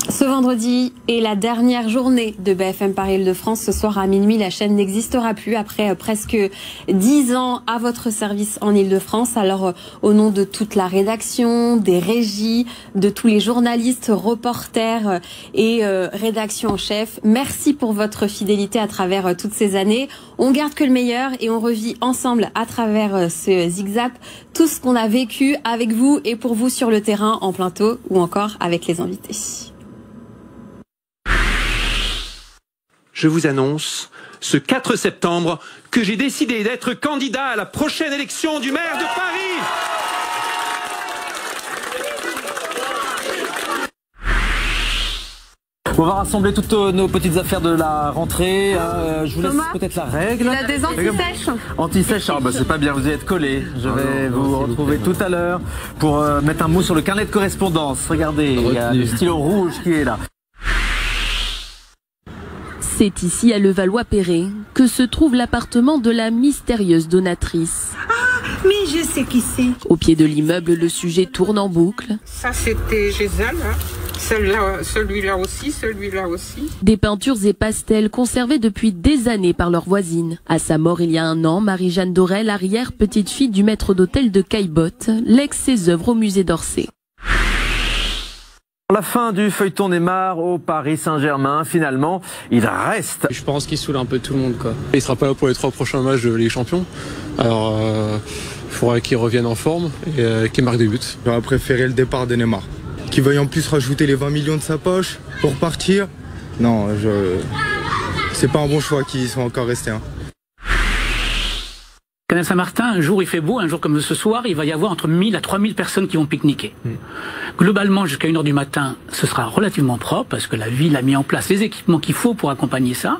Ce vendredi est la dernière journée de BFM Paris Île-de-France. Ce soir à minuit, la chaîne n'existera plus après presque 10 ans à votre service en Île-de-France. Alors, au nom de toute la rédaction, des régies, de tous les journalistes, reporters et rédaction en chef, merci pour votre fidélité à travers toutes ces années. On garde que le meilleur et on revit ensemble à travers ce zigzag tout ce qu'on a vécu avec vous et pour vous sur le terrain, en plateau ou encore avec les invités. Je vous annonce ce 4 septembre que j'ai décidé d'être candidat à la prochaine élection du maire de Paris. On va rassembler toutes nos petites affaires de la rentrée. Je vous laisse peut-être la règle. Il a des anti-sèches. Anti-sèches, ah bah c'est pas bien, vous y êtes collés. Je vais vous retrouver tout à l'heure pour mettre un mot sur le carnet de correspondance. Regardez, il y a le stylo rouge qui est là. C'est ici, à Levallois-Perret, que se trouve l'appartement de la mystérieuse donatrice. Ah, mais je sais qui c'est. Au pied de l'immeuble, le sujet tourne en boucle. Ça, c'était Gisèle, hein. Celui-là aussi, celui-là aussi. Des peintures et pastels conservés depuis des années par leur voisine. À sa mort il y a un an, Marie-Jeanne Dorel, arrière-petite-fille du maître d'hôtel de Caillebotte, lègue ses œuvres au musée d'Orsay. La fin du feuilleton Neymar au Paris Saint-Germain, finalement, il reste. Je pense qu'il saoule un peu tout le monde, quoi. Il sera pas là pour les 3 prochains matchs de Ligue des Champions. Alors, il faudra qu'il revienne en forme et qu'il marque des buts. J'aurais préféré le départ de Neymar. Qu'il veuille en plus rajouter les 20 millions de sa poche pour partir. Non, c'est pas un bon choix qu'il soit encore resté. Hein. Canal Saint-Martin, un jour il fait beau, un jour comme ce soir, il va y avoir entre 1000 à 3000 personnes qui vont pique-niquer. Globalement, jusqu'à 1h du matin, ce sera relativement propre, parce que la ville a mis en place les équipements qu'il faut pour accompagner ça.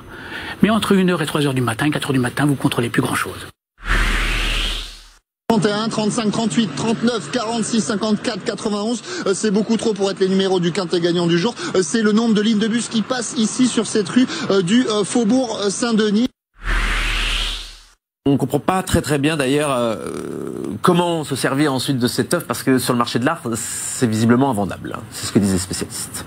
Mais entre 1h et 3h du matin, 4h du matin, vous contrôlez plus grand-chose. 31, 35, 38, 39, 46, 54, 91, c'est beaucoup trop pour être les numéros du quintet gagnant du jour. C'est le nombre de lignes de bus qui passent ici sur cette rue du Faubourg Saint-Denis. On ne comprend pas très bien d'ailleurs comment se servir ensuite de cette œuvre, parce que sur le marché de l'art, c'est visiblement invendable. C'est ce que disent les spécialistes.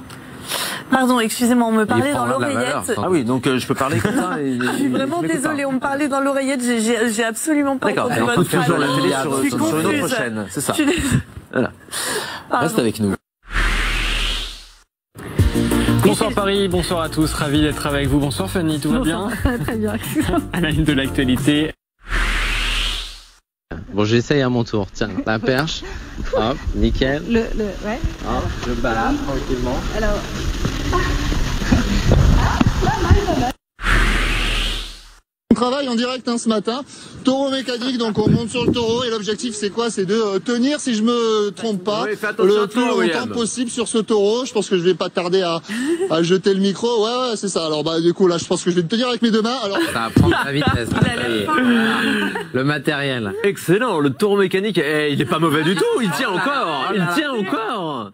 Pardon, excusez-moi, on me parlait dans l'oreillette. Ah oui, donc je peux parler comme ça. Je suis vraiment désolée, on me parlait dans l'oreillette, j'ai absolument pas entendu votre phrase. D'accord, on la télé sur une autre chaîne, c'est ça. Voilà. Reste avec nous. Bonsoir Paris, bonsour à tous, ravi d'être avec vous. Bonsoir Fanny, tout va bien? Très bien. À la une de l'actualité. Bon, j'essaye à mon tour. Tiens, la perche. Hop, nickel. Ouais. Hop, je balade tranquillement. Alors. On travaille en direct ce matin, taureau mécanique, donc on monte sur le taureau et l'objectif c'est quoi? C'est de tenir, si je me trompe pas, le plus longtemps possible sur ce taureau. Je pense que je vais pas tarder à jeter le micro. Ouais, c'est ça. Alors du coup là je pense que je vais le tenir avec mes deux mains. Alors... Ça va prendre la vitesse. Le matériel. Excellent, le taureau mécanique, il est pas mauvais du tout, il tient encore. Il tient encore.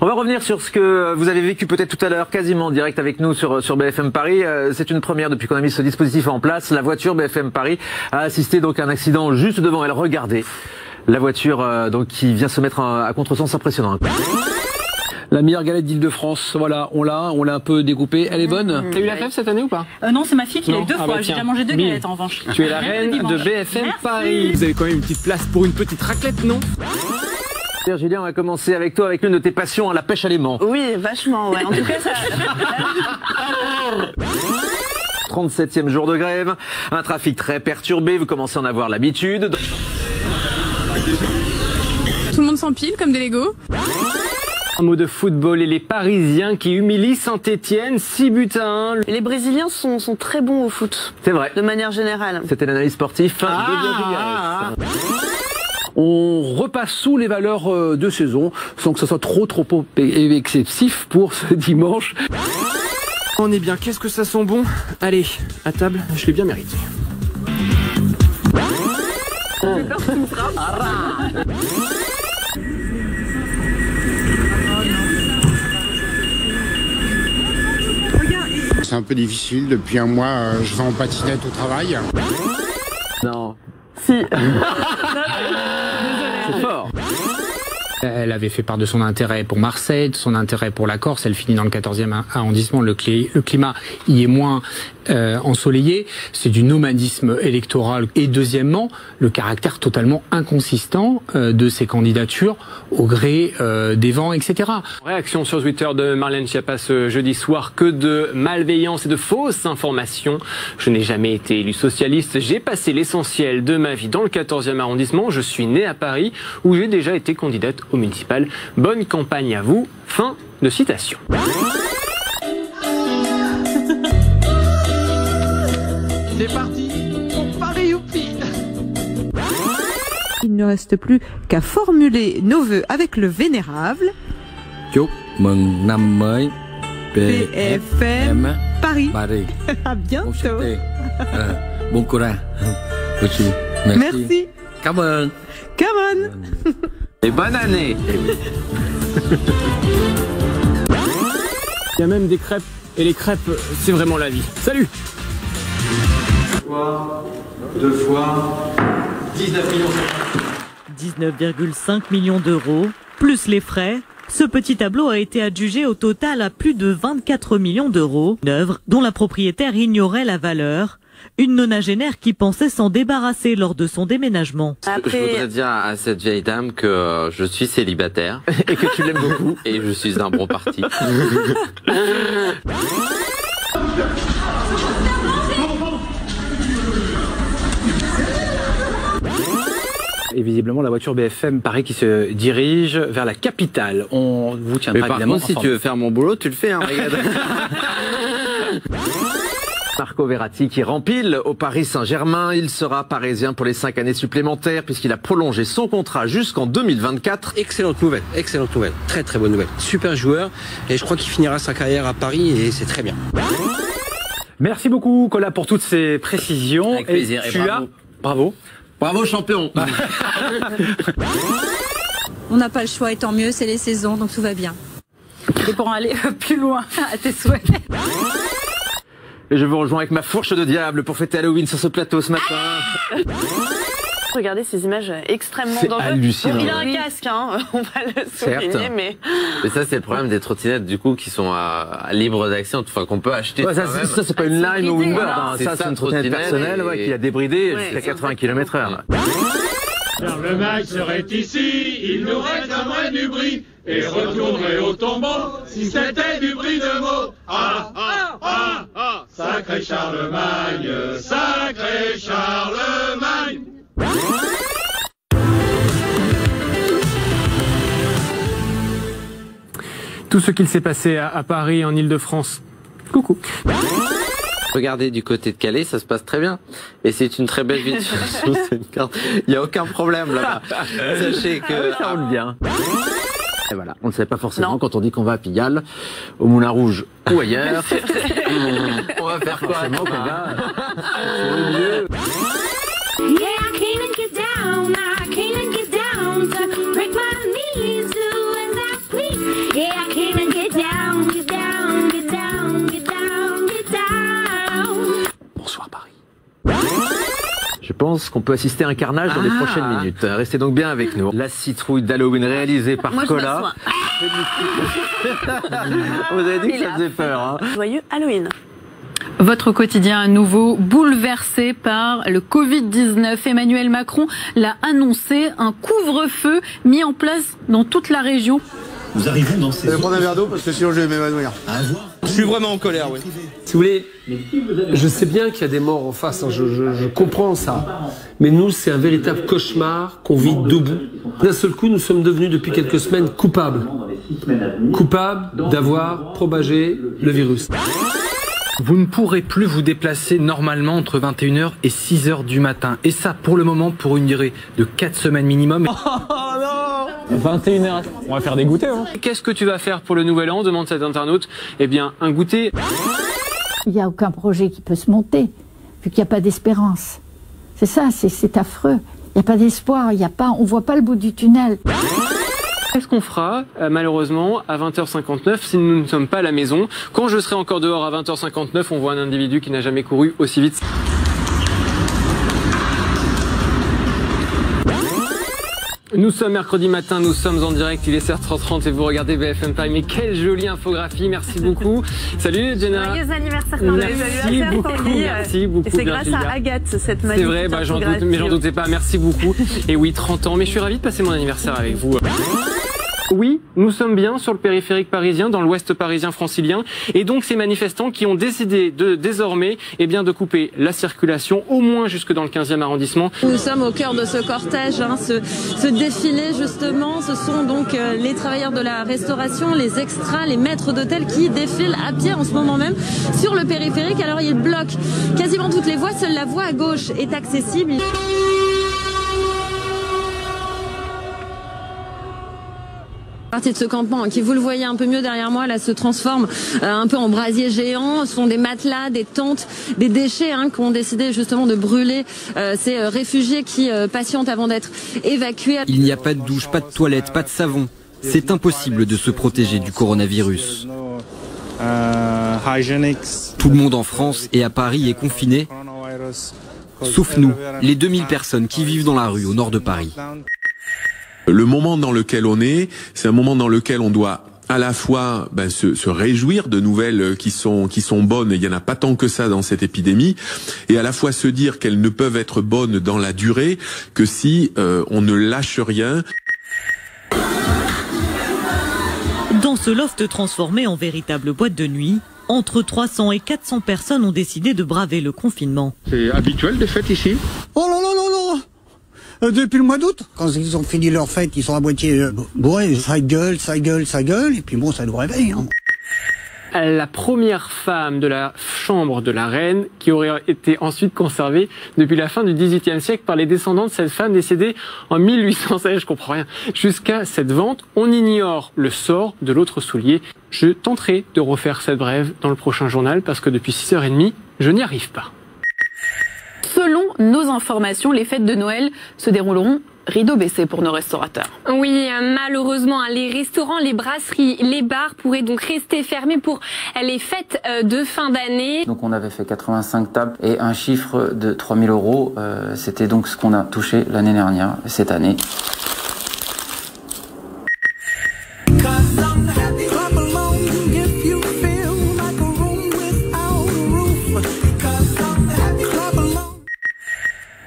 On va revenir sur ce que vous avez vécu peut-être tout à l'heure, quasiment en direct avec nous sur BFM Paris. C'est une première depuis qu'on a mis ce dispositif en place. La voiture BFM Paris a assisté donc à un accident juste devant elle. Regardez la voiture donc qui vient se mettre à contresens, impressionnant. La meilleure galette d'Île-de-France, voilà, on l'a un peu découpée. Elle est bonne. T'as eu la fève cette année ou pas? Non, c'est ma fille qui l'a eu 2 fois. J'ai déjà mangé 2 galettes en revanche. Tu es la reine de BFM Paris. Vous avez quand même une petite place pour une petite raclette, non? Julien, on va commencer avec toi, avec l'une de tes passions, la pêche à l'aimant. Oui, vachement, ouais. En tout cas, ça... 37e jour de grève, un trafic très perturbé, vous commencez à en avoir l'habitude. Tout le monde s'empile comme des Legos. Un mot de football et les Parisiens qui humilient Saint-Etienne, 6-1. Les Brésiliens sont très bons au foot. C'est vrai. De manière générale. C'était l'analyse sportive de Virginie. On repasse sous les valeurs de saison, sans que ce soit trop excessif pour ce dimanche. On est bien, qu'est-ce que ça sent bon? Allez, à table, je l'ai bien mérité. C'est un peu difficile, depuis un mois je vais en patinette au travail. Non. Si. C'est fort. Elle avait fait part de son intérêt pour Marseille, de son intérêt pour la Corse. Elle finit dans le 14e arrondissement. Le climat y est moins ensoleillé. C'est du nomadisme électoral. Et deuxièmement, le caractère totalement inconsistant de ces candidatures au gré des vents, etc. Réaction sur Twitter de Marlène Schiappa ce jeudi soir. Que de malveillance et de fausses informations. Je n'ai jamais été élu socialiste. J'ai passé l'essentiel de ma vie dans le 14e arrondissement. Je suis né à Paris où j'ai déjà été candidate au municipal. Bonne campagne à vous. Fin de citation. C'est parti pour Paris Youpi. Il ne reste plus qu'à formuler nos vœux avec le vénérable. Chúc mừng năm mới BFM Paris. À bientôt. Bon courage. Merci. Cảm ơn. Come on. Et bonne année. Il y a même des crêpes. Et les crêpes, c'est vraiment la vie. Salut. 2 fois 19 millions. 19,5 millions d'euros, plus les frais. Ce petit tableau a été adjugé au total à plus de 24 millions d'euros. Une œuvre dont la propriétaire ignorait la valeur. Une nonagénaire qui pensait s'en débarrasser lors de son déménagement. Je voudrais dire à cette vieille dame que je suis célibataire. Et que tu l'aimes beaucoup. Et je suis un bon parti. Et visiblement, la voiture BFM Paris qui se dirige vers la capitale. On vous tiendra évidemment contre, si tu veux faire mon boulot, tu le fais. Hein, regarde. Marco Verratti qui rempile au Paris Saint-Germain. Il sera parisien pour les 5 années supplémentaires puisqu'il a prolongé son contrat jusqu'en 2024. Excellente nouvelle, très très bonne nouvelle. Super joueur et je crois qu'il finira sa carrière à Paris et c'est très bien. Merci beaucoup Colas pour toutes ces précisions. Avec plaisir et bravo. Bravo. Bravo champion. On n'a pas le choix et tant mieux, c'est les saisons donc tout va bien. Et pour aller plus loin à tes souhaits. Et je vous rejoins avec ma fourche de diable pour fêter Halloween sur ce plateau ce matin. Regardez ces images extrêmement dangereuses. Hallucinant. Il a un casque, hein, on va le souligner, mais ça c'est le problème des trottinettes du coup qui sont à libre d'accès, enfin qu'on peut acheter. Ouais, ça c'est pas une Lime ou une Bird, hein. Ça c'est une trottinette personnelle qui a débridé jusqu'à 80 km/h. Charlemagne serait ici, il n'aurait qu'un du bris et retournerait au tombeau si c'était du bris de veau. Ah ah ah ah, sacré Charlemagne, sacré Charlemagne. Tout ce qu'il s'est passé à Paris, en Ile-de-France. Coucou. Regardez du côté de Calais, ça se passe très bien. Et c'est une très belle ville. Il n'y a aucun problème là-bas. Sachez que ça roule bien. Et voilà, on ne sait pas forcément quand on dit qu'on va à Pigalle, au Moulin Rouge ou ailleurs. On va faire quoi? C'est le mieux. Bonsoir Paris. Je pense qu'on peut assister à un carnage dans les prochaines minutes. Restez donc bien avec nous. La citrouille d'Halloween réalisée par Colas. Vous avez dit que ça faisait peur. Hein. Joyeux Halloween. Votre quotidien à nouveau bouleversé par le Covid-19. Emmanuel Macron l'a annoncé, un couvre-feu mis en place dans toute la région. Nous arrivons dans ces... Je vais prendre un verre d'eau parce que sinon je vais m'évanouir. Je suis vraiment en colère, oui. Si vous voulez, je sais bien qu'il y a des morts en face, hein, je comprends ça. Mais nous, c'est un véritable cauchemar qu'on vit debout. D'un seul coup, nous sommes devenus depuis quelques semaines coupables. Coupables d'avoir propagé le virus. Vous ne pourrez plus vous déplacer normalement entre 21h et 6h du matin. Et ça, pour le moment, pour une durée de 4 semaines minimum. Oh non, 21h, on va faire des goûters. Hein. Qu'est-ce que tu vas faire pour le nouvel an, demande cet internaute. Eh bien, un goûter. Il n'y a aucun projet qui peut se monter, vu qu'il n'y a pas d'espérance. C'est ça, c'est affreux. Il n'y a pas d'espoir, on ne voit pas le bout du tunnel. Qu'est-ce qu'on fera, malheureusement, à 20h59 si nous ne sommes pas à la maison? Quand je serai encore dehors à 20h59, on voit un individu qui n'a jamais couru aussi vite. Nous sommes mercredi matin, nous sommes en direct, il est 7h30 et vous regardez BFM Paris. Mais quelle jolie infographie, merci beaucoup. Salut Jenna. Joyeux anniversaire, merci beaucoup. Et c'est grâce à Agathe, cette magnifique. C'est vrai, mais j'en doutais pas, merci beaucoup. Et oui, 30 ans, mais je suis ravi de passer mon anniversaire avec vous. Oui, nous sommes bien sur le périphérique parisien, dans l'ouest parisien francilien, et donc ces manifestants qui ont décidé désormais de couper la circulation, au moins jusque dans le 15e arrondissement. Nous sommes au cœur de ce cortège, ce défilé justement, ce sont donc les travailleurs de la restauration, les extras, les maîtres d'hôtel qui défilent à pied en ce moment même sur le périphérique. Alors ils bloquent quasiment toutes les voies, seule la voie à gauche est accessible. Partie de ce campement qui, vous le voyez un peu mieux derrière moi, là se transforme un peu en brasier géant. Ce sont des matelas, des tentes, des déchets qu'ont décidé justement de brûler ces réfugiés qui patientent avant d'être évacués. Il n'y a pas de douche, pas de toilette, pas de savon. C'est impossible de se protéger du coronavirus. Tout le monde en France et à Paris est confiné, sauf nous, les 2000 personnes qui vivent dans la rue au nord de Paris. Le moment dans lequel on est, c'est un moment dans lequel on doit à la fois se réjouir de nouvelles qui sont bonnes, et il n'y en a pas tant que ça dans cette épidémie, et à la fois se dire qu'elles ne peuvent être bonnes dans la durée que si on ne lâche rien. Dans ce loft transformé en véritable boîte de nuit, entre 300 et 400 personnes ont décidé de braver le confinement. C'est habituel des fêtes ici? Oh là là là là! Depuis le mois d'août, quand ils ont fini leur fête, ils sont à moitié bourrés, ça gueule, et puis bon, ça nous réveille. La première femme de la chambre de la reine, qui aurait été ensuite conservée depuis la fin du XVIIIe siècle par les descendants de cette femme décédée en 1816, je comprends rien. Jusqu'à cette vente, on ignore le sort de l'autre soulier. Je tenterai de refaire cette brève dans le prochain journal, parce que depuis 6h30, je n'y arrive pas. Selon nos informations, les fêtes de Noël se dérouleront rideau baissé pour nos restaurateurs. Oui, malheureusement, les restaurants, les brasseries, les bars pourraient donc rester fermés pour les fêtes de fin d'année. Donc on avait fait 85 tables et un chiffre de 3 000 euros. C'était donc ce qu'on a touché l'année dernière, cette année.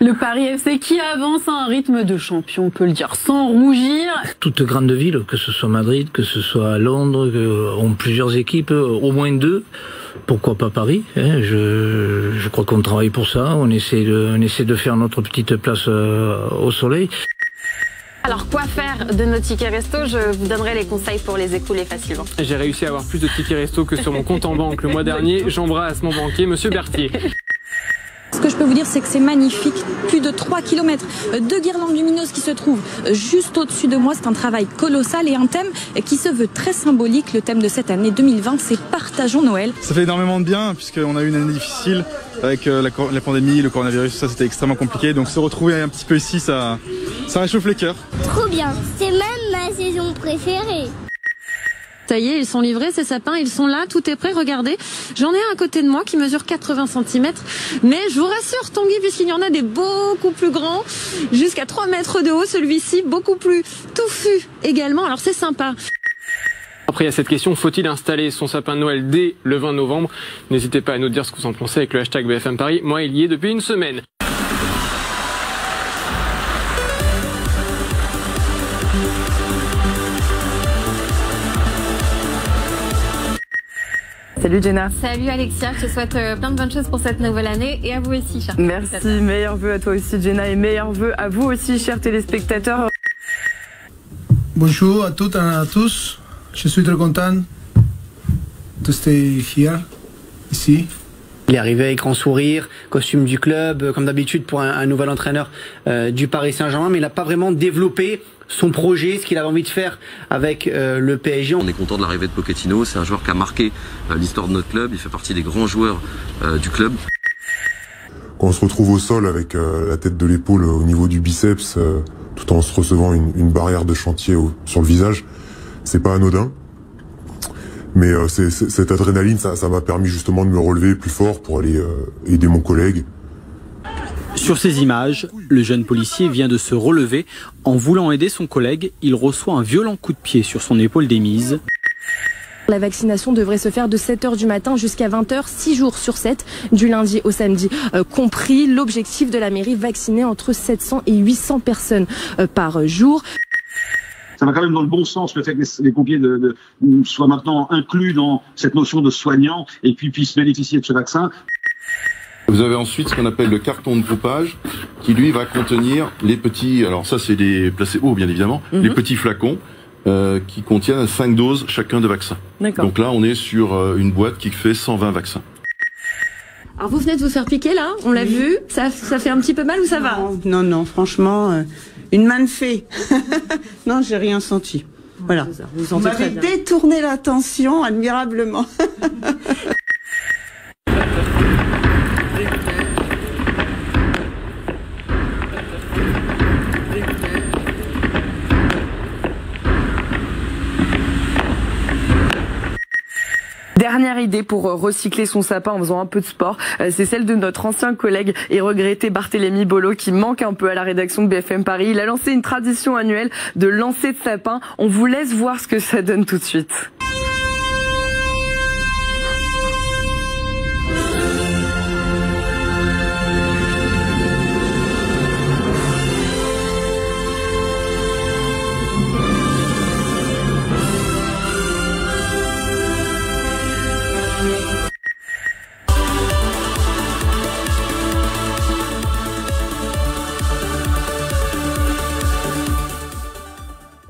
Le Paris FC qui avance à un rythme de champion, on peut le dire sans rougir. Toutes grandes villes, que ce soit Madrid, que ce soit Londres, ont plusieurs équipes, au moins 2. Pourquoi pas Paris, je crois qu'on travaille pour ça, on essaie de faire notre petite place au soleil. Alors quoi faire de nos tickets resto? Je vous donnerai les conseils pour les écouler facilement. J'ai réussi à avoir plus de tickets resto que sur mon compte en banque le mois dernier. J'embrasse mon banquier, monsieur Berthier. Ce que je peux vous dire, c'est que c'est magnifique. Plus de 3 km de guirlandes lumineuses qui se trouvent juste au-dessus de moi. C'est un travail colossal et un thème qui se veut très symbolique. Le thème de cette année 2020, c'est Partageons Noël. Ça fait énormément de bien, puisqu'on a eu une année difficile avec la pandémie, le coronavirus, ça c'était extrêmement compliqué. Donc se retrouver un petit peu ici, ça réchauffe les cœurs. Trop bien, c'est même ma saison préférée. Ça y est, ils sont livrés, ces sapins, ils sont là, tout est prêt, regardez. J'en ai un à côté de moi qui mesure 80 cm, mais je vous rassure Tanguy, puisqu'il y en a des beaucoup plus grands, jusqu'à 3 mètres de haut, celui-ci beaucoup plus touffu également, alors c'est sympa. Après, il y a cette question, faut-il installer son sapin de Noël dès le 20 novembre? N'hésitez pas à nous dire ce que vous en pensez avec le hashtag BFM Paris. Moi, il y est depuis une semaine. Salut Jenna. Salut Alexia, je te souhaite plein de bonnes choses pour cette nouvelle année et à vous aussi, chers téléspectateurs. Merci, meilleurs vœux à toi aussi Jenna et meilleurs vœux à vous aussi, chers téléspectateurs. Bonjour à toutes et à tous, je suis très content de stay here, ici. Il est arrivé avec grand sourire, costume du club, comme d'habitude pour un nouvel entraîneur du Paris Saint-Germain, mais il n'a pas vraiment développé son projet, ce qu'il avait envie de faire avec le PSG. On est content de l'arrivée de Pochettino, c'est un joueur qui a marqué l'histoire de notre club, il fait partie des grands joueurs du club. Quand on se retrouve au sol avec la tête de l'épaule au niveau du biceps, tout en se recevant une barrière de chantier sur le visage, c'est pas anodin. Mais cette adrénaline, ça m'a permis justement de me relever plus fort pour aller aider mon collègue. Sur ces images, le jeune policier vient de se relever. En voulant aider son collègue, il reçoit un violent coup de pied sur son épaule démise. La vaccination devrait se faire de 7h du matin jusqu'à 20h, 6 jours sur 7, du lundi au samedi compris. L'objectif de la mairie, vacciner entre 700 et 800 personnes par jour. Ça va quand même dans le bon sens, le fait que les pompiers soient maintenant inclus dans cette notion de soignants et puis puissent bénéficier de ce vaccin. Vous avez ensuite ce qu'on appelle le carton de groupage qui lui va contenir les petits, alors ça c'est des placebos bien évidemment, les petits flacons qui contiennent 5 doses chacun de vaccin. Donc là on est sur une boîte qui fait 120 vaccins. Alors vous venez de vous faire piquer là, on l'a vu, ça fait un petit peu mal ou ça va? Non, franchement, une main de fée. Non, j'ai rien senti. Voilà. Vous m'avez détourné l'attention admirablement. Dernière idée pour recycler son sapin en faisant un peu de sport, c'est celle de notre ancien collègue et regretté Barthélémy Bolo qui manque un peu à la rédaction de BFM Paris. Il a lancé une tradition annuelle de lancer de sapin. On vous laisse voir ce que ça donne tout de suite.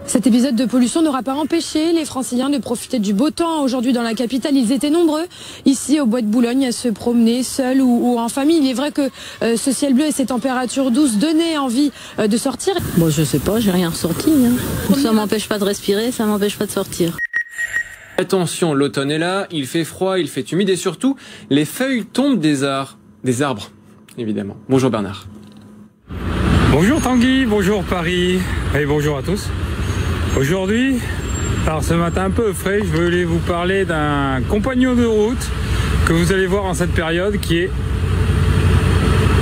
Cet épisode de pollution n'aura pas empêché les Franciliens de profiter du beau temps. Aujourd'hui dans la capitale, ils étaient nombreux ici au Bois de Boulogne à se promener seuls ou en famille. Il est vrai que ce ciel bleu et ces températures douces donnaient envie de sortir. Bon, je sais pas, j'ai rien ressenti. Ça m'empêche pas de respirer, ça m'empêche pas de sortir. Attention, l'automne est là, il fait froid, il fait humide et surtout, les feuilles tombent des arbres, évidemment. Bonjour Bernard. Bonjour Tanguy, bonjour Paris et bonjour à tous. Aujourd'hui, alors ce matin un peu frais, je voulais vous parler d'un compagnon de route que vous allez voir en cette période qui est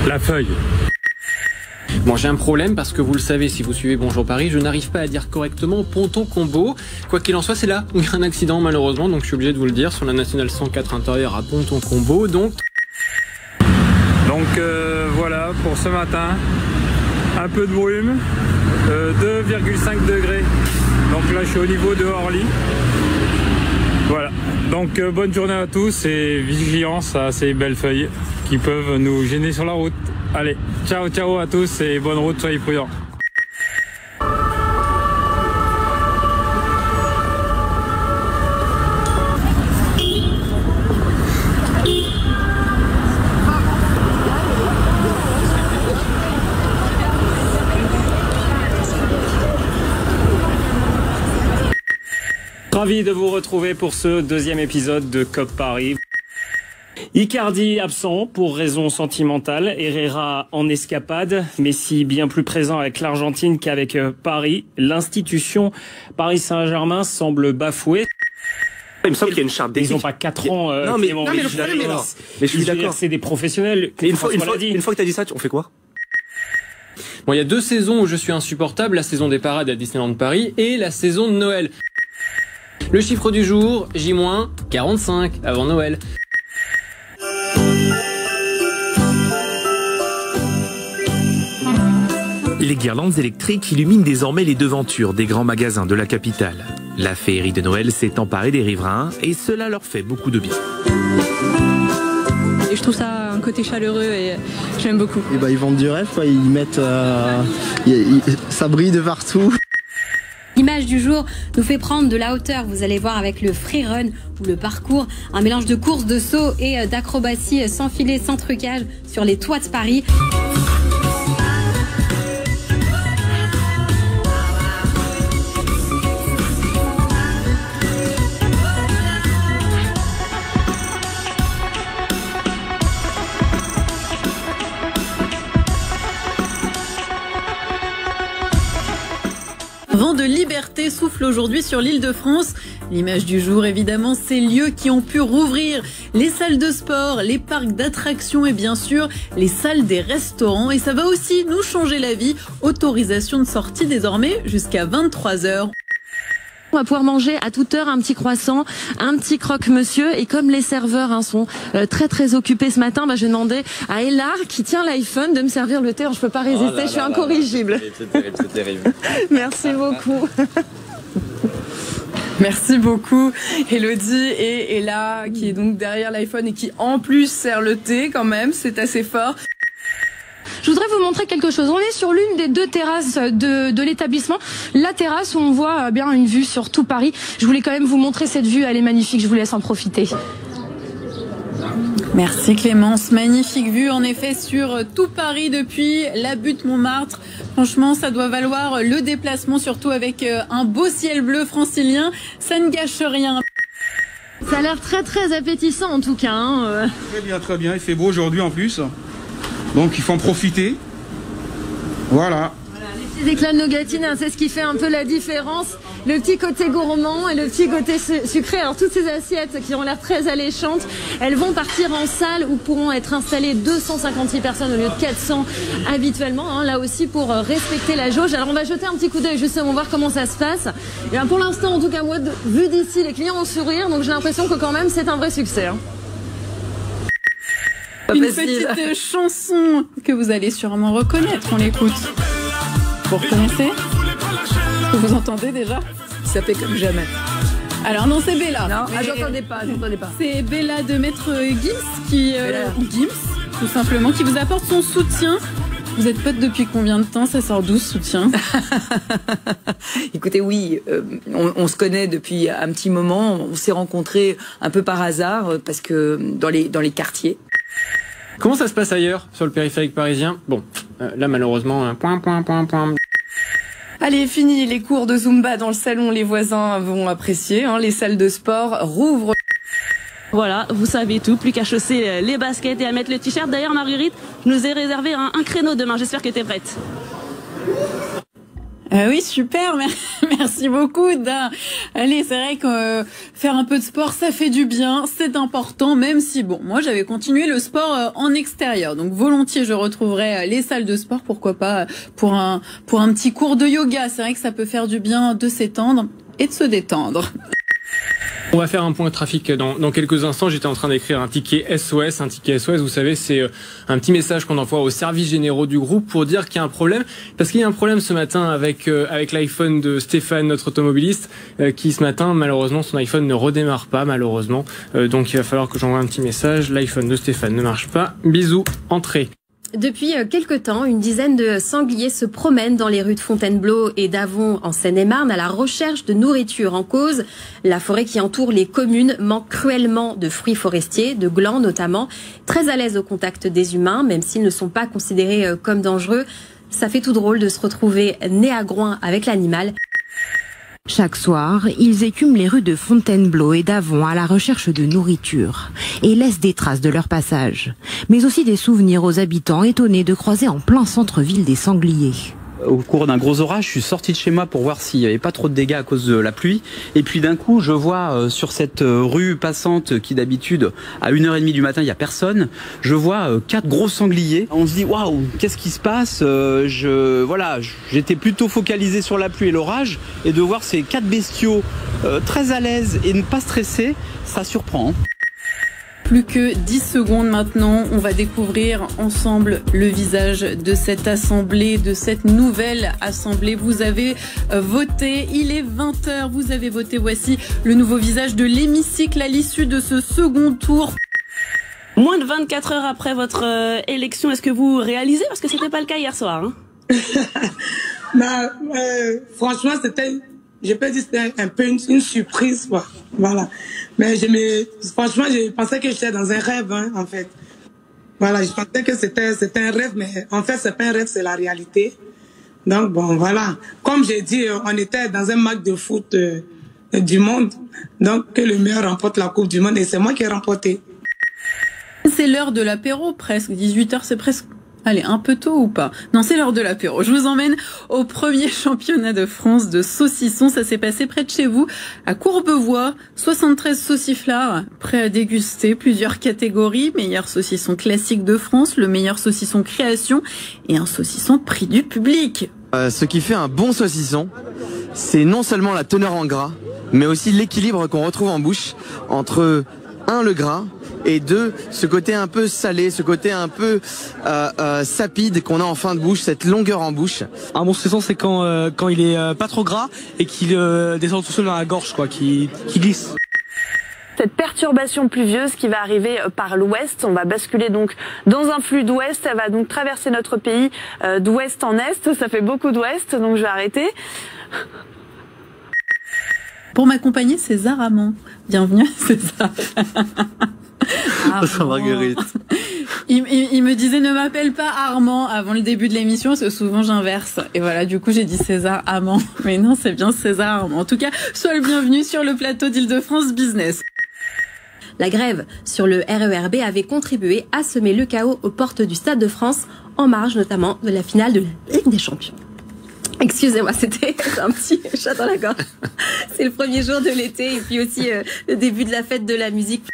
la feuille. Bon, j'ai un problème parce que vous le savez si vous suivez Bonjour Paris, je n'arrive pas à dire correctement Ponton Combo. Quoi qu'il en soit, c'est là où il y a un accident malheureusement, donc je suis obligé de vous le dire, sur la nationale 104 intérieure à Ponton Combo. Donc voilà pour ce matin, un peu de brume, 2,5 degrés. Donc là je suis au niveau de Orly. Voilà, donc bonne journée à tous et vigilance à ces belles feuilles qui peuvent nous gêner sur la route. Allez, ciao à tous et bonne route, soyez prudents. Ravi de vous retrouver pour ce deuxième épisode de COP Paris. Icardi absent pour raisons sentimentales, Herrera en escapade, Messi bien plus présent avec l'Argentine qu'avec Paris. L'institution Paris Saint-Germain semble bafouée. Il me semble qu'il y a une charte d'éthique. Ils n'ont pas 4 ans. Mais je suis d'accord. C'est des professionnels. Mais une fois que tu as dit ça, on fait quoi? Bon, il y a 2 saisons où je suis insupportable, la saison des parades à Disneyland Paris et la saison de Noël. Le chiffre du jour, J-45 avant Noël. Les guirlandes électriques illuminent désormais les devantures des grands magasins de la capitale. La féerie de Noël s'est emparée des riverains et cela leur fait beaucoup de bien. Et je trouve ça un côté chaleureux et j'aime beaucoup. Et ils vendent du rêve, quoi. Ils mettent ça brille de partout. L'image du jour nous fait prendre de la hauteur. Vous allez voir avec le free run ou le parcours, un mélange de course, de saut et d'acrobatie sans filet, sans trucage sur les toits de Paris. Vent de liberté souffle aujourd'hui sur l'Île-de-France. L'image du jour, évidemment, ces lieux qui ont pu rouvrir. Les salles de sport, les parcs d'attractions et bien sûr, les salles des restaurants. Et ça va aussi nous changer la vie. Autorisation de sortie désormais jusqu'à 23h. On va pouvoir manger à toute heure un petit croissant, un petit croque-monsieur. Et comme les serveurs sont très occupés ce matin, je vais demander à Ella, qui tient l'iPhone, de me servir le thé. Je peux pas résister, je suis incorrigible. C'est terrible. Merci beaucoup. Merci beaucoup Elodie et Ella qui est donc derrière l'iPhone et qui en plus sert le thé quand même, c'est assez fort. Je voudrais vous montrer quelque chose. On est sur l'une des 2 terrasses de l'établissement. La terrasse où on voit bien une vue sur tout Paris. Je voulais quand même vous montrer cette vue, elle est magnifique, je vous laisse en profiter. Merci Clémence, magnifique vue en effet sur tout Paris depuis la butte Montmartre. Franchement, ça doit valoir le déplacement, surtout avec un beau ciel bleu francilien. Ça ne gâche rien. Ça a l'air très appétissant en tout cas. Très bien, il fait beau aujourd'hui en plus. Donc il faut en profiter. Voilà. Les petits éclats de nougatine, c'est ce qui fait un peu la différence. Le petit côté gourmand et le petit côté sucré. Alors toutes ces assiettes qui ont l'air très alléchantes, elles vont partir en salle où pourront être installées 256 personnes au lieu de 400 habituellement. Là aussi pour respecter la jauge. Alors on va jeter un petit coup d'œil justement voir comment ça se passe. Et pour l'instant, en tout cas moi, vu d'ici, les clients ont sourire, donc j'ai l'impression que quand même c'est un vrai succès. Une petite chanson que vous allez sûrement reconnaître, on l'écoute. Vous reconnaissez? Vous entendez déjà? Ça fait comme jamais. Alors non, c'est Bella. Non, j'entendais pas. C'est Bella de Maître Gims Gims, tout simplement, qui vous apporte son soutien. Vous êtes potes depuis combien de temps? Ça sort d'où ce soutien? Écoutez, oui, on se connaît depuis un petit moment. On s'est rencontrés un peu par hasard parce que dans les quartiers. Comment ça se passe ailleurs, sur le périphérique parisien? Bon, là malheureusement, point. Allez, fini les cours de Zumba dans le salon, les voisins vont apprécier. Les salles de sport rouvrent. Voilà, vous savez tout, plus qu'à chausser les baskets et à mettre le t-shirt. D'ailleurs, Marguerite, je nous ai réservé un créneau demain, j'espère que tu es prête. Oui, super, merci beaucoup. Allez, c'est vrai que faire un peu de sport, ça fait du bien, c'est important, même si, moi j'avais continué le sport en extérieur. Donc volontiers, je retrouverai les salles de sport, pourquoi pas, pour un petit cours de yoga. C'est vrai que ça peut faire du bien de s'étendre et de se détendre. On va faire un point de trafic dans quelques instants. J'étais en train d'écrire un ticket SOS. Un ticket SOS, vous savez, c'est un petit message qu'on envoie aux services généraux du groupe pour dire qu'il y a un problème. Parce qu'il y a un problème ce matin avec l'iPhone de Stéphane, notre automobiliste, qui ce matin, malheureusement, son iPhone ne redémarre pas, malheureusement. Donc il va falloir que j'envoie un petit message. L'iPhone de Stéphane ne marche pas. Bisous, entrez. Depuis quelque temps, une dizaine de sangliers se promènent dans les rues de Fontainebleau et d'Avon en Seine-et-Marne à la recherche de nourriture. En cause, la forêt qui entoure les communes manque cruellement de fruits forestiers, de glands notamment, très à l'aise au contact des humains, même s'ils ne sont pas considérés comme dangereux. Ça fait tout drôle de se retrouver nez à groin avec l'animal. Chaque soir, ils écument les rues de Fontainebleau et d'Avon à la recherche de nourriture et laissent des traces de leur passage, mais aussi des souvenirs aux habitants étonnés de croiser en plein centre-ville des sangliers. Au cours d'un gros orage, je suis sorti de chez moi pour voir s'il n'y avait pas trop de dégâts à cause de la pluie. Et puis d'un coup, je vois sur cette rue passante qui d'habitude à 1h30 du matin, il n'y a personne. Je vois 4 gros sangliers. On se dit waouh, qu'est-ce qui se passe? J'étais plutôt focalisé sur la pluie et l'orage, et de voir ces 4 bestiaux très à l'aise et ne pas stressés, ça surprend. Plus que 10 secondes maintenant, on va découvrir ensemble le visage de cette assemblée, de cette nouvelle assemblée. Vous avez voté, il est 20h, vous avez voté. Voici le nouveau visage de l'hémicycle à l'issue de ce second tour. Moins de 24 heures après votre élection, est-ce que vous réalisez? Parce que c'était pas le cas hier soir. Franchement, je peux dire c'était un peu une surprise, quoi. Voilà. Mais franchement, je pensais que j'étais dans un rêve, en fait. Voilà, je pensais que c'était un rêve, mais en fait, c'est pas un rêve, c'est la réalité. Donc bon, voilà. Comme j'ai dit, on était dans un match de foot du monde. Donc, que le meilleur remporte la Coupe du Monde, et c'est moi qui ai remporté. C'est l'heure de l'apéro, presque. 18h, c'est presque Allez, un peu tôt ou pas? Non, c'est l'heure de l'apéro. Je vous emmène au premier championnat de France de saucisson. Ça s'est passé près de chez vous, à Courbevoie. 73 sauciflards prêts à déguster. Plusieurs catégories. Meilleur saucisson classique de France, le meilleur saucisson création et un saucisson prix du public. Ce qui fait un bon saucisson, c'est non seulement la teneur en gras, mais aussi l'équilibre qu'on retrouve en bouche entre, un, le gras, et deux, ce côté un peu salé, ce côté un peu sapide qu'on a en fin de bouche, cette longueur en bouche. Un bon saucisson, c'est quand il est pas trop gras et qu'il descend tout seul dans la gorge, quoi, qui glisse. Cette perturbation pluvieuse qui va arriver par l'ouest, on va basculer donc dans un flux d'ouest, elle va donc traverser notre pays d'ouest en est, ça fait beaucoup d'ouest, donc je vais arrêter. Pour m'accompagner, César Amand. Bienvenue César. Marguerite. Il me disait ne m'appelle pas Armand avant le début de l'émission parce que souvent j'inverse. Et voilà, du coup j'ai dit César Amand. Mais non, c'est bien César Armand. En tout cas, sois le bienvenu sur le plateau d'Île-de-France Business. La grève sur le RERB avait contribué à semer le chaos aux portes du Stade de France, en marge notamment de la finale de la Ligue des Champions. Excusez-moi, c'était un petit chat dans la gorge. C'est le premier jour de l'été et puis aussi le début de la fête de la musique.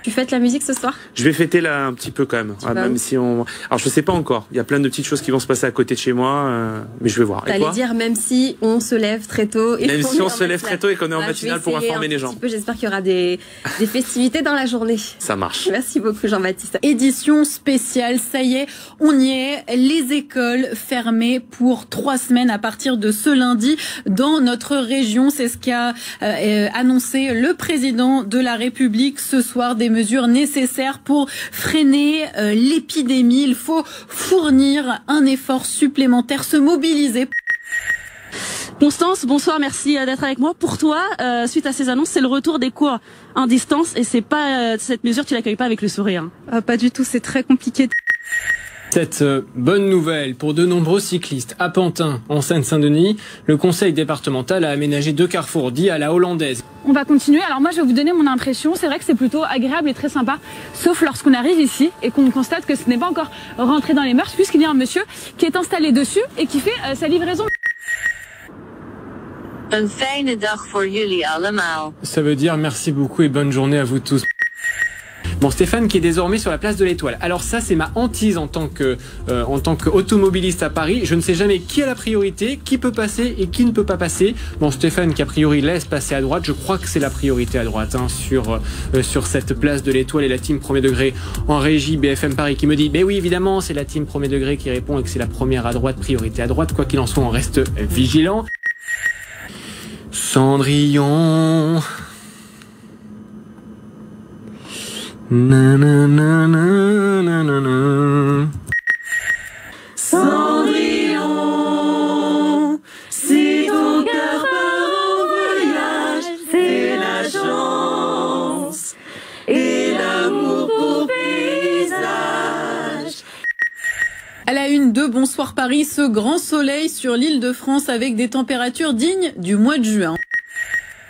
Tu fêtes la musique ce soir? Je vais fêter là un petit peu quand même. Même si on... Alors je sais pas encore. Il y a plein de petites choses qui vont se passer à côté de chez moi, mais je vais voir. T'allais dire même si on se lève très tôt. Et même si on se lève très tôt et qu'on est en matinale pour informer les gens. J'espère qu'il y aura des festivités dans la journée. Ça marche. Merci beaucoup Jean-Baptiste. Édition spéciale, ça y est, on y est. Les écoles fermées pour 3 semaines à partir de ce lundi dans notre région. C'est ce qu'a annoncé le président de la République ce soir. Des mesures nécessaires pour freiner l'épidémie. Il faut fournir un effort supplémentaire, se mobiliser. Constance, bonsoir, merci d'être avec moi. Pour toi, suite à ces annonces, c'est le retour des cours en distance et c'est pas cette mesure, tu l'accueilles pas avec le sourire. Pas du tout, c'est très compliqué. Cette bonne nouvelle pour de nombreux cyclistes. À Pantin, en Seine-Saint-Denis, le conseil départemental a aménagé 2 carrefours dits à la hollandaise. On va continuer. Alors moi, je vais vous donner mon impression. C'est vrai que c'est plutôt agréable et très sympa, sauf lorsqu'on arrive ici et qu'on constate que ce n'est pas encore rentré dans les mœurs, puisqu'il y a un monsieur qui est installé dessus et qui fait sa livraison. Een fijne dag voor jullie allemaal. Ça veut dire merci beaucoup et bonne journée à vous tous. Bon, Stéphane qui est désormais sur la place de l'Étoile. Alors ça, c'est ma hantise en tant qu'automobiliste à Paris. Je ne sais jamais qui a la priorité, qui peut passer et qui ne peut pas passer. Bon, Stéphane qui a priori laisse passer à droite. Je crois que c'est la priorité à droite sur cette place de l'Étoile et la team premier degré en régie BFM Paris qui me dit, mais oui, évidemment, c'est la team premier degré qui répond et que c'est la première à droite, priorité à droite. Quoi qu'il en soit, on reste vigilant. Cendrillon. Cendrillon, si ton cœur part en voyage, c'est la chance et l'amour pour paysage. À la une de Bonsoir Paris, ce grand soleil sur l'île de France avec des températures dignes du mois de juin.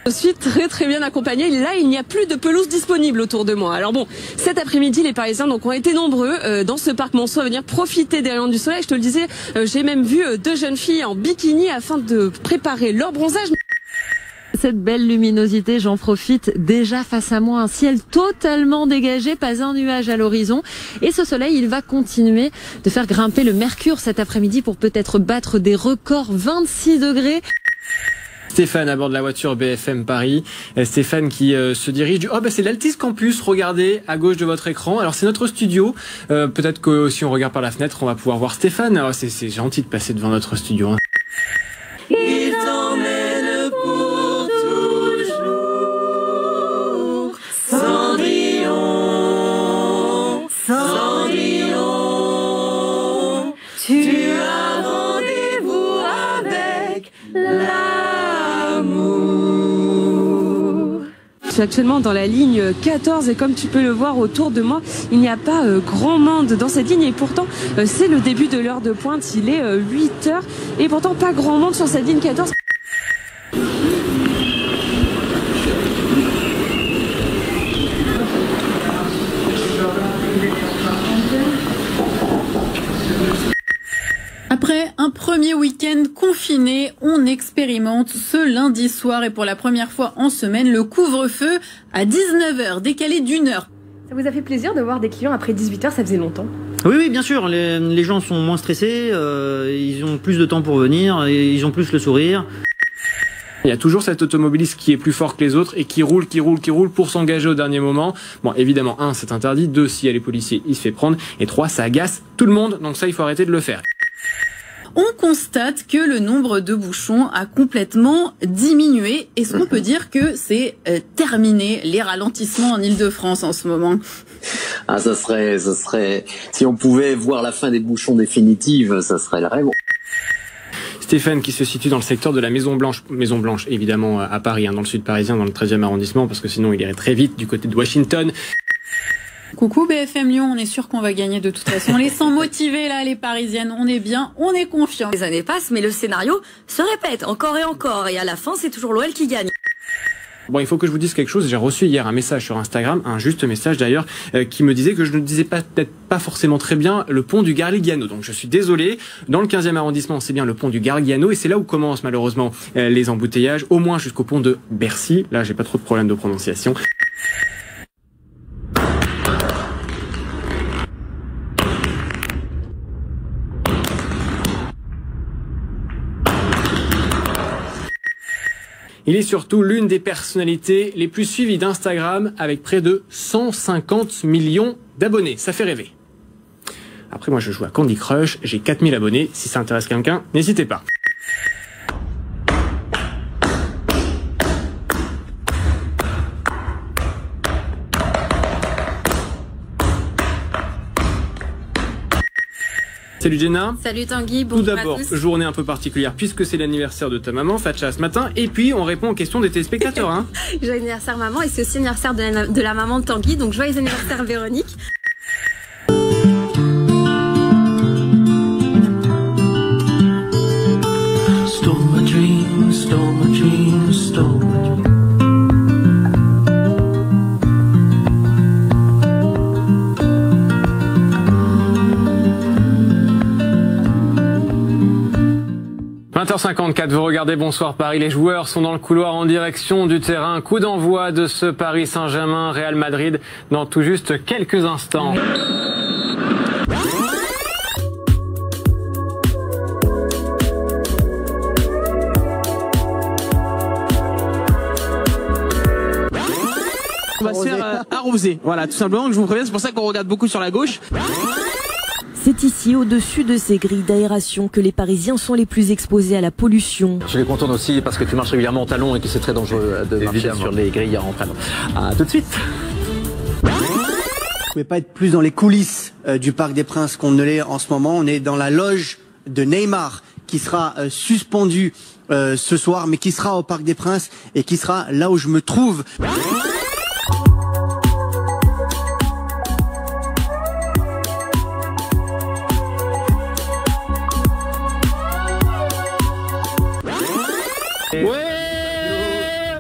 Je suis très bien accompagnée. Là, il n'y a plus de pelouse disponible autour de moi. Alors bon, cet après-midi, les Parisiens ont été nombreux dans ce parc Monceau à venir profiter des rayons du soleil. Je te le disais, j'ai même vu 2 jeunes filles en bikini afin de préparer leur bronzage. Cette belle luminosité, j'en profite déjà face à moi, un ciel totalement dégagé, pas un nuage à l'horizon. Et ce soleil, il va continuer de faire grimper le mercure cet après-midi pour peut-être battre des records 26 degrés. Stéphane à bord de la voiture BFM Paris. Stéphane qui se dirige du... Oh bah c'est l'Altis Campus, regardez à gauche de votre écran. Alors c'est notre studio. Peut-être que si on regarde par la fenêtre, on va pouvoir voir Stéphane. Oh, c'est gentil de passer devant notre studio. Hein. Il t'emmène pour toujours. Cendrillon, Cendrillon, tu as rendez-vous avec l'amour. Je suis actuellement dans la ligne 14 et comme tu peux le voir autour de moi, il n'y a pas grand monde dans cette ligne et pourtant c'est le début de l'heure de pointe, il est 8h et pourtant pas grand monde sur cette ligne 14. Après un premier week-end confiné, on expérimente ce lundi soir et pour la première fois en semaine, le couvre-feu à 19h, décalé d'1 heure. Ça vous a fait plaisir de voir des clients après 18h, ça faisait longtemps? Oui, bien sûr, les gens sont moins stressés, ils ont plus de temps pour venir, et ils ont plus le sourire. Il y a toujours cet automobiliste qui est plus fort que les autres et qui roule pour s'engager au dernier moment. Bon, évidemment, 1, c'est interdit, 2, s'il y a les policiers, il se fait prendre, et 3, ça agace tout le monde, donc ça, il faut arrêter de le faire. On constate que le nombre de bouchons a complètement diminué. Est-ce qu'on peut dire que c'est terminé, les ralentissements en Ile-de-France en ce moment? Ah, ça serait, si on pouvait voir la fin des bouchons définitive, ça serait le rêve. Stéphane, qui se situe dans le secteur de la Maison Blanche évidemment à Paris, dans le sud parisien, dans le 13e arrondissement, parce que sinon il irait très vite du côté de Washington. Coucou BFM Lyon, on est sûr qu'on va gagner de toute façon. On les sent motivés là, les Parisiennes, on est bien, on est confiants. Les années passent, mais le scénario se répète encore et à la fin c'est toujours l'OL qui gagne. Bon, il faut que je vous dise quelque chose. J'ai reçu hier un message sur Instagram, un juste message d'ailleurs, qui me disait que je ne disais peut-être pas forcément très bien le pont du Garligliano. Donc je suis désolé. Dans le 15e arrondissement, c'est bien le pont du Garligliano et c'est là où commencent malheureusement les embouteillages, au moins jusqu'au pont de Bercy. Là, j'ai pas trop de problème de prononciation. Il est surtout l'une des personnalités les plus suivies d'Instagram avec près de 150 millions d'abonnés. Ça fait rêver. Après, moi, je joue à Candy Crush. J'ai 4000 abonnés. Si ça intéresse quelqu'un, n'hésitez pas. Salut Jenna. Salut Tanguy, bonjour. Tout d'abord, journée un peu particulière puisque c'est l'anniversaire de ta maman, Fatcha, ce matin. Et puis, on répond aux questions des téléspectateurs. Hein. Joyeux anniversaire maman et c'est aussi l'anniversaire de la maman de Tanguy, donc joyeux anniversaire Véronique. Stole my dreams, stole my dreams, stole my dreams. – 20h54, vous regardez Bonsoir Paris, les joueurs sont dans le couloir en direction du terrain. Coup d'envoi de ce Paris Saint-Germain Real Madrid dans tout juste quelques instants. On va se faire arroser, voilà, tout simplement, je vous préviens, c'est pour ça qu'on regarde beaucoup sur la gauche. C'est ici, au-dessus de ces grilles d'aération, que les Parisiens sont les plus exposés à la pollution. Tu les contournes aussi parce que tu marches régulièrement en talons et que c'est très dangereux de marcher sur les grilles en talons. À tout de suite. Vous ne pouvez pas être plus dans les coulisses du Parc des Princes qu'on ne l'est en ce moment. On est dans la loge de Neymar qui sera suspendu ce soir, mais qui sera au Parc des Princes et qui sera là où je me trouve.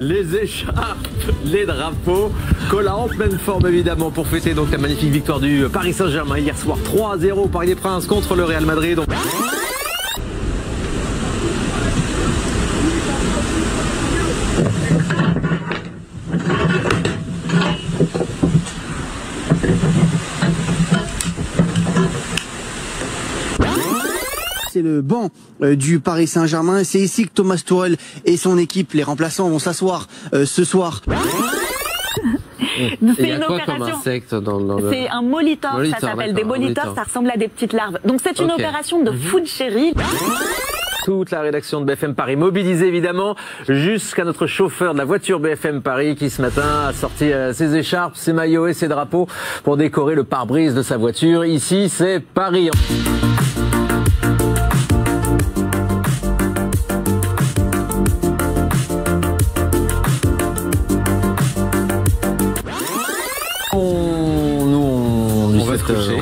Les écharpes, les drapeaux, Cola en pleine forme évidemment pour fêter donc la magnifique victoire du Paris Saint-Germain hier soir 3-0 au Parc des Princes contre le Real Madrid. C'est le banc du Paris Saint-Germain. C'est ici que Thomas Tuchel et son équipe, les remplaçants, vont s'asseoir ce soir. C'est une opération. C'est un molitor, ça s'appelle des molitors, ça ressemble à des petites larves. Donc c'est une opération de food chérie. Toute la rédaction de BFM Paris mobilisée évidemment jusqu'à notre chauffeur de la voiture BFM Paris qui ce matin a sorti ses écharpes, ses maillots et ses drapeaux pour décorer le pare-brise de sa voiture. Ici c'est Paris. On va se coucher.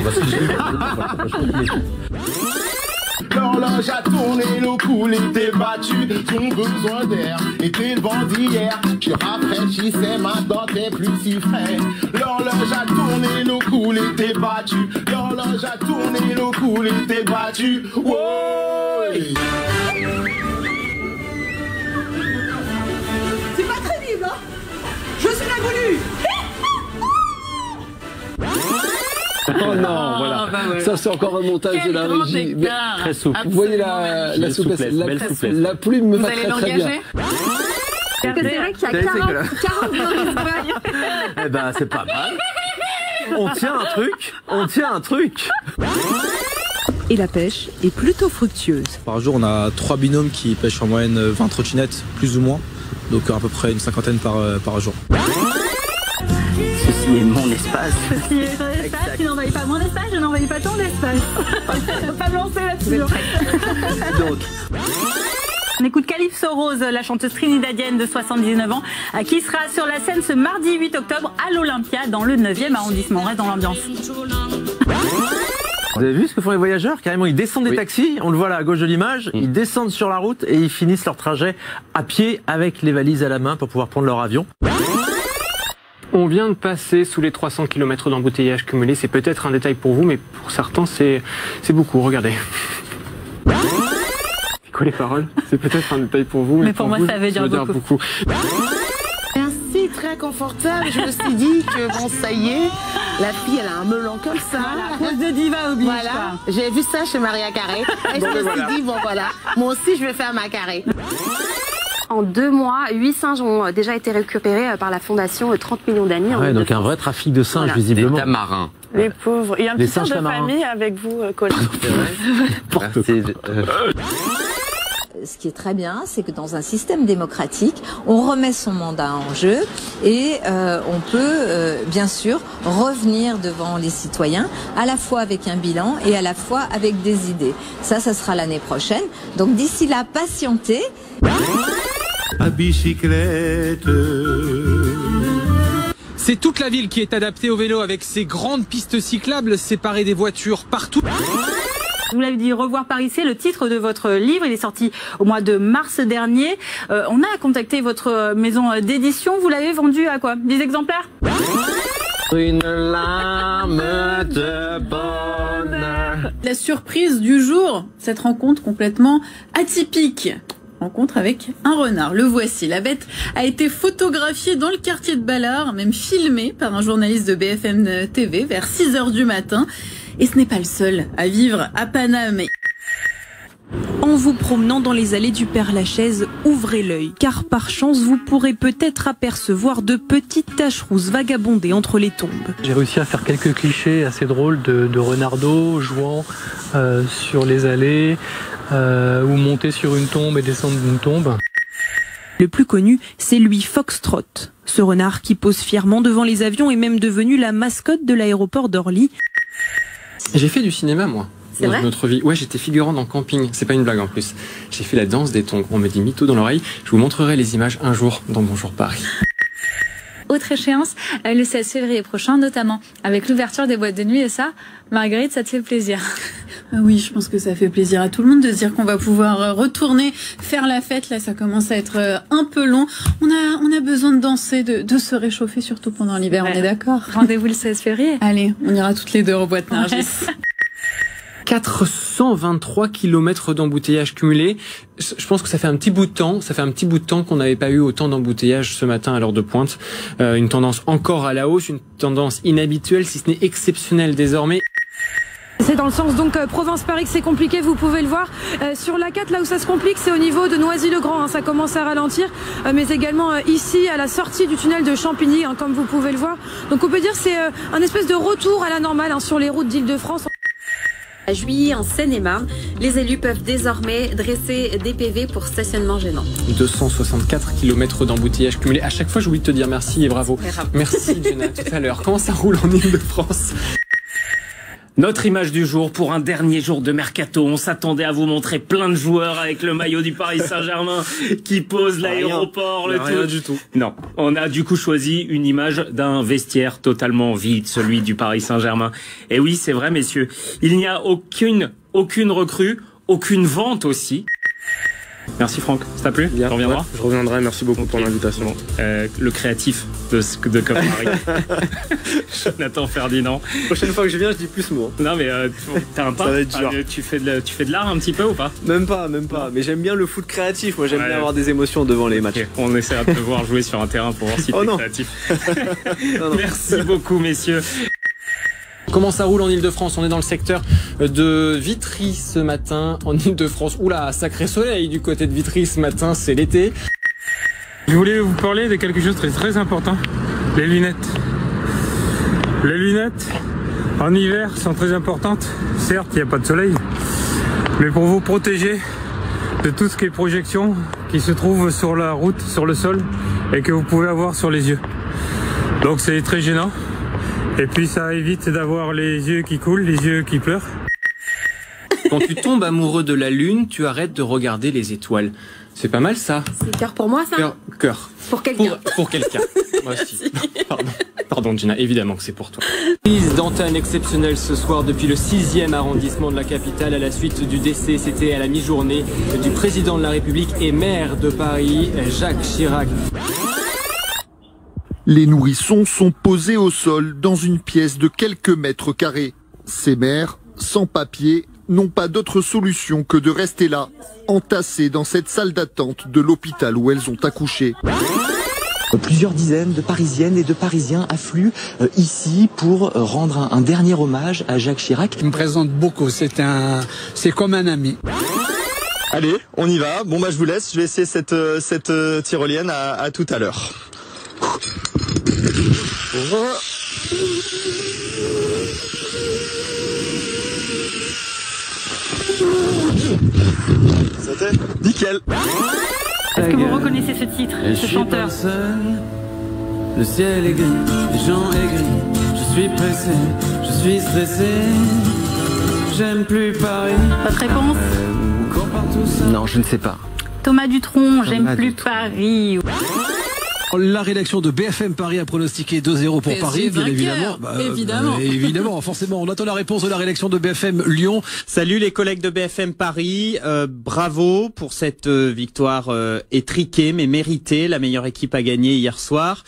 L'horloge a tourné, l'eau coulée, t'es battu, ton besoin d'air était le vent d'hier. Tu rafraîchissais, maintenant t'es plus si frais. L'horloge a tourné, l'eau coulée, t'es battu. L'horloge a tourné, l'eau coulée, t'es battu. Ouais. C'est pas crédible, hein. Je suis l'inconnu. Oh non, voilà. Bah ouais. Ça, c'est encore un montage de la régie. Mais Très souple. vous voyez la souplesse, la plume me va très très bien. C'est vrai qu'il y a 40 feuilles. Eh ben, c'est pas mal. On tient un truc. Et la pêche est plutôt fructueuse. Par jour, on a 3 binômes qui pêchent en moyenne 20 trottinettes, plus ou moins. Donc à peu près une cinquantaine par jour. Ceci est mon espace. Ceci est ton espace, tu n'envahis pas mon espace, je n'envahis pas ton espace. Faut pas me lancer là-dessus. Donc. On écoute Calypso Rose, la chanteuse trinidadienne de 79 ans, qui sera sur la scène ce mardi 8 octobre à l'Olympia dans le 9e arrondissement. On reste dans l'ambiance. Vous avez vu ce que font les voyageurs? Carrément, ils descendent des taxis, on le voit là à gauche de l'image, ils descendent sur la route et ils finissent leur trajet à pied avec les valises à la main pour pouvoir prendre leur avion. On vient de passer sous les 300 km d'embouteillage cumulé. C'est peut-être un détail pour vous, mais pour certains, c'est beaucoup. Regardez. C'est quoi les paroles? C'est peut-être un détail pour vous, mais pour moi, ça veut dire beaucoup. Merci, très confortable. Je me suis dit que bon, ça y est, la fille, elle a un melon comme ça. Voilà, cause de diva oblige. Voilà, j'ai vu ça chez Maria Carré. Et je me suis dit, bon voilà, moi aussi, je vais faire ma carré. En 2 mois, 8 singes ont déjà été récupérés par la fondation 30 millions d'années. Ouais, donc un vrai trafic de singes, voilà. visiblement. Des tamarins. Les pauvres. Il y a un petit tour de famille avec vous, Colin. Ce qui est très bien, c'est que dans un système démocratique, on remet son mandat en jeu et on peut bien sûr revenir devant les citoyens, à la fois avec un bilan et à la fois avec des idées. Ça sera l'année prochaine. Donc d'ici là, patientez. À bicyclette. C'est toute la ville qui est adaptée au vélo avec ses grandes pistes cyclables séparées des voitures partout. Vous l'avez dit, Revoir Paris, c'est le titre de votre livre. Il est sorti au mois de mars dernier. On a contacté votre maison d'édition. Vous l'avez vendu à quoi? 10 exemplaires? Une larme de bonheur. La surprise du jour, cette rencontre complètement atypique. Rencontre avec un renard. Le voici. La bête a été photographiée dans le quartier de Ballard, même filmée par un journaliste de BFM TV vers 6h du matin. Et ce n'est pas le seul à vivre à Paname. En vous promenant dans les allées du Père-Lachaise, ouvrez l'œil, car par chance, vous pourrez peut-être apercevoir de petites taches rousses vagabonder entre les tombes. J'ai réussi à faire quelques clichés assez drôles de renardeaux jouant sur les allées, ou monter sur une tombe et descendre d'une tombe. Le plus connu, c'est lui, Foxtrot. Ce renard qui pose fièrement devant les avions est même devenu la mascotte de l'aéroport d'Orly. J'ai fait du cinéma, moi. C'est vrai ? Dans notre vie. Ouais, j'étais figurant dans Camping. C'est pas une blague en plus. J'ai fait la danse des tongs. On me dit mytho dans l'oreille. Je vous montrerai les images un jour dans Bonjour Paris. Autre échéance, le 16 février prochain, notamment avec l'ouverture des boîtes de nuit. Et ça, Marguerite, ça te fait plaisir? Oui, je pense que ça fait plaisir à tout le monde de se dire qu'on va pouvoir retourner faire la fête. Là, ça commence à être un peu long. On a besoin de danser, de se réchauffer, surtout pendant l'hiver. Ouais. On est d'accord? Rendez-vous le 16 février. Allez, on ira toutes les deux aux boîtes Nargis. 423 km d'embouteillage cumulé. Je pense que ça fait un petit bout de temps. Ça fait un petit bout de temps qu'on n'avait pas eu autant d'embouteillage ce matin à l'heure de pointe. Une tendance encore à la hausse, une tendance inhabituelle, si ce n'est exceptionnelle désormais. C'est dans le sens donc Provence-Paris que c'est compliqué, vous pouvez le voir. Sur l'A4, là où ça se complique, c'est au niveau de Noisy-le-Grand, hein, ça commence à ralentir, mais également ici à la sortie du tunnel de Champigny, hein, comme vous pouvez le voir. Donc on peut dire que c'est un espèce de retour à la normale hein, sur les routes d'Île-de-France. À Juilly, en Seine-et-Marne, les élus peuvent désormais dresser des PV pour stationnement gênant. 264 km d'embouteillage cumulé. À chaque fois, j'ai oublié de te dire merci et bravo. Merci, Jenna, tout à l'heure. Comment ça roule en Île-de-France ? Notre image du jour pour un dernier jour de mercato. On s'attendait à vous montrer plein de joueurs avec le maillot du Paris Saint-Germain qui pose l'aéroport, le tout. Rien du tout. Non, on a du coup choisi une image d'un vestiaire totalement vide, celui du Paris Saint-Germain. Et oui, c'est vrai, messieurs, il n'y a aucune recrue, aucune vente aussi. Merci Franck, ça t'a plu? Tu reviendras? Ouais, je reviendrai, merci beaucoup pour l'invitation. Le créatif de COP Paris. Jonathan Ferdinand. Prochaine fois que je viens, je dis plus mots. Non mais t'as un pas? Ça va être dur. Tu fais de l'art un petit peu ou pas? Même pas. Mais j'aime bien le foot créatif. Moi, j'aime bien avoir des émotions devant les matchs. Okay. On essaiera de te voir jouer sur un terrain pour voir si t'es créatif. Non. Merci beaucoup, messieurs. Comment ça roule en Ile-de-France? On est dans le secteur de Vitry ce matin, en Ile-de-France. Oula, sacré soleil du côté de Vitry ce matin, c'est l'été. Je voulais vous parler de quelque chose de très important, les lunettes. Les lunettes, en hiver, sont très importantes. Certes, il n'y a pas de soleil, mais pour vous protéger de tout ce qui est projection qui se trouve sur la route, sur le sol, et que vous pouvez avoir sur les yeux. Donc c'est très gênant. Et puis ça évite d'avoir les yeux qui coulent, les yeux qui pleurent. Quand tu tombes amoureux de la lune, tu arrêtes de regarder les étoiles. C'est pas mal ça. C'est cœur pour moi ça? Cœur. Pour quelqu'un. Pour quelqu'un. Moi aussi. Pardon Gina, évidemment que c'est pour toi. Prise d'antenne exceptionnelle ce soir depuis le 6e arrondissement de la capitale à la suite du décès, c'était à la mi-journée, du président de la République et maire de Paris, Jacques Chirac. Les nourrissons sont posés au sol dans une pièce de quelques mètres carrés. Ces mères, sans papier, n'ont pas d'autre solution que de rester là, entassées dans cette salle d'attente de l'hôpital où elles ont accouché. Plusieurs dizaines de Parisiennes et de Parisiens affluent ici pour rendre un dernier hommage à Jacques Chirac. Il me présente beaucoup, c'est comme un ami. Allez, on y va. Bon bah je vous laisse, je vais essayer cette tyrolienne à tout à l'heure. C'était nickel. Est-ce que vous reconnaissez ce titre, ce chanteur? Le ciel est gris, les gens aigris. Je suis pressé, je suis stressé. J'aime plus Paris. Votre réponse? Non, je ne sais pas. Thomas Dutronc, j'aime plus Paris. La rédaction de BFM Paris a pronostiqué 2-0 pour Paris, bien évidemment. Évidemment, forcément. On attend la réponse de la rédaction de BFM Lyon. Salut les collègues de BFM Paris. Bravo pour cette victoire étriquée mais méritée. La meilleure équipe a gagné hier soir.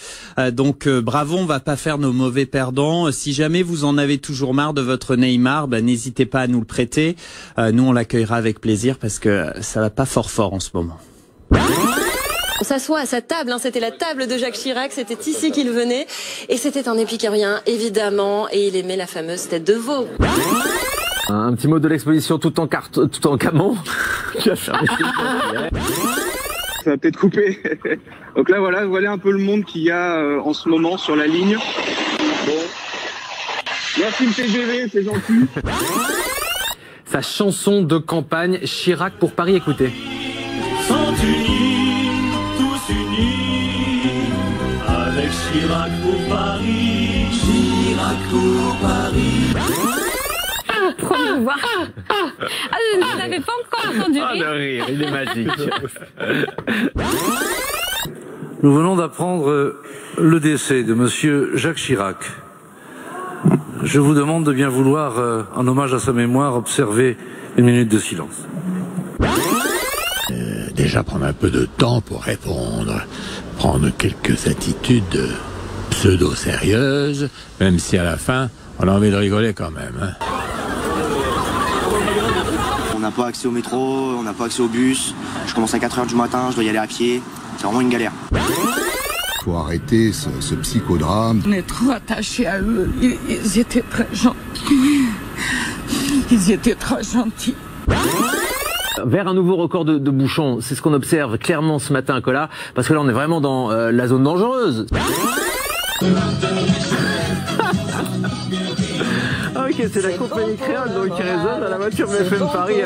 Donc bravo, on va pas faire nos mauvais perdants. Si jamais vous en avez toujours marre de votre Neymar, n'hésitez pas à nous le prêter. Nous, on l'accueillera avec plaisir parce que ça va pas fort en ce moment. On s'assoit à sa table, c'était la table de Jacques Chirac, c'était ici qu'il venait, et c'était un épicurien, évidemment, et il aimait la fameuse tête de veau. Un petit mot de l'exposition tout en camon. Ça va peut-être couper. Donc là, voilà un peu le monde qu'il y a en ce moment sur la ligne. Bon. Merci le TGV, c'est gentil. Sa chanson de campagne, Chirac pour Paris, écoutez. Sont unis, tous unis, avec Chirac pour Paris, Chirac pour Paris. Promouvoir. Je ne l'avais pas encore entendu. Le rire, il est magique. Nous venons d'apprendre le décès de monsieur Jacques Chirac. Je vous demande de bien vouloir, en hommage à sa mémoire, observer une minute de silence. Déjà prendre un peu de temps pour répondre, prendre quelques attitudes pseudo-sérieuses, même si à la fin, on a envie de rigoler quand même. On n'a pas accès au métro, on n'a pas accès au bus, je commence à 4h du matin, je dois y aller à pied, c'est vraiment une galère. Faut arrêter ce psychodrame. On est trop attachés à eux, ils étaient très gentils. Ils étaient très gentils. Vers un nouveau record de bouchons, c'est ce qu'on observe clairement ce matin à Colas, parce que là on est vraiment dans la zone dangereuse. Ok, c'est la compagnie créole donc qui résonne à la voiture BFM Paris.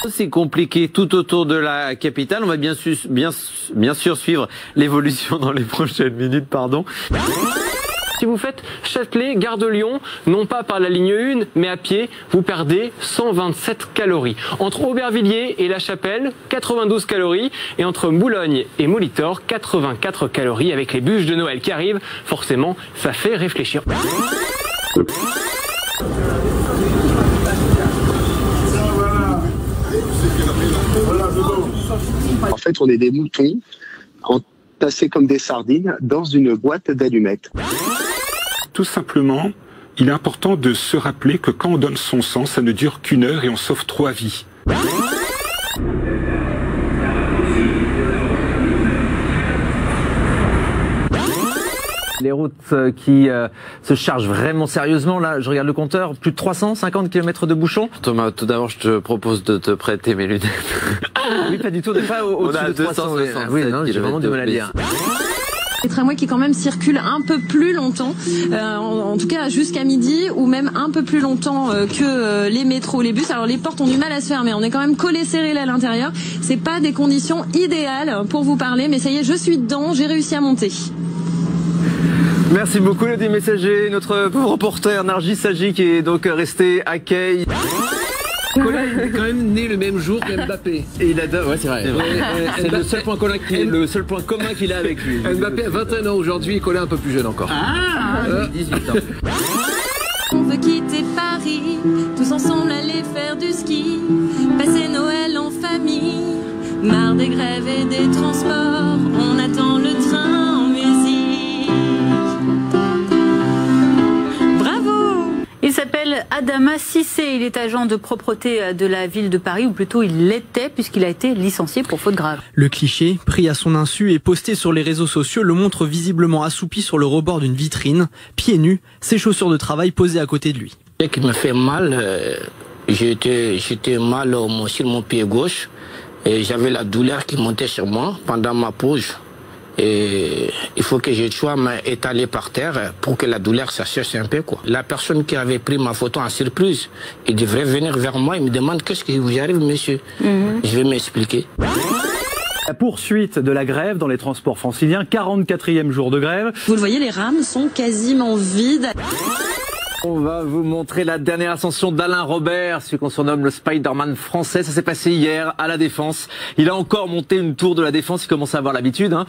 C'est compliqué tout autour de la capitale. On va bien sûr suivre l'évolution dans les prochaines minutes, Si vous faites Châtelet-Gare de Lyon, non pas par la ligne 1, mais à pied, vous perdez 127 calories. Entre Aubervilliers et La Chapelle, 92 calories. Et entre Boulogne et Molitor, 84 calories. Avec les bûches de Noël qui arrivent, forcément, ça fait réfléchir. fait, on est des moutons entassés comme des sardines dans une boîte d'allumettes. Tout simplement, il est important de se rappeler que quand on donne son sang, ça ne dure qu'1 heure et on sauve 3 vies. Les routes qui se chargent vraiment sérieusement, là, je regarde le compteur, plus de 350 km de bouchons. Thomas, tout d'abord, je te propose de te prêter mes lunettes. Oui, pas du tout, on n'est pas au-dessus de 360. Oui, non, j'ai vraiment du mal à lire. Les tramways qui quand même circulent un peu plus longtemps, en tout cas jusqu'à midi, ou même un peu plus longtemps que les métros, les bus. Alors les portes ont du mal à se fermer, on est quand même collés serrés là à l'intérieur. C'est pas des conditions idéales pour vous parler, mais ça y est, je suis dedans, j'ai réussi à monter. Merci beaucoup, Elodie Messager, notre reporter Nargis Saji qui est donc resté à Kay. Colas est quand même né le même jour que Mbappé. Et il adore, ouais, c'est vrai. C'est le seul point commun qu'il a avec lui. Mbappé a 21 ans aujourd'hui et Colas un peu plus jeune encore. 18 ans. On veut quitter Paris, tous ensemble aller faire du ski, passer Noël en famille, marre des grèves et des transports, on attend le train en musique. Il s'appelle Adama Cissé, il est agent de propreté de la ville de Paris, ou plutôt il l'était puisqu'il a été licencié pour faute grave. Le cliché, pris à son insu et posté sur les réseaux sociaux, le montre visiblement assoupi sur le rebord d'une vitrine, pieds nus, ses chaussures de travail posées à côté de lui. Ce qui me fait mal, j'étais mal sur mon pied gauche et j'avais la douleur qui montait sur moi pendant ma pause. Et il faut que je sois étalé par terre pour que la douleur s'assèche un peu, quoi. La personne qui avait pris ma photo en surprise, il devrait venir vers moi et me demande qu'est-ce qui vous arrive, monsieur. Je vais m'expliquer. La poursuite de la grève dans les transports franciliens, 44e jour de grève. Vous le voyez, les rames sont quasiment vides. On va vous montrer la dernière ascension d'Alain Robert, celui qu'on surnomme le Spider-Man français. Ça s'est passé hier à la Défense. Il a encore monté une tour de la Défense, il commence à avoir l'habitude. Hein.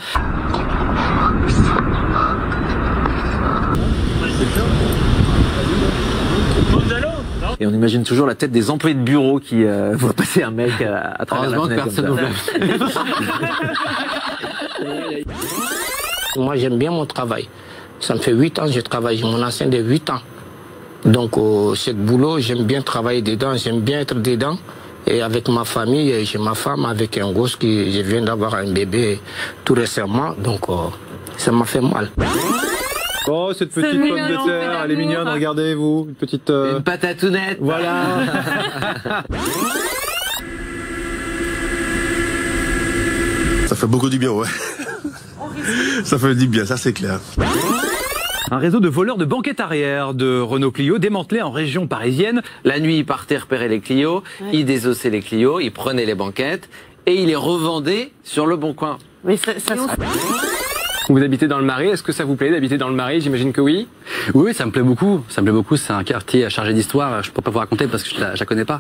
Et on imagine toujours la tête des employés de bureau qui voient passer un mec à travers la fenêtre. Personne Moi, j'aime bien mon travail. Ça me fait 8 ans que je travaille. J'ai mon ancien de 8 ans. Donc, ce boulot, j'aime bien travailler dedans, j'aime bien être dedans. Et avec ma famille, j'ai ma femme avec un gosse qui, je viens d'avoir un bébé tout récemment. Donc, ça m'a fait mal. Oh, cette petite pomme de terre, elle est mignonne, regardez-vous. Une petite... Une patatounette. Voilà. Ça fait beaucoup du bien, ouais. Ça fait du bien, ça c'est clair. Un réseau de voleurs de banquettes arrière de Renault Clio démantelé en région parisienne. La nuit, ils partaient repérer les Clio, ils désossaient les Clio, ils prenaient les banquettes et ils les revendaient sur le bon coin. Mais Vous habitez dans le Marais, est-ce que ça vous plaît d'habiter dans le Marais? J'imagine que oui. Oui, ça me plaît beaucoup. Ça me plaît beaucoup. C'est un quartier chargé d'histoire. Je ne peux pas vous raconter parce que je la connais pas.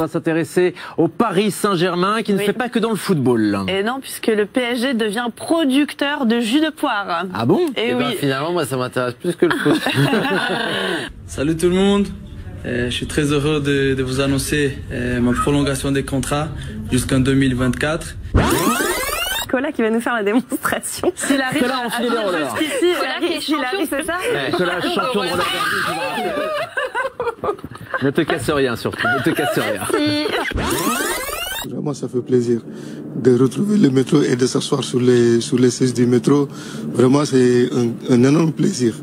On va s'intéresser au Paris Saint-Germain qui ne fait pas que dans le football. Et non, puisque le PSG devient producteur de jus de poire. Ah bon? Et oui. Ben, finalement, moi, ça m'intéresse plus que le foot. Salut tout le monde. Je suis très heureux de vous annoncer ma prolongation des contrats jusqu'en 2024. Colas qui va nous faire la démonstration. C'est la Colas en filet des rollers. Colas qui est champion, c'est ça? Colas champion de roller. Ne te casse rien surtout, ne te casse rien. Vraiment, ça fait plaisir de retrouver le métro et de s'asseoir sur les sièges du métro. Vraiment, c'est un énorme plaisir.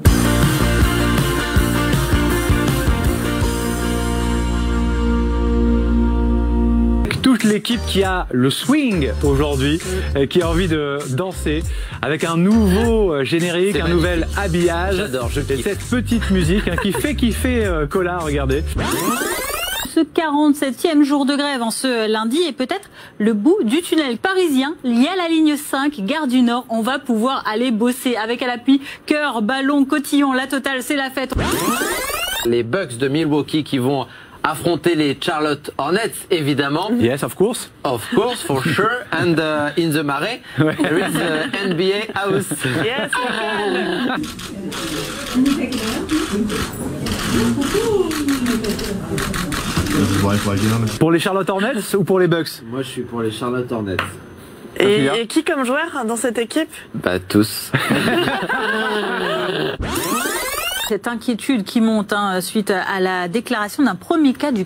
Toute l'équipe qui a le swing aujourd'hui, qui a envie de danser avec un nouveau générique, un nouvel habillage. J'adore, je kiffe. Et cette petite musique qui fait kiffer Colas, regardez. Ce 47e jour de grève en ce lundi est peut-être le bout du tunnel parisien lié à la ligne 5, gare du Nord. On va pouvoir aller bosser avec à l'appui cœur, ballon, cotillon, la totale, c'est la fête. Les Bucks de Milwaukee qui vont affronter les Charlotte Hornets, évidemment. Yes, of course. Of course, for sure. And in the Marais, there is the NBA house. Yes, Pour les Charlotte Hornets ou pour les Bucks? Moi, je suis pour les Charlotte Hornets. Et qui comme joueur dans cette équipe? Bah tous. Cette inquiétude qui monte suite à la déclaration d'un premier cas du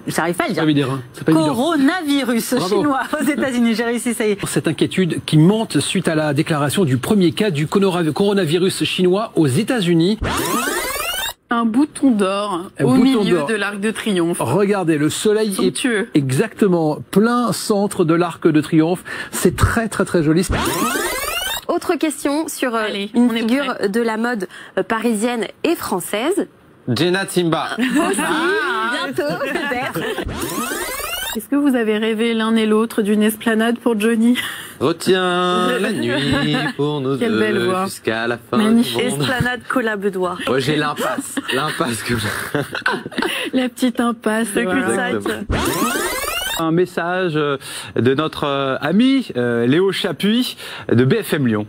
j'arrive pas à le dire. Coronavirus chinois aux États-Unis. J'ai réussi, ça y est. Cette inquiétude qui monte suite à la déclaration du premier cas du coronavirus chinois aux États-Unis. Un bouton d'or au milieu de l'Arc de Triomphe. Regardez, le soleil est exactement plein centre de l'Arc de Triomphe. C'est très très très joli. Autre question sur une figure de la mode parisienne et française. Jenna Timba. Aussi, bientôt peut-être. Est-ce que vous avez rêvé l'un et l'autre d'une esplanade pour Johnny? Retiens la nuit pour nos deux jusqu'à la fin. Magnifique. Du monde. Esplanade Collab-Doigt. Moi j'ai l'impasse. L'impasse que la petite impasse, le cul-de-sac. Un message de notre ami Léo Chapuis de BFM Lyon.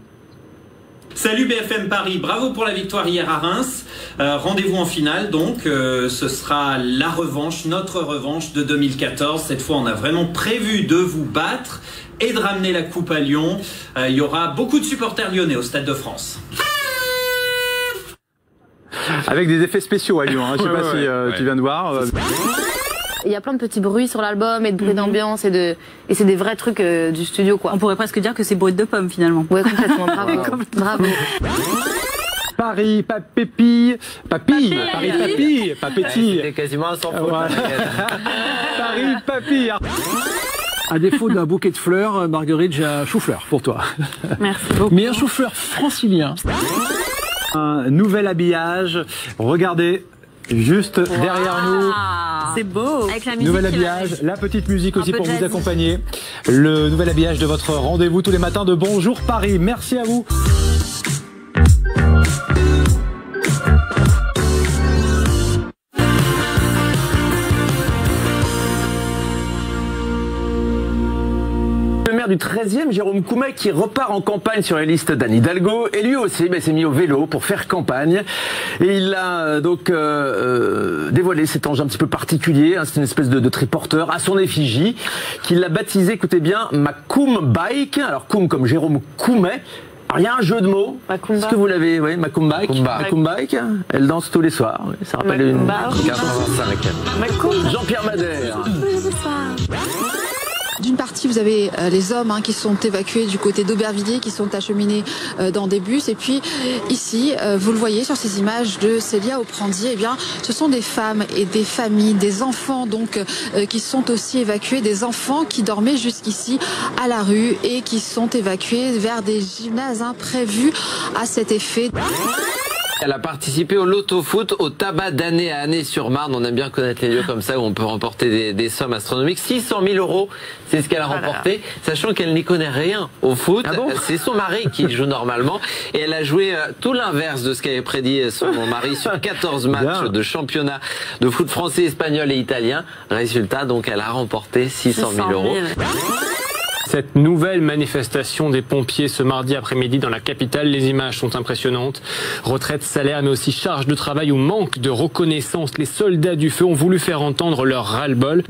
Salut BFM Paris, bravo pour la victoire hier à Reims. Rendez-vous en finale donc, ce sera la revanche, notre revanche de 2014. Cette fois on a vraiment prévu de vous battre et de ramener la coupe à Lyon. Il y aura beaucoup de supporters lyonnais au Stade de France. Avec des effets spéciaux à Lyon, hein. Je sais pas si tu viens de voir. Il y a plein de petits bruits sur l'album et de bruits d'ambiance et c'est des vrais trucs du studio quoi. On pourrait presque dire que c'est brut de pomme finalement. Ouais, complètement. Bravo. Bravo. Paris, papépi, papille, Paris, papille, papéti. C'était quasiment un sans faute. Paris, papille. À défaut d'un bouquet de fleurs, Marguerite, j'ai un chou-fleur pour toi. Merci beaucoup. Mais un chou-fleur francilien. Un nouvel habillage. Regardez. Juste derrière nous. C'est beau. Avec la musique. Nouvel habillage, la petite musique aussi pour vous accompagner. Le nouvel habillage de votre rendez-vous tous les matins de Bonjour Paris. Merci à vous. Le maire du 13e, Jérôme Coumet, qui repart en campagne sur les listes d'Anne Hidalgo, et lui aussi s'est mis au vélo pour faire campagne. Et il a donc dévoilé cet engin un petit peu particulier, hein, c'est une espèce de triporteur à son effigie, qu'il a baptisé, écoutez bien, ma Koum Bike. Alors Koum comme Jérôme Coumet. Alors il y a un jeu de mots. Est-ce que vous l'avez? Oui, ma Koum Bike. Ma Koum Bike. Elle danse tous les soirs. Ça rappelle une 85. Jean-Pierre Madère. D'une partie, vous avez les hommes qui sont évacués du côté d'Aubervilliers, qui sont acheminés dans des bus. Et puis ici, vous le voyez sur ces images de Célia Oprandi, eh bien, ce sont des femmes et des familles, des enfants donc qui sont aussi évacués, des enfants qui dormaient jusqu'ici à la rue et qui sont évacués vers des gymnases prévus à cet effet. Elle a participé au loto-foot, au tabac d'année à Année-sur-Marne. On aime bien connaître les lieux comme ça où on peut remporter des sommes astronomiques. 600 000 €, c'est ce qu'elle a remporté, sachant qu'elle n'y connaît rien au foot. Ah bon, c'est son mari qui joue normalement. Et elle a joué tout l'inverse de ce qu'avait prédit son mari sur 14 matchs de championnat de foot français, espagnol et italien. Résultat, donc, elle a remporté 600 000 €. Cette nouvelle manifestation des pompiers ce mardi après-midi dans la capitale, les images sont impressionnantes. Retraite, salaire, mais aussi charge de travail ou manque de reconnaissance. Les soldats du feu ont voulu faire entendre leur ras-le-bol.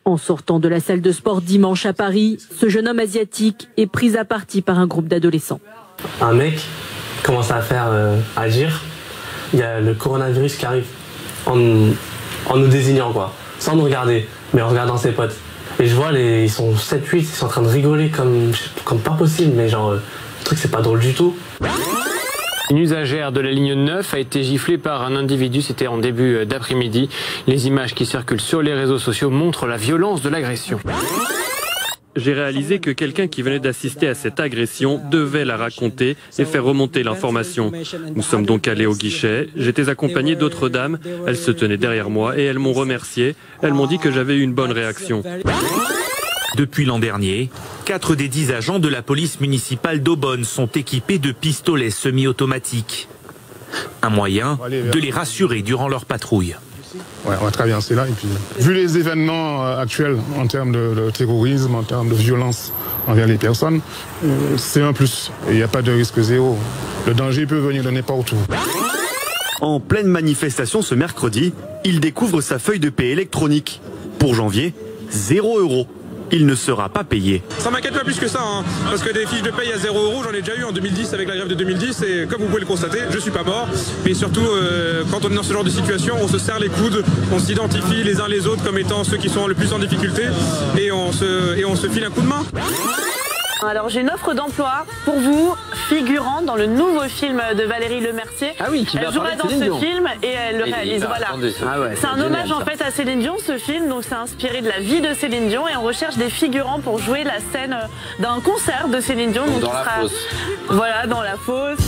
En sortant de la salle de sport dimanche à Paris, ce jeune homme asiatique est pris à partie par un groupe d'adolescents. Un mec commence à faire agir. Il y a le coronavirus qui arrive en nous désignant, quoi, sans nous regarder, mais en regardant ses potes. Et je vois, ils sont 7-8, ils sont en train de rigoler comme pas possible, mais genre, le truc c'est pas drôle du tout. Une usagère de la ligne 9 a été giflée par un individu, c'était en début d'après-midi. Les images qui circulent sur les réseaux sociaux montrent la violence de l'agression. J'ai réalisé que quelqu'un qui venait d'assister à cette agression devait la raconter et faire remonter l'information. Nous sommes donc allés au guichet, j'étais accompagné d'autres dames, elles se tenaient derrière moi et elles m'ont remercié, elles m'ont dit que j'avais eu une bonne réaction. Depuis l'an dernier, 4 des 10 agents de la police municipale d'Aubonne sont équipés de pistolets semi-automatiques. Un moyen de les rassurer durant leur patrouille. Ouais, on va traverser là et puis, vu les événements actuels en termes de terrorisme, en termes de violence envers les personnes, c'est un plus. Il n'y a pas de risque zéro. Le danger peut venir de n'importe où. En pleine manifestation ce mercredi, il découvre sa feuille de paie électronique. Pour janvier, 0 €. il ne sera pas payé. Ça m'inquiète pas plus que ça, hein, parce que des fiches de paye à 0 €, j'en ai déjà eu en 2010 avec la grève de 2010, et comme vous pouvez le constater, je suis pas mort. Mais surtout, quand on est dans ce genre de situation, on se serre les coudes, on s'identifie les uns les autres comme étant ceux qui sont le plus en difficulté, et on se file un coup de main. Alors j'ai une offre d'emploi pour vous, figurant dans le nouveau film de Valérie Lemercier. Ah oui, qui va elle jouera dans ce film et elle le réalise. Voilà. Ah ouais, c'est un hommage en fait à Céline Dion, ce film. Donc c'est inspiré de la vie de Céline Dion et on recherche des figurants pour jouer la scène d'un concert de Céline Dion. Donc dans la fosse. Voilà, dans la fosse.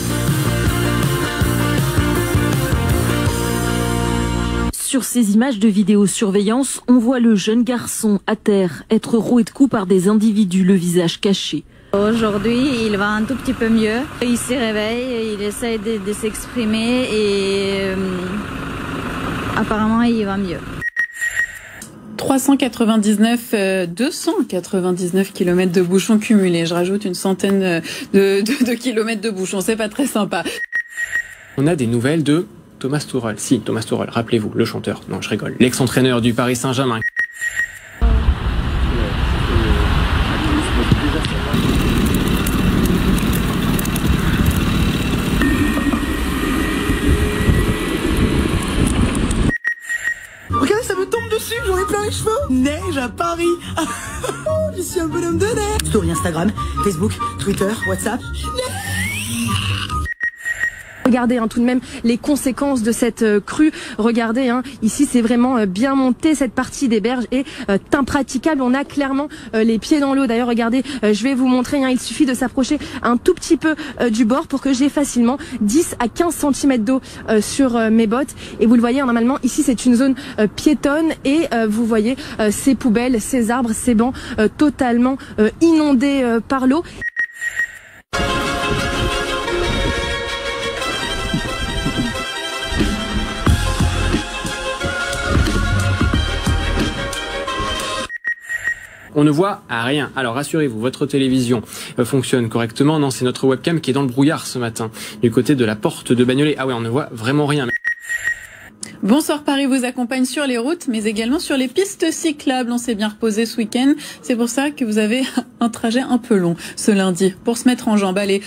Sur ces images de vidéosurveillance, on voit le jeune garçon à terre être roué de coups par des individus, le visage caché. Aujourd'hui, il va un tout petit peu mieux. Il se réveille, il essaie de s'exprimer et apparemment il va mieux. 299 kilomètres de bouchons cumulés. Je rajoute une centaine de kilomètres de bouchons. C'est pas très sympa. On a des nouvelles de Thomas Tuchel. Si, Thomas Tuchel, rappelez-vous, le chanteur. Non, je rigole. L'ex-entraîneur du Paris Saint-Germain. Regardez, ça me tombe dessus, j'en ai plein les cheveux. Neige à Paris. Je suis un bonhomme de neige. Story Instagram, Facebook, Twitter, WhatsApp. Regardez tout de même les conséquences de cette crue. Regardez, ici c'est vraiment bien monté. Cette partie des berges est impraticable. On a clairement les pieds dans l'eau. D'ailleurs, regardez, je vais vous montrer. Il suffit de s'approcher un tout petit peu du bord pour que j'ai facilement 10 à 15 cm d'eau sur mes bottes. Et vous le voyez, normalement, ici c'est une zone piétonne. Et vous voyez ces poubelles, ces arbres, ces bancs totalement inondés par l'eau. On ne voit rien. Alors rassurez-vous, votre télévision fonctionne correctement. Non, c'est notre webcam qui est dans le brouillard ce matin, du côté de la porte de Bagnolet. Ah ouais, on ne voit vraiment rien. Bonsoir Paris vous accompagne sur les routes, mais également sur les pistes cyclables. On s'est bien reposé ce week-end. C'est pour ça que vous avez un trajet un peu long ce lundi pour se mettre en jambes. Allez.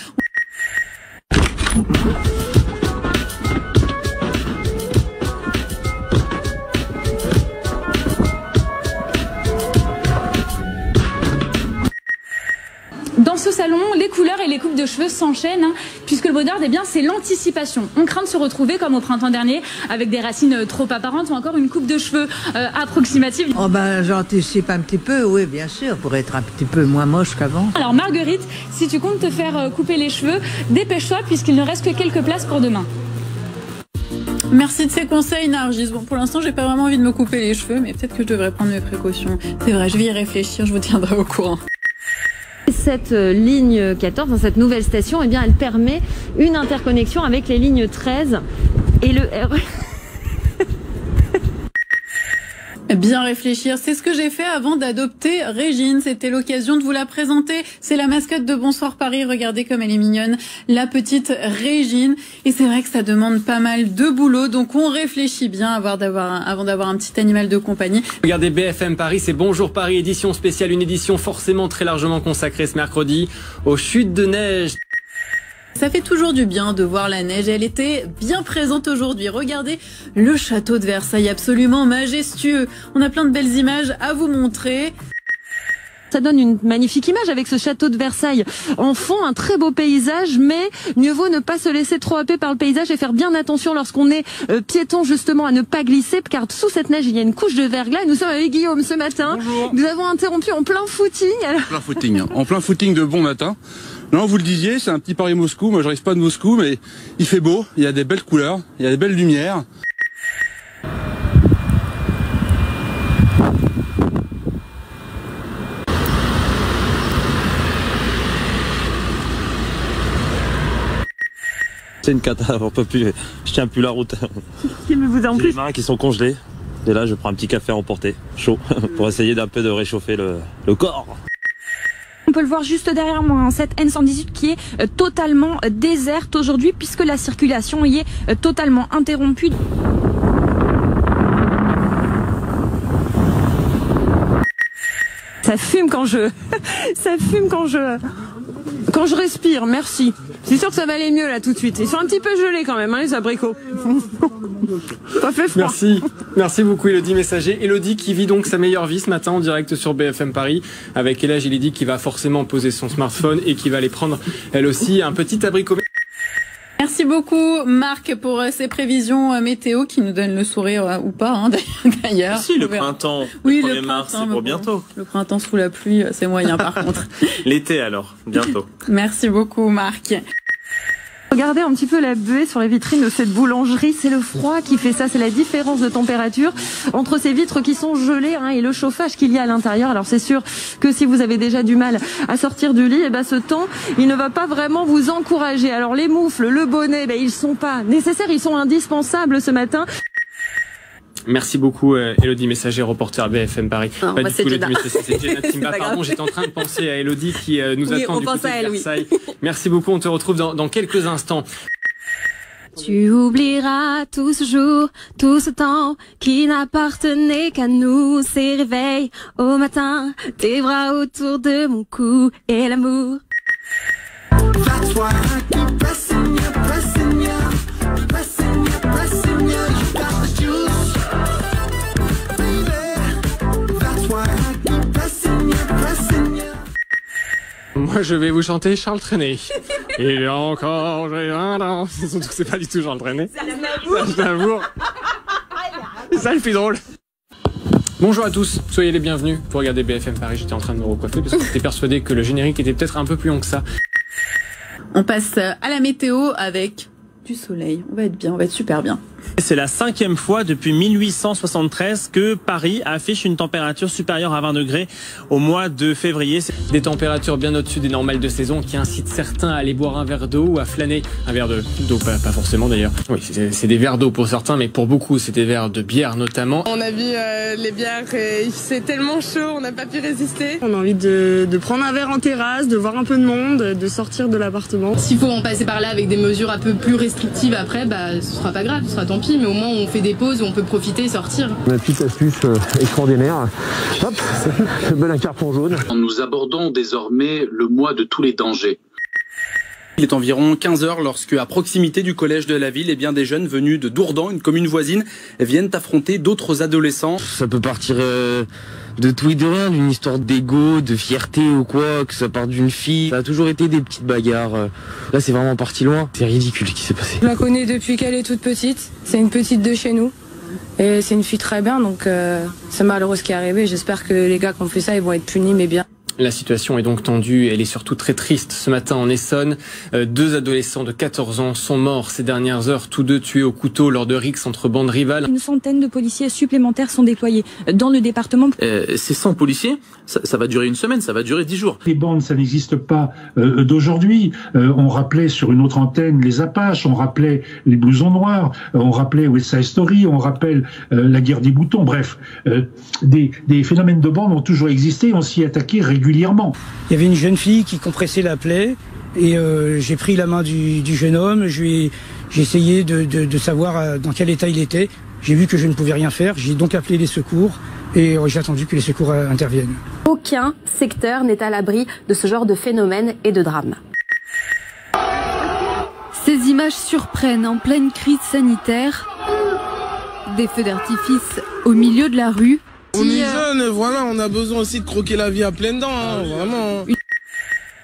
Dans ce salon, les couleurs et les coupes de cheveux s'enchaînent, puisque le bonheur, c'est l'anticipation. On craint de se retrouver, comme au printemps dernier, avec des racines trop apparentes ou encore une coupe de cheveux approximative. Oh ben, j'anticipe un petit peu, oui, bien sûr, pour être un petit peu moins moche qu'avant. Alors Marguerite, si tu comptes te faire couper les cheveux, dépêche-toi, puisqu'il ne reste que quelques places pour demain. Merci de ces conseils, Nargis. Bon, pour l'instant, j'ai pas vraiment envie de me couper les cheveux, mais peut-être que je devrais prendre mes précautions. C'est vrai, je vais y réfléchir, je vous tiendrai au courant. Cette ligne 14, dans cette nouvelle station, eh bien, elle permet une interconnexion avec les lignes 13 et le RE. Bien réfléchir, c'est ce que j'ai fait avant d'adopter Régine. C'était l'occasion de vous la présenter. C'est la mascotte de Bonsoir Paris. Regardez comme elle est mignonne, la petite Régine. Et c'est vrai que ça demande pas mal de boulot, donc on réfléchit bien avant d'avoir un petit animal de compagnie. Regardez BFM Paris, c'est Bonjour Paris, édition spéciale, une édition forcément très largement consacrée ce mercredi aux chutes de neige. Ça fait toujours du bien de voir la neige et elle était bien présente aujourd'hui. Regardez le château de Versailles, absolument majestueux. On a plein de belles images à vous montrer. Ça donne une magnifique image avec ce château de Versailles en fond, un très beau paysage, mais mieux vaut ne pas se laisser trop happer par le paysage et faire bien attention lorsqu'on est piéton justement à ne pas glisser, car sous cette neige il y a une couche de verglas. Nous sommes avec Guillaume ce matin. Bonjour. Nous avons interrompu en plein footing. En plein footing de bon matin. Là, vous le disiez, c'est un petit Paris-Moscou. Moi, j'arrive pas de Moscou, mais il fait beau, il y a des belles couleurs, il y a des belles lumières. C'est une cata, on peut plus, je tiens plus la route. J'ai les mains qui sont congelées. Et là, je prends un petit café à emporter, chaud, pour essayer d'un peu de réchauffer le corps. On peut le voir juste derrière moi, cette N118 qui est totalement déserte aujourd'hui puisque la circulation y est totalement interrompue. Ça fume quand je... ça fume quand je respire, merci. C'est sûr que ça va aller mieux là tout de suite. Ils sont un petit peu gelés quand même, hein, les abricots. Ça fait froid. Merci beaucoup Elodie Messager. Elodie qui vit donc sa meilleure vie ce matin en direct sur BFM Paris avec Ella Gilidi qui va forcément poser son smartphone et qui va aller prendre elle aussi un petit abricot. Merci beaucoup Marc pour ces prévisions météo qui nous donnent le sourire ou pas hein, d'ailleurs. Si, le printemps, oui, le 1er mars, c'est pour bientôt. Le printemps sous la pluie, c'est moyen par contre. L'été alors, bientôt. Merci beaucoup Marc. Regardez un petit peu la buée sur la vitrine de cette boulangerie, c'est le froid qui fait ça, c'est la différence de température entre ces vitres qui sont gelées et le chauffage qu'il y a à l'intérieur. Alors c'est sûr que si vous avez déjà du mal à sortir du lit, ce temps, il ne va pas vraiment vous encourager. Alors les moufles, le bonnet, ils sont pas nécessaires, ils sont indispensables ce matin. Merci beaucoup Elodie Messager, reporter BFM Paris. Non, pas du tout Jenna. c'est Jenna Timba, pardon, j'étais en train de penser à Elodie qui nous attend du côté de Versailles. Merci beaucoup, on te retrouve dans quelques instants. Tu oublieras tout ce jour, tout ce temps qui n'appartenait qu'à nous. Ces réveils au matin, tes bras autour de mon cou et l'amour. That's why I keep pressing you, pressing you, pressing you, pressing you. You got the juice, baby. That's why I keep pressing you, pressing you. Moi je vais vous chanter Charles Trenet. Il est encore, c'est pas du tout Charles Trenet. C'est Aznavour. C'est ça le plus drôle. Bonjour à tous, soyez les bienvenus pour regarder BFM Paris. J'étais en train de me recoiffer parce que j'étais persuadé que le générique était peut-être un peu plus long que ça. On passe à la météo avec du soleil. On va être bien, on va être super bien. C'est la 5e fois depuis 1873 que Paris affiche une température supérieure à 20 degrés au mois de février. Des températures bien au-dessus des normales de saison qui incitent certains à aller boire un verre d'eau ou à flâner. Un verre d'eau, pas forcément d'ailleurs. Oui, c'est des verres d'eau pour certains, mais pour beaucoup, c'est des verres de bière notamment. On a vu les bières, c'est tellement chaud, on n'a pas pu résister. On a envie de prendre un verre en terrasse, de voir un peu de monde, de sortir de l'appartement. S'il faut en passer par là avec des mesures un peu plus restrictives après, ce sera pas grave, ce sera tant pis, mais au moins on fait des pauses où on peut profiter et sortir. Une petite astuce extraordinaire. Hop, le bel carton jaune. Nous abordons désormais le mois de tous les dangers. Il est environ 15h lorsque, à proximité du collège de la ville, des jeunes venus de Dourdan, une commune voisine, viennent affronter d'autres adolescents. Ça peut partir de tout et de rien, d'une histoire d'ego, de fierté ou quoi, que ça part d'une fille. Ça a toujours été des petites bagarres. Là, c'est vraiment parti loin. C'est ridicule ce qui s'est passé. Je la connais depuis qu'elle est toute petite. C'est une petite de chez nous. Et c'est une fille très bien, donc c'est malheureux ce qui est arrivé. J'espère que les gars qui ont fait ça, ils vont être punis, mais bien. La situation est donc tendue, elle est surtout très triste. Ce matin en Essonne, 2 adolescents de 14 ans sont morts ces dernières heures, tous deux tués au couteau lors de rixes entre bandes rivales. Une centaine de policiers supplémentaires sont déployés dans le département. Ces 100 policiers, ça va durer une semaine, ça va durer 10 jours. Les bandes, ça n'existe pas d'aujourd'hui. On rappelait sur une autre antenne les Apaches, on rappelait les blousons noirs, on rappelait West Side Story, on rappelle la guerre des boutons. Bref, des phénomènes de bandes ont toujours existé, on s'y est attaqué régulièrement. Il y avait une jeune fille qui compressait la plaie et j'ai pris la main du jeune homme, j'ai essayé de savoir dans quel état il était. J'ai vu que je ne pouvais rien faire, j'ai donc appelé les secours et j'ai attendu que les secours interviennent. Aucun secteur n'est à l'abri de ce genre de phénomène et de drame. Ces images surprennent en pleine crise sanitaire. Des feux d'artifice au milieu de la rue. On est jeunes, voilà, on a besoin aussi de croquer la vie à pleines dents, hein, vraiment.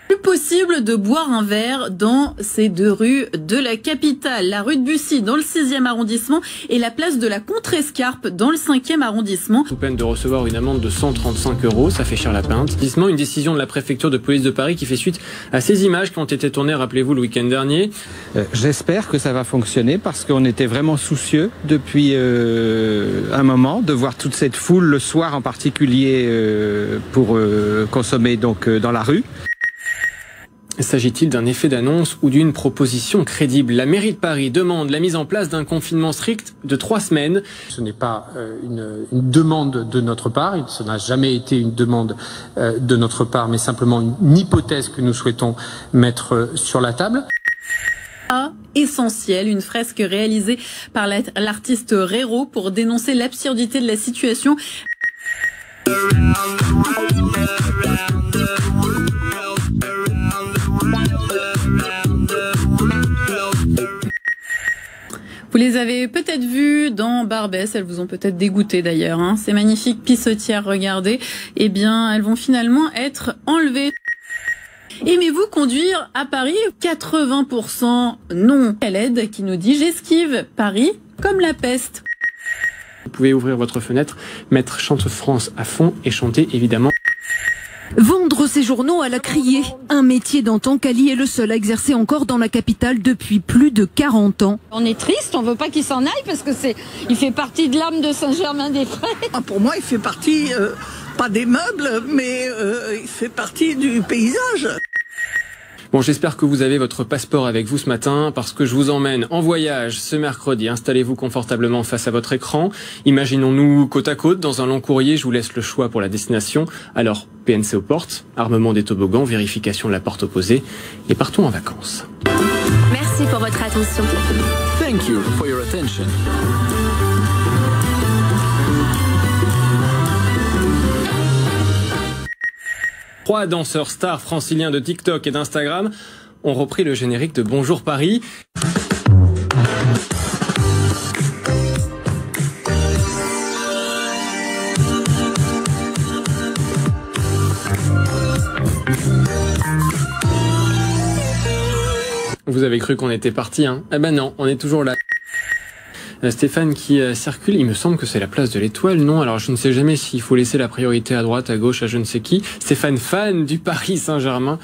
Plus possible de boire un verre dans ces 2 rues de la capitale. La rue de Bussy dans le 6e arrondissement et la place de la Contrescarpe dans le 5e arrondissement. Sous peine de recevoir une amende de 135 €, ça fait cher la pinte. Une décision de la préfecture de police de Paris qui fait suite à ces images qui ont été tournées, rappelez-vous, le week-end dernier. J'espère que ça va fonctionner parce qu'on était vraiment soucieux depuis un moment de voir toute cette foule le soir en particulier pour consommer donc dans la rue. S'agit-il d'un effet d'annonce ou d'une proposition crédible? La mairie de Paris demande la mise en place d'un confinement strict de 3 semaines. Ce n'est pas une demande de notre part, ce n'a jamais été une demande de notre part, mais simplement une hypothèse que nous souhaitons mettre sur la table. Essentiel, une fresque réalisée par l'artiste Rero pour dénoncer l'absurdité de la situation. Vous les avez peut-être vues dans Barbès, elles vous ont peut-être dégoûté d'ailleurs. Hein. Ces magnifiques pissotières, regardez, eh bien, elles vont finalement être enlevées. Aimez-vous conduire à Paris? 80% non. Khaled qui nous dit « J'esquive Paris comme la peste ». Vous pouvez ouvrir votre fenêtre, mettre Chante France à fond et chanter évidemment. Vendre ses journaux à la criée. Un métier d'antan qu'Ali est le seul à exercer encore dans la capitale depuis plus de 40 ans. On est triste, on veut pas qu'il s'en aille parce que il fait partie de l'âme de Saint-Germain-des-Prés. Pour moi, il fait partie, pas des meubles, mais il fait partie du paysage. Bon, j'espère que vous avez votre passeport avec vous ce matin parce que je vous emmène en voyage ce mercredi. Installez-vous confortablement face à votre écran. Imaginons-nous côte à côte dans un long courrier. Je vous laisse le choix pour la destination. Alors, PNC aux portes, armement des toboggans, vérification de la porte opposée et partons en vacances. Merci pour votre attention. Thank you for your attention. Trois danseurs stars franciliens de TikTok et d'Instagram ont repris le générique de Bonjour Paris. Vous avez cru qu'on était parti, hein? Eh ben non, on est toujours là. Stéphane qui circule, il me semble que c'est la place de l'Étoile, non? Alors je ne sais jamais s'il faut laisser la priorité à droite, à gauche, à je ne sais qui. Stéphane, fan du Paris Saint-Germain.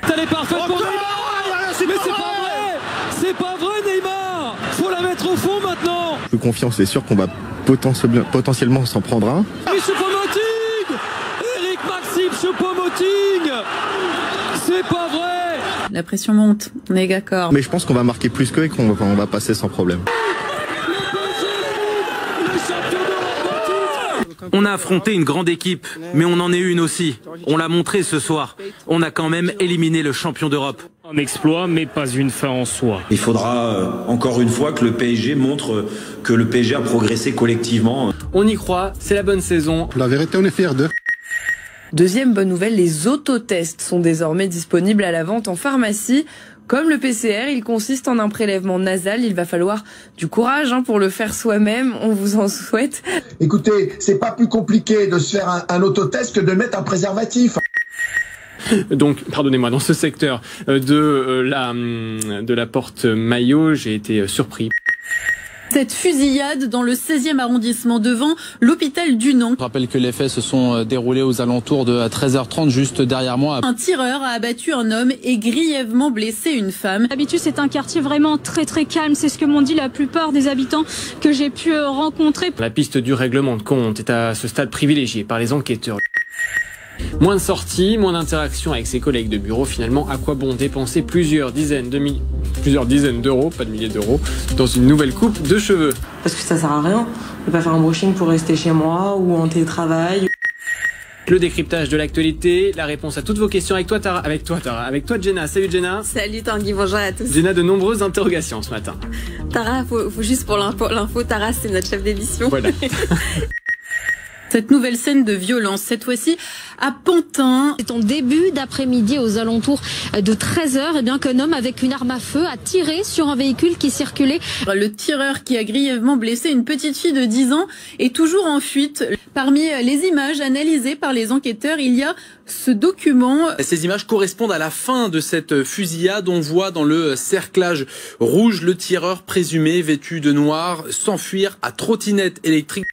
Elle est parfaite pour Neymar! Mais c'est pas vrai! C'est pas vrai, Neymar! Faut la mettre au fond maintenant! Je suis confiant, c'est sûr qu'on va potentiellement s'en prendre un. Choupo-Moting! Eric Maxime Choupo-Moting! C'est pas vrai! La pression monte, on est d'accord. Mais je pense qu'on va marquer plus qu'eux et qu'on va passer sans problème. On a affronté une grande équipe, mais on en est une aussi. On l'a montré ce soir. On a quand même éliminé le champion d'Europe. Un exploit, mais pas une fin en soi. Il faudra encore une fois que le PSG montre que le PSG a progressé collectivement. On y croit, c'est la bonne saison. La vérité, on est fiers d'eux. Deuxième bonne nouvelle, les autotests sont désormais disponibles à la vente en pharmacie. Comme le PCR, il consiste en un prélèvement nasal. Il va falloir du courage pour le faire soi-même. On vous en souhaite. Écoutez, c'est pas plus compliqué de se faire un autotest que de mettre un préservatif. Donc, pardonnez-moi, dans ce secteur de la porte Maillot, j'ai été surpris. Cette fusillade dans le 16e arrondissement devant l'hôpital du Nant. Je rappelle que les faits se sont déroulés aux alentours de 13h30 juste derrière moi. Un tireur a abattu un homme et grièvement blessé une femme. D'habitude, c'est un quartier vraiment très calme. C'est ce que m'ont dit la plupart des habitants que j'ai pu rencontrer. La piste du règlement de compte est à ce stade privilégiée par les enquêteurs. Moins de sorties, moins d'interactions avec ses collègues de bureau. Finalement, à quoi bon dépenser plusieurs dizaines d'euros, pas de milliers d'euros, dans une nouvelle coupe de cheveux? Parce que ça sert à rien. Je vais pas faire un brushing pour rester chez moi ou en télétravail. Le décryptage de l'actualité, la réponse à toutes vos questions avec toi, Tara. Avec toi, Jenna. Salut, Jenna. Salut, Tanguy. Bonjour à tous. Jenna, de nombreuses interrogations ce matin. Tara, faut juste pour l'info, Tara, c'est notre chef d'émission. Voilà. Cette nouvelle scène de violence, cette fois-ci à Pantin. C'est en début d'après-midi aux alentours de 13h, bien qu'un homme avec une arme à feu a tiré sur un véhicule qui circulait. Le tireur qui a grièvement blessé une petite fille de 10 ans est toujours en fuite. Parmi les images analysées par les enquêteurs, il y a ce document. Ces images correspondent à la fin de cette fusillade. On voit dans le cerclage rouge le tireur présumé vêtu de noir s'enfuir à trottinette électrique.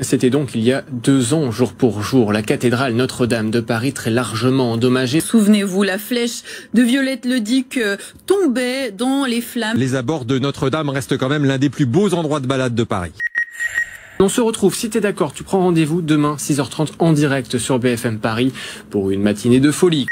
C'était donc il y a 2 ans, jour pour jour, la cathédrale Notre-Dame de Paris très largement endommagée. Souvenez-vous, la flèche de Violette Leduc tombait dans les flammes. Les abords de Notre-Dame restent quand même l'un des plus beaux endroits de balade de Paris. On se retrouve, si t'es d'accord, tu prends rendez-vous demain 6h30 en direct sur BFM Paris pour une matinée de folie.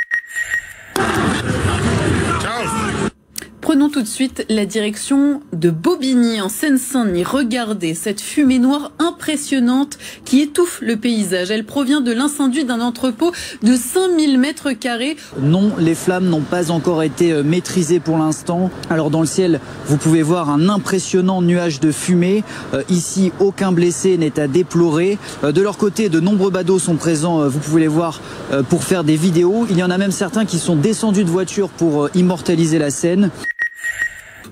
Prenons tout de suite la direction de Bobigny, en Seine-Saint-Denis. Regardez cette fumée noire impressionnante qui étouffe le paysage. Elle provient de l'incendie d'un entrepôt de 5000 mètres carrés. Non, les flammes n'ont pas encore été maîtrisées pour l'instant. Alors dans le ciel, vous pouvez voir un impressionnant nuage de fumée. Ici, aucun blessé n'est à déplorer. De leur côté, de nombreux badauds sont présents, vous pouvez les voir, pour faire des vidéos. Il y en a même certains qui sont descendus de voiture pour immortaliser la scène.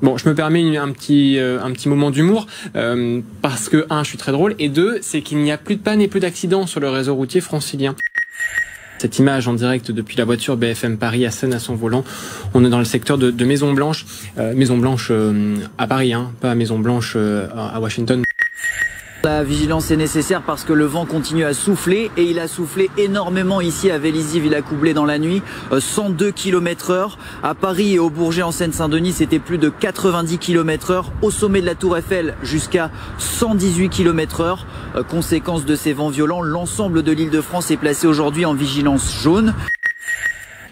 Bon, je me permets un petit moment d'humour, parce que, 1, je suis très drôle, et 2, c'est qu'il n'y a plus de panne et plus d'accidents sur le réseau routier francilien. Cette image en direct depuis la voiture BFM Paris à Seine à son volant, on est dans le secteur de Maison Blanche. Maison Blanche à Paris, hein, pas Maison Blanche à Washington. La vigilance est nécessaire parce que le vent continue à souffler et il a soufflé énormément ici à Vélizy-Villacoublay dans la nuit, 102 km/h. À Paris et au Bourget en Seine-Saint-Denis, c'était plus de 90 km/h. Au sommet de la Tour Eiffel, jusqu'à 118 km/h. Conséquence de ces vents violents, l'ensemble de l'Île-de-France est placé aujourd'hui en vigilance jaune.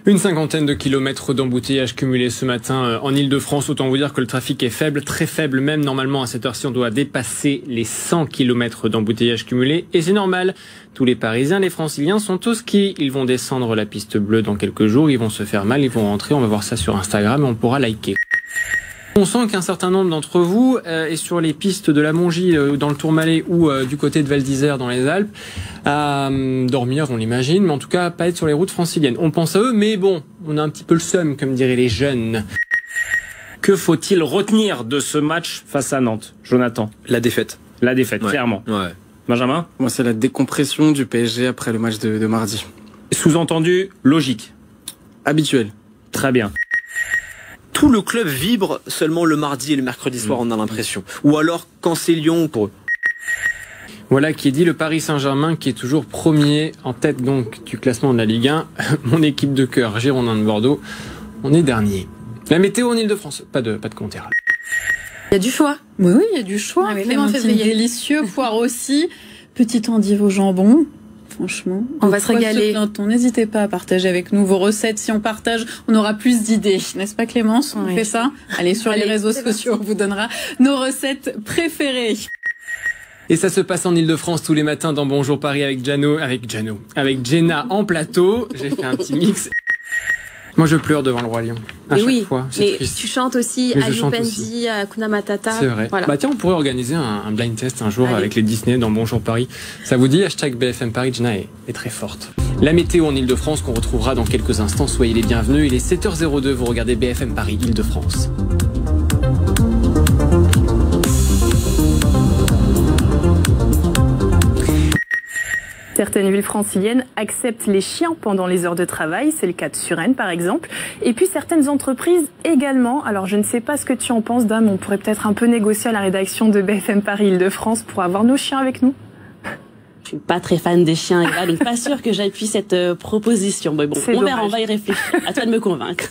Une cinquantaine de kilomètres d'embouteillage cumulés ce matin en Ile-de-France. Autant vous dire que le trafic est faible, très faible même. Normalement, à cette heure-ci, on doit dépasser les 100 kilomètres d'embouteillage cumulés. Et c'est normal. Tous les Parisiens, les Franciliens sont au ski. Ils vont descendre la piste bleue dans quelques jours. Ils vont se faire mal, ils vont rentrer. On va voir ça sur Instagram et on pourra liker. On sent qu'un certain nombre d'entre vous est sur les pistes de la Mongie dans le Tourmalet ou du côté de Val d'Isère dans les Alpes à dormir, on l'imagine, mais en tout cas pas être sur les routes franciliennes. On pense à eux, mais bon, on a un petit peu le seum, comme diraient les jeunes. Que faut-il retenir de ce match face à Nantes, Jonathan? La défaite. La défaite, ouais. Clairement. Ouais. Benjamin? Moi, c'est la décompression du PSG après le match de mardi. Sous-entendu, logique. Habituel. Très bien. Tout le club vibre seulement le mardi et le mercredi soir, on a l'impression. Ou alors quand c'est Lyon pour eux. Voilà qui est dit, le Paris Saint-Germain qui est toujours premier en tête donc du classement de la Ligue 1. Mon équipe de cœur, Girondins de Bordeaux, on est dernier. La météo en Ile-de-France, pas de commentaire. Il y a du choix. Oui, il y a du choix. Ah, Clémentine délicieux, poire aussi, petite endive au jambon. Franchement, on va se régaler. N'hésitez pas à partager avec nous vos recettes. Si on partage, on aura plus d'idées. N'est-ce pas Clémence? On fait ça? Allez, sur les réseaux sociaux, on vous donnera nos recettes préférées. Et ça se passe en Ile-de-France tous les matins dans Bonjour Paris avec Jenna en plateau. J'ai fait un petit mix. Moi, je pleure devant le Roi Lion. À chaque fois, c'est triste. Tu chantes aussi à Youpendi, à Hakuna Matata. C'est vrai. Voilà. Bah tiens, on pourrait organiser un blind test un jour avec les Disney dans Bonjour Paris. Ça vous dit? Hashtag BFM Paris, Jenna est très forte. La météo en Ile-de-France qu'on retrouvera dans quelques instants. Soyez les bienvenus. Il est 7h02, vous regardez BFM Paris, Ile-de-France. Certaines villes franciliennes acceptent les chiens pendant les heures de travail, c'est le cas de Suresnes par exemple. Et puis certaines entreprises également. Alors je ne sais pas ce que tu en penses, Dame, on pourrait peut-être un peu négocier à la rédaction de BFM Paris Ile-de-France pour avoir nos chiens avec nous. Je suis pas très fan des chiens, donc pas sûr que j'appuie cette proposition. Mais bon, on verra, on va y réfléchir. À toi de me convaincre.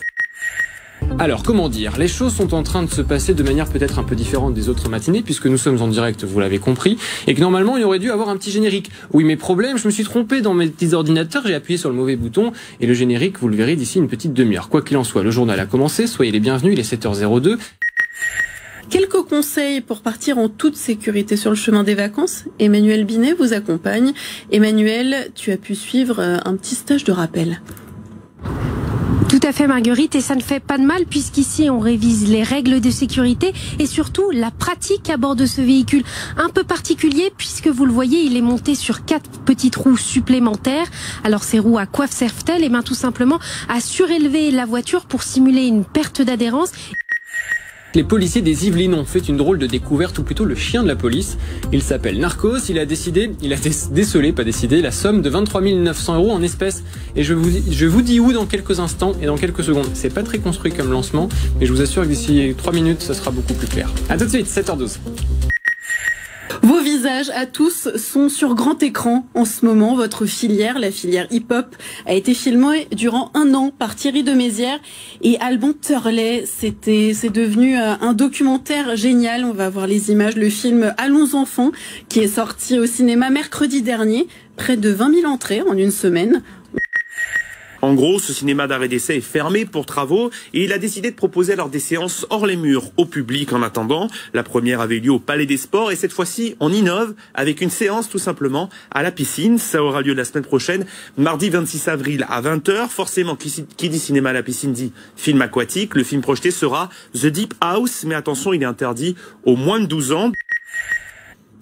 Alors, comment dire? Les choses sont en train de se passer de manière peut-être un peu différente des autres matinées, puisque nous sommes en direct, vous l'avez compris, et que normalement, il aurait dû avoir un petit générique. Oui, mais problème, je me suis trompé dans mes petits ordinateurs, j'ai appuyé sur le mauvais bouton, et le générique, vous le verrez d'ici une petite demi-heure. Quoi qu'il en soit, le journal a commencé, soyez les bienvenus, il est 7h02. Quelques conseils pour partir en toute sécurité sur le chemin des vacances. Emmanuel Binet vous accompagne. Emmanuel, tu as pu suivre un petit stage de rappel. Tout à fait Marguerite, et ça ne fait pas de mal puisqu'ici on révise les règles de sécurité et surtout la pratique à bord de ce véhicule un peu particulier puisque vous le voyez, il est monté sur 4 petites roues supplémentaires. Alors ces roues à quoi servent-elles? Eh bien tout simplement à surélever la voiture pour simuler une perte d'adhérence. Les policiers des Yvelines ont fait une drôle de découverte, ou plutôt le chien de la police. Il s'appelle Narcos, il a décelé la somme de 23 900 € en espèces. Et je vous dis où dans quelques instants et dans quelques secondes. C'est pas très construit comme lancement, mais je vous assure que d'ici 3 minutes, ça sera beaucoup plus clair. A tout de suite, 7h12. Vos visages à tous sont sur grand écran en ce moment. Votre filière, la filière hip-hop, a été filmée durant 1 an par Thierry de Mézières et Alban Turley. C'est devenu un documentaire génial. On va voir les images. Le film Allons enfants, qui est sorti au cinéma mercredi dernier. Près de 20 000 entrées en une semaine. En gros, ce cinéma d'arrêt d'essai est fermé pour travaux et il a décidé de proposer alors des séances hors les murs au public en attendant. La première avait eu lieu au Palais des Sports et cette fois-ci, on innove avec une séance tout simplement à la piscine. Ça aura lieu la semaine prochaine, mardi 26 avril à 20h. Forcément, qui dit cinéma à la piscine dit film aquatique. Le film projeté sera The Deep House, mais attention, il est interdit aux moins de 12 ans.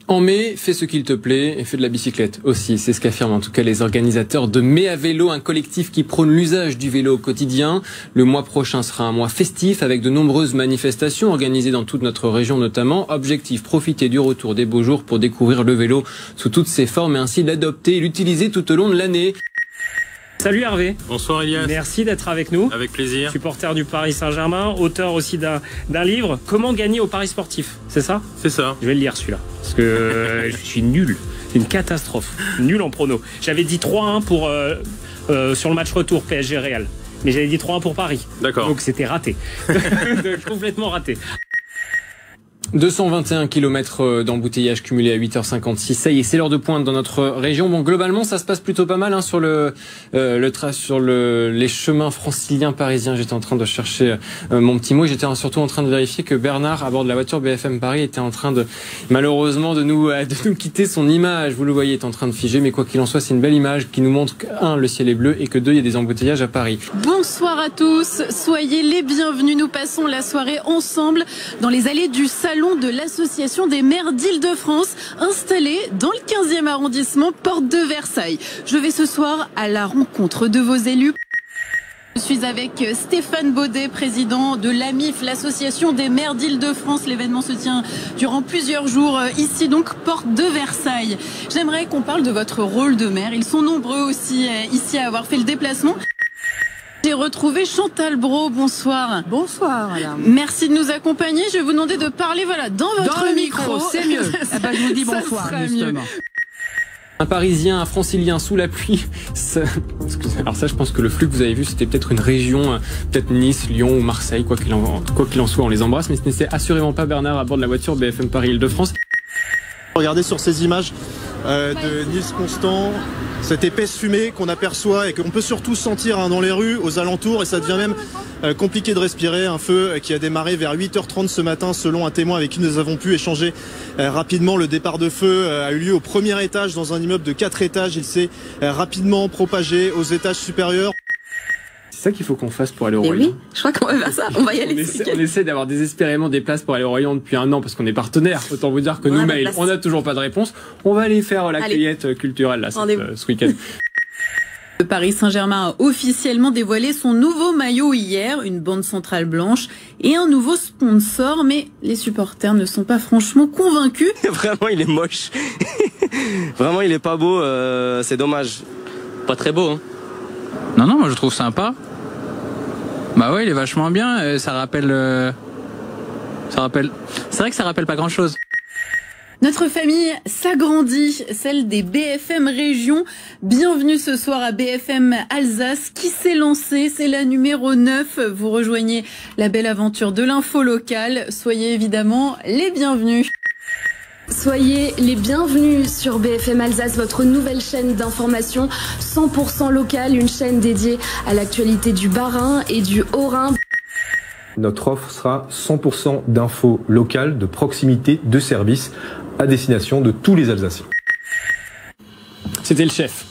En mai, fais ce qu'il te plaît et fais de la bicyclette aussi. C'est ce qu'affirment en tout cas les organisateurs de Mai à vélo, un collectif qui prône l'usage du vélo au quotidien. Le mois prochain sera un mois festif avec de nombreuses manifestations organisées dans toute notre région notamment. Objectif, profiter du retour des beaux jours pour découvrir le vélo sous toutes ses formes et ainsi l'adopter et l'utiliser tout au long de l'année. Salut Hervé. Bonsoir Elias. Merci d'être avec nous. Avec plaisir. Supporter du Paris Saint-Germain, auteur aussi d'un livre. Comment gagner au Paris sportif, c'est ça? C'est ça. Je vais le lire celui-là, parce que je suis nul. C'est une catastrophe. Nul en prono. J'avais dit 3-1 pour sur le match retour PSG Real. Mais j'avais dit 3-1 pour Paris. D'accord. Donc c'était raté. Complètement raté. 221 km d'embouteillage cumulé à 8h56. Ça y est, c'est l'heure de pointe dans notre région. Bon, globalement, ça se passe plutôt pas mal sur les chemins franciliens parisiens. J'étais en train de chercher mon petit mot. J'étais surtout en train de vérifier que Bernard, à bord de la voiture BFM Paris, était en train de, malheureusement, de nous quitter. Son image, vous le voyez, est en train de figer. Mais quoi qu'il en soit, c'est une belle image qui nous montre que, 1, le ciel est bleu et que 2, il y a des embouteillages à Paris. Bonsoir à tous. Soyez les bienvenus. Nous passons la soirée ensemble dans les allées du salon de l'Association des maires d'Île-de-France, installée dans le 15e arrondissement, porte de Versailles. Je vais ce soir à la rencontre de vos élus. Je suis avec Stéphane Baudet, président de l'AMIF, l'Association des maires d'Île-de-France. L'événement se tient durant plusieurs jours ici, donc porte de Versailles. J'aimerais qu'on parle de votre rôle de maire. Ils sont nombreux aussi ici à avoir fait le déplacement. J'ai retrouvé Chantal Braud, bonsoir. Bonsoir, madame. Merci de nous accompagner. Je vais vous demander de parler dans votre micro. C'est mieux. Je vous dis bonsoir, justement. Un Parisien, un Francilien sous la pluie. Alors ça, je pense que le flux que vous avez vu, c'était peut-être une région, peut-être Nice, Lyon ou Marseille, quoi qu'il en soit, on les embrasse. Mais ce n'était assurément pas Bernard à bord de la voiture BFM Paris Île-de-France. Regardez sur ces images de Nice Constant, cette épaisse fumée qu'on aperçoit et qu'on peut surtout sentir dans les rues, aux alentours, et ça devient même compliqué de respirer. Un feu qui a démarré vers 8h30 ce matin selon un témoin avec qui nous avons pu échanger rapidement. Le départ de feu a eu lieu au premier étage dans un immeuble de 4 étages. Il s'est rapidement propagé aux étages supérieurs. C'est ça qu'il faut qu'on fasse pour aller au Royan. Oui, je crois qu'on va faire ça. On va y aller. On essaie d'avoir désespérément des places pour aller au Royan depuis un an parce qu'on est partenaire. Autant vous dire que nous, mail, on n'a toujours pas de réponse. On va aller faire la cueillette culturelle là, ce week-end. Le Paris Saint-Germain a officiellement dévoilé son nouveau maillot hier, une bande centrale blanche et un nouveau sponsor, mais les supporters ne sont pas franchement convaincus. Vraiment, il est moche. Vraiment, il est pas beau, c'est dommage. Pas très beau, hein. Non, moi je trouve sympa. Bah ouais, il est vachement bien, ça rappelle... C'est vrai que ça rappelle pas grand-chose. Notre famille s'agrandit, celle des BFM Région. Bienvenue ce soir à BFM Alsace qui s'est lancée, c'est la numéro 9. Vous rejoignez la belle aventure de l'info locale. Soyez évidemment les bienvenus. Soyez les bienvenus sur BFM Alsace, votre nouvelle chaîne d'information 100% locale, une chaîne dédiée à l'actualité du Bas-Rhin et du Haut-Rhin. Notre offre sera 100% d'infos locales, de proximité, de services à destination de tous les Alsaciens. C'était le chef.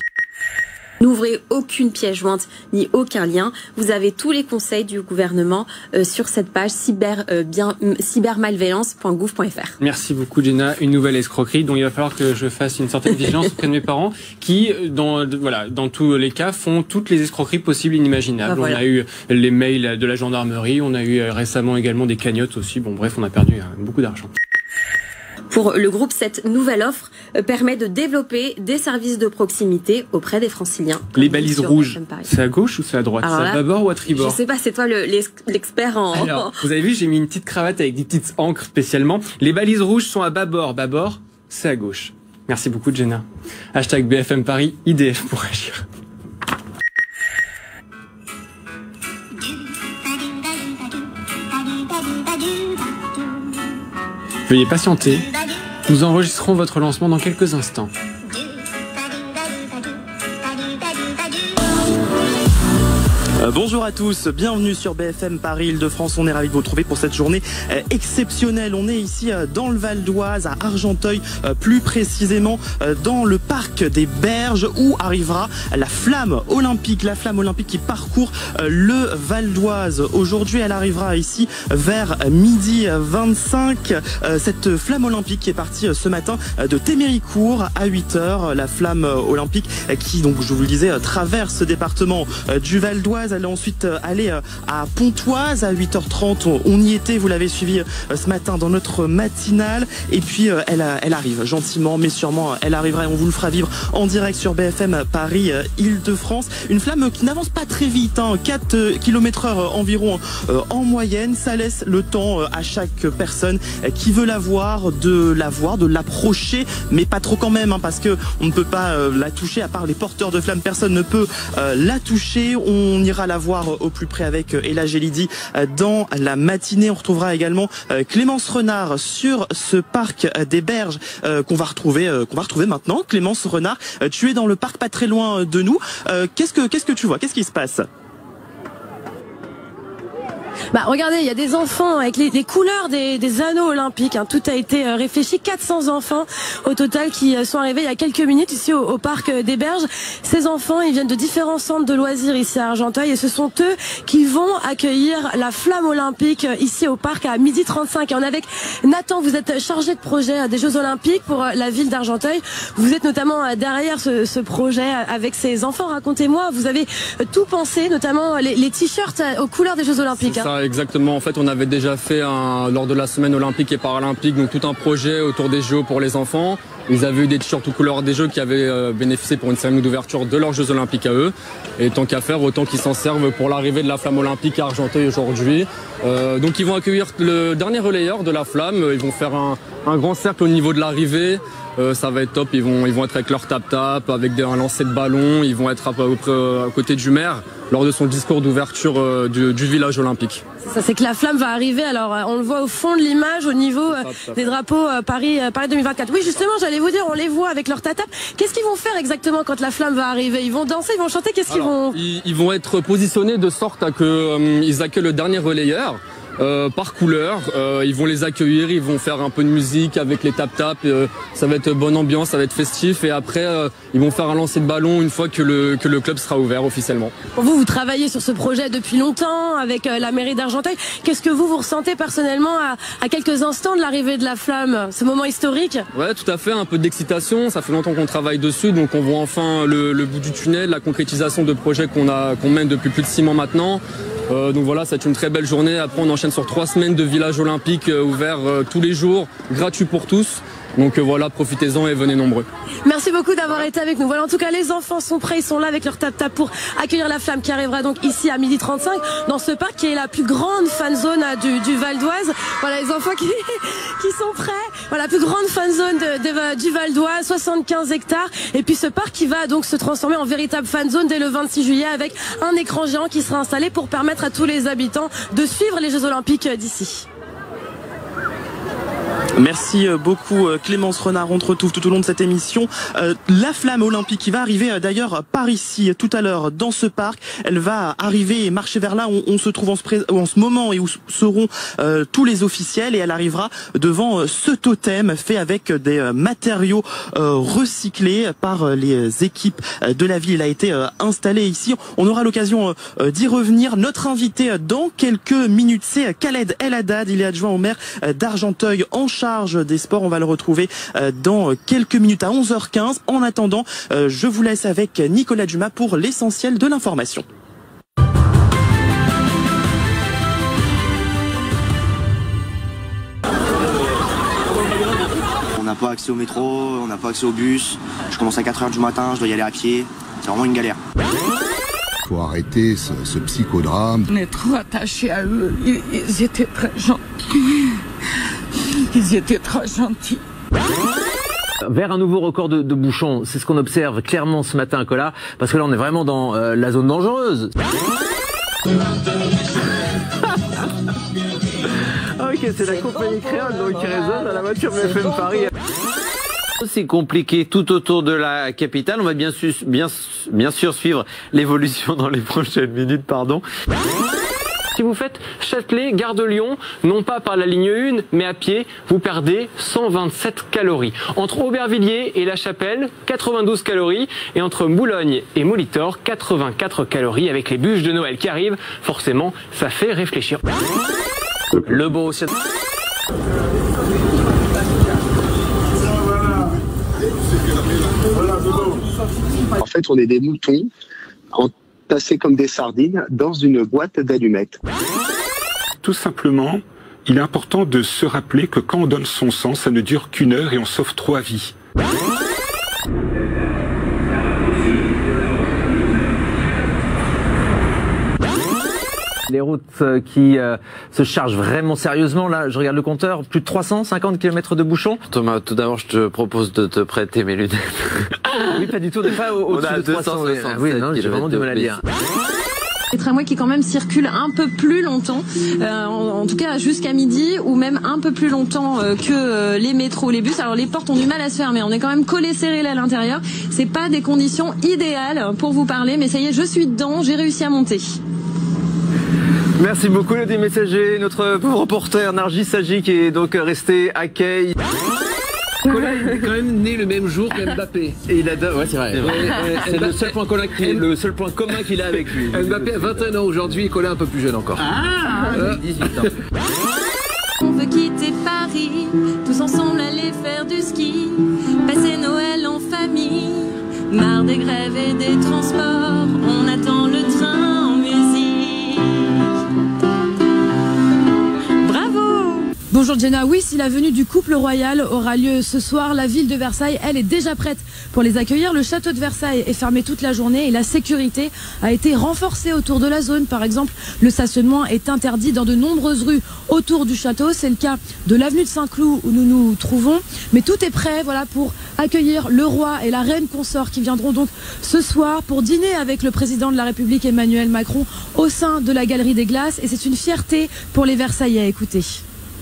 N'ouvrez aucune pièce jointe ni aucun lien. Vous avez tous les conseils du gouvernement sur cette page cybermalveillance.gouv.fr. Merci beaucoup Jenna. Une nouvelle escroquerie dont il va falloir que je fasse une certaine vigilance auprès de mes parents qui, dans tous les cas, font toutes les escroqueries possibles et inimaginables. Voilà. On a eu les mails de la gendarmerie, on a eu récemment également des cagnottes aussi. Bon bref, on a perdu beaucoup d'argent. Pour le groupe, cette nouvelle offre permet de développer des services de proximité auprès des franciliens. Les balises rouges, c'est à gauche ou c'est à droite? C'est à bâbord ou à tribord? Je sais pas, c'est toi l'expert en... Alors, vous avez vu, j'ai mis une petite cravate avec des petites encres spécialement. Les balises rouges sont à bâbord. Bâbord, c'est à gauche. Merci beaucoup Jenna. Hashtag BFM Paris, IDF pour agir. Veuillez patienter, nous enregistrerons votre lancement dans quelques instants. Bonjour à tous, bienvenue sur BFM Paris Île-de-France. On est ravis de vous retrouver pour cette journée exceptionnelle. On est ici dans le Val d'Oise, à Argenteuil, plus précisément dans le parc des Berges où arrivera la flamme olympique qui parcourt le Val d'Oise. Aujourd'hui, elle arrivera ici vers midi 25. Cette flamme olympique qui est partie ce matin de Téméricourt à 8h. La flamme olympique qui, donc, je vous le disais, traverse ce département du Val d'Oise. Elle est ensuite allée à Pontoise à 8h30. On y était, vous l'avez suivi ce matin dans notre matinale. Et puis elle arrive gentiment mais sûrement. Elle arrivera et on vous le fera vivre en direct sur BFM Paris Île-de-France. Une flamme qui n'avance pas très vite, 4 km/h environ en moyenne. Ça laisse le temps à chaque personne qui veut la voir, de l'approcher, mais pas trop quand même, parce que on ne peut pas la toucher, à part les porteurs de flammes. Personne ne peut la toucher. On ira la voir au plus près avec Ella Gelidi dans la matinée. On retrouvera également Clémence Renard sur ce parc des Berges qu'on va retrouver maintenant. Clémence Renard, tu es dans le parc pas très loin de nous. Qu'est-ce que tu vois? Qu'est-ce qui se passe? Regardez, il y a des enfants avec les couleurs des anneaux olympiques. Tout a été réfléchi. 400 enfants au total qui sont arrivés il y a quelques minutes ici au parc des Berges. Ces enfants, ils viennent de différents centres de loisirs ici à Argenteuil et ce sont eux qui vont accueillir la flamme olympique ici au parc à 12h35. Et on est avec Nathan, vous êtes chargé de projet des Jeux Olympiques pour la ville d'Argenteuil. Vous êtes notamment derrière ce projet avec ces enfants. Racontez-moi, vous avez tout pensé, notamment les t-shirts aux couleurs des Jeux Olympiques. Exactement, en fait on avait déjà fait lors de la semaine olympique et paralympique donc tout un projet autour des Jeux pour les enfants. Ils avaient eu des t-shirts aux couleurs des Jeux qui avaient bénéficié pour une cérémonie d'ouverture de leurs Jeux Olympiques à eux. Et tant qu'à faire, autant qu'ils s'en servent pour l'arrivée de la flamme olympique à Argenteuil aujourd'hui. Donc ils vont accueillir le dernier relayeur de la flamme. Ils vont faire un grand cercle au niveau de l'arrivée. Ça va être top, ils vont être avec leur tap-tap, avec un lancer de ballon. Ils vont être à côté du maire lors de son discours d'ouverture du village olympique. Ça, c'est que la flamme va arriver. Alors, on le voit au fond de l'image, au niveau des drapeaux Paris 2024. Oui, justement, j'allais vous dire, on les voit avec leur tap-tap. Qu'est-ce qu'ils vont faire exactement quand la flamme va arriver? Ils vont danser, ils vont chanter, qu'est-ce qu'ils vont... Ils vont être positionnés de sorte à que ils accueillent le dernier relayeur. Par couleur, ils vont les accueillir, ils vont faire un peu de musique avec les tap-tap, ça va être bonne ambiance, ça va être festif et après ils vont faire un lancer de ballon une fois que le club sera ouvert officiellement. Vous travaillez sur ce projet depuis longtemps avec la mairie d'Argenteuil. Qu'est-ce que vous ressentez personnellement à quelques instants de l'arrivée de la flamme, ce moment historique? Ouais, tout à fait, un peu d'excitation, ça fait longtemps qu'on travaille dessus, donc on voit enfin le bout du tunnel, la concrétisation de projets qu'on mène depuis plus de 6 mois maintenant. Donc voilà, c'est une très belle journée. Après, on enchaîne sur 3 semaines de village olympique ouvert tous les jours, gratuit pour tous. Donc voilà, profitez-en et venez nombreux. Merci beaucoup d'avoir été avec nous. Voilà, en tout cas, les enfants sont prêts, ils sont là avec leur tap-tap pour accueillir la flamme qui arrivera donc ici à 12h35 dans ce parc qui est la plus grande fan zone du Val d'Oise. Voilà, les enfants qui sont prêts. Voilà, la plus grande fan zone du Val d'Oise, 75 hectares. Et puis ce parc qui va donc se transformer en véritable fan zone dès le 26 juillet avec un écran géant qui sera installé pour permettre à tous les habitants de suivre les Jeux Olympiques d'ici. Merci beaucoup Clémence Renard. On te retrouve tout au long de cette émission. La flamme olympique qui va arriver d'ailleurs par ici tout à l'heure dans ce parc. Elle va arriver et marcher vers là où on se trouve en ce moment et où seront tous les officiels, et elle arrivera devant ce totem fait avec des matériaux recyclés par les équipes de la ville. Il a été installé ici. On aura l'occasion d'y revenir. Notre invité dans quelques minutes, c'est Khaled El Haddad. Il est adjoint au maire d'Argenteuil en charge des sports. On va le retrouver dans quelques minutes à 11h15. En attendant, je vous laisse avec Nicolas Dumas pour l'essentiel de l'information. On n'a pas accès au métro, on n'a pas accès au bus. Je commence à 4h du matin, je dois y aller à pied. C'est vraiment une galère. Faut arrêter ce psychodrame. On est trop attachés à eux. Ils étaient très gentils. Ils étaient très gentils. Vers un nouveau record de bouchons, c'est ce qu'on observe clairement ce matin à Colas, parce que là on est vraiment dans la zone dangereuse. Ok, c'est la compagnie créole donc qui résonne à la voiture BFM Paris. C'est compliqué tout autour de la capitale. On va bien sûr suivre l'évolution dans les prochaines minutes, pardon. Si vous faites Châtelet-Gare de Lyon, non pas par la ligne 1, mais à pied, vous perdez 127 calories. Entre Aubervilliers et La Chapelle, 92 calories. Et entre Boulogne et Molitor, 84 calories. Avec les bûches de Noël qui arrivent, forcément, ça fait réfléchir. Le Borussia... En fait, on est des moutons entassés comme des sardines dans une boîte d'allumettes. Tout simplement, il est important de se rappeler que quand on donne son sang, ça ne dure qu'1 heure et on sauve 3 vies. Les routes qui se chargent vraiment sérieusement, là, je regarde le compteur, plus de 350 km de bouchons. Thomas, tout d'abord, je te propose de te prêter mes lunettes. Oui, pas du tout, des fois au-dessus de 300. Oui, non, j'ai vraiment du mal à lire. Les tramways qui quand même circulent un peu plus longtemps, en tout cas jusqu'à midi, ou même un peu plus longtemps que les métros, les bus. Alors les portes ont du mal à se fermer, on est quand même collés serrés là à l'intérieur. C'est pas des conditions idéales pour vous parler, mais ça y est, je suis dedans, j'ai réussi à monter. Merci beaucoup, Elodie Messager, notre reporter Nargis Saji qui est donc resté à Quai. Colin est quand même né le même jour que Mbappé. Et il adore, ouais, c'est vrai. C'est le seul point commun qu'il a avec lui. Mbappé a 21 ans aujourd'hui et Colin un peu plus jeune encore. Ah, 18 ans. On veut quitter Paris, tous ensemble aller faire du ski, passer Noël en famille, marre des grèves et des transports, on attend le train en musique. Bonjour Jenna, oui, si la venue du couple royal aura lieu ce soir, la ville de Versailles, elle est déjà prête pour les accueillir. Le château de Versailles est fermé toute la journée et la sécurité a été renforcée autour de la zone. Par exemple, le stationnement est interdit dans de nombreuses rues autour du château. C'est le cas de l'avenue de Saint-Cloud où nous nous trouvons. Mais tout est prêt, voilà, pour accueillir le roi et la reine consort qui viendront donc ce soir pour dîner avec le président de la République Emmanuel Macron au sein de la Galerie des Glaces. Et c'est une fierté pour les Versaillais. Écoutez.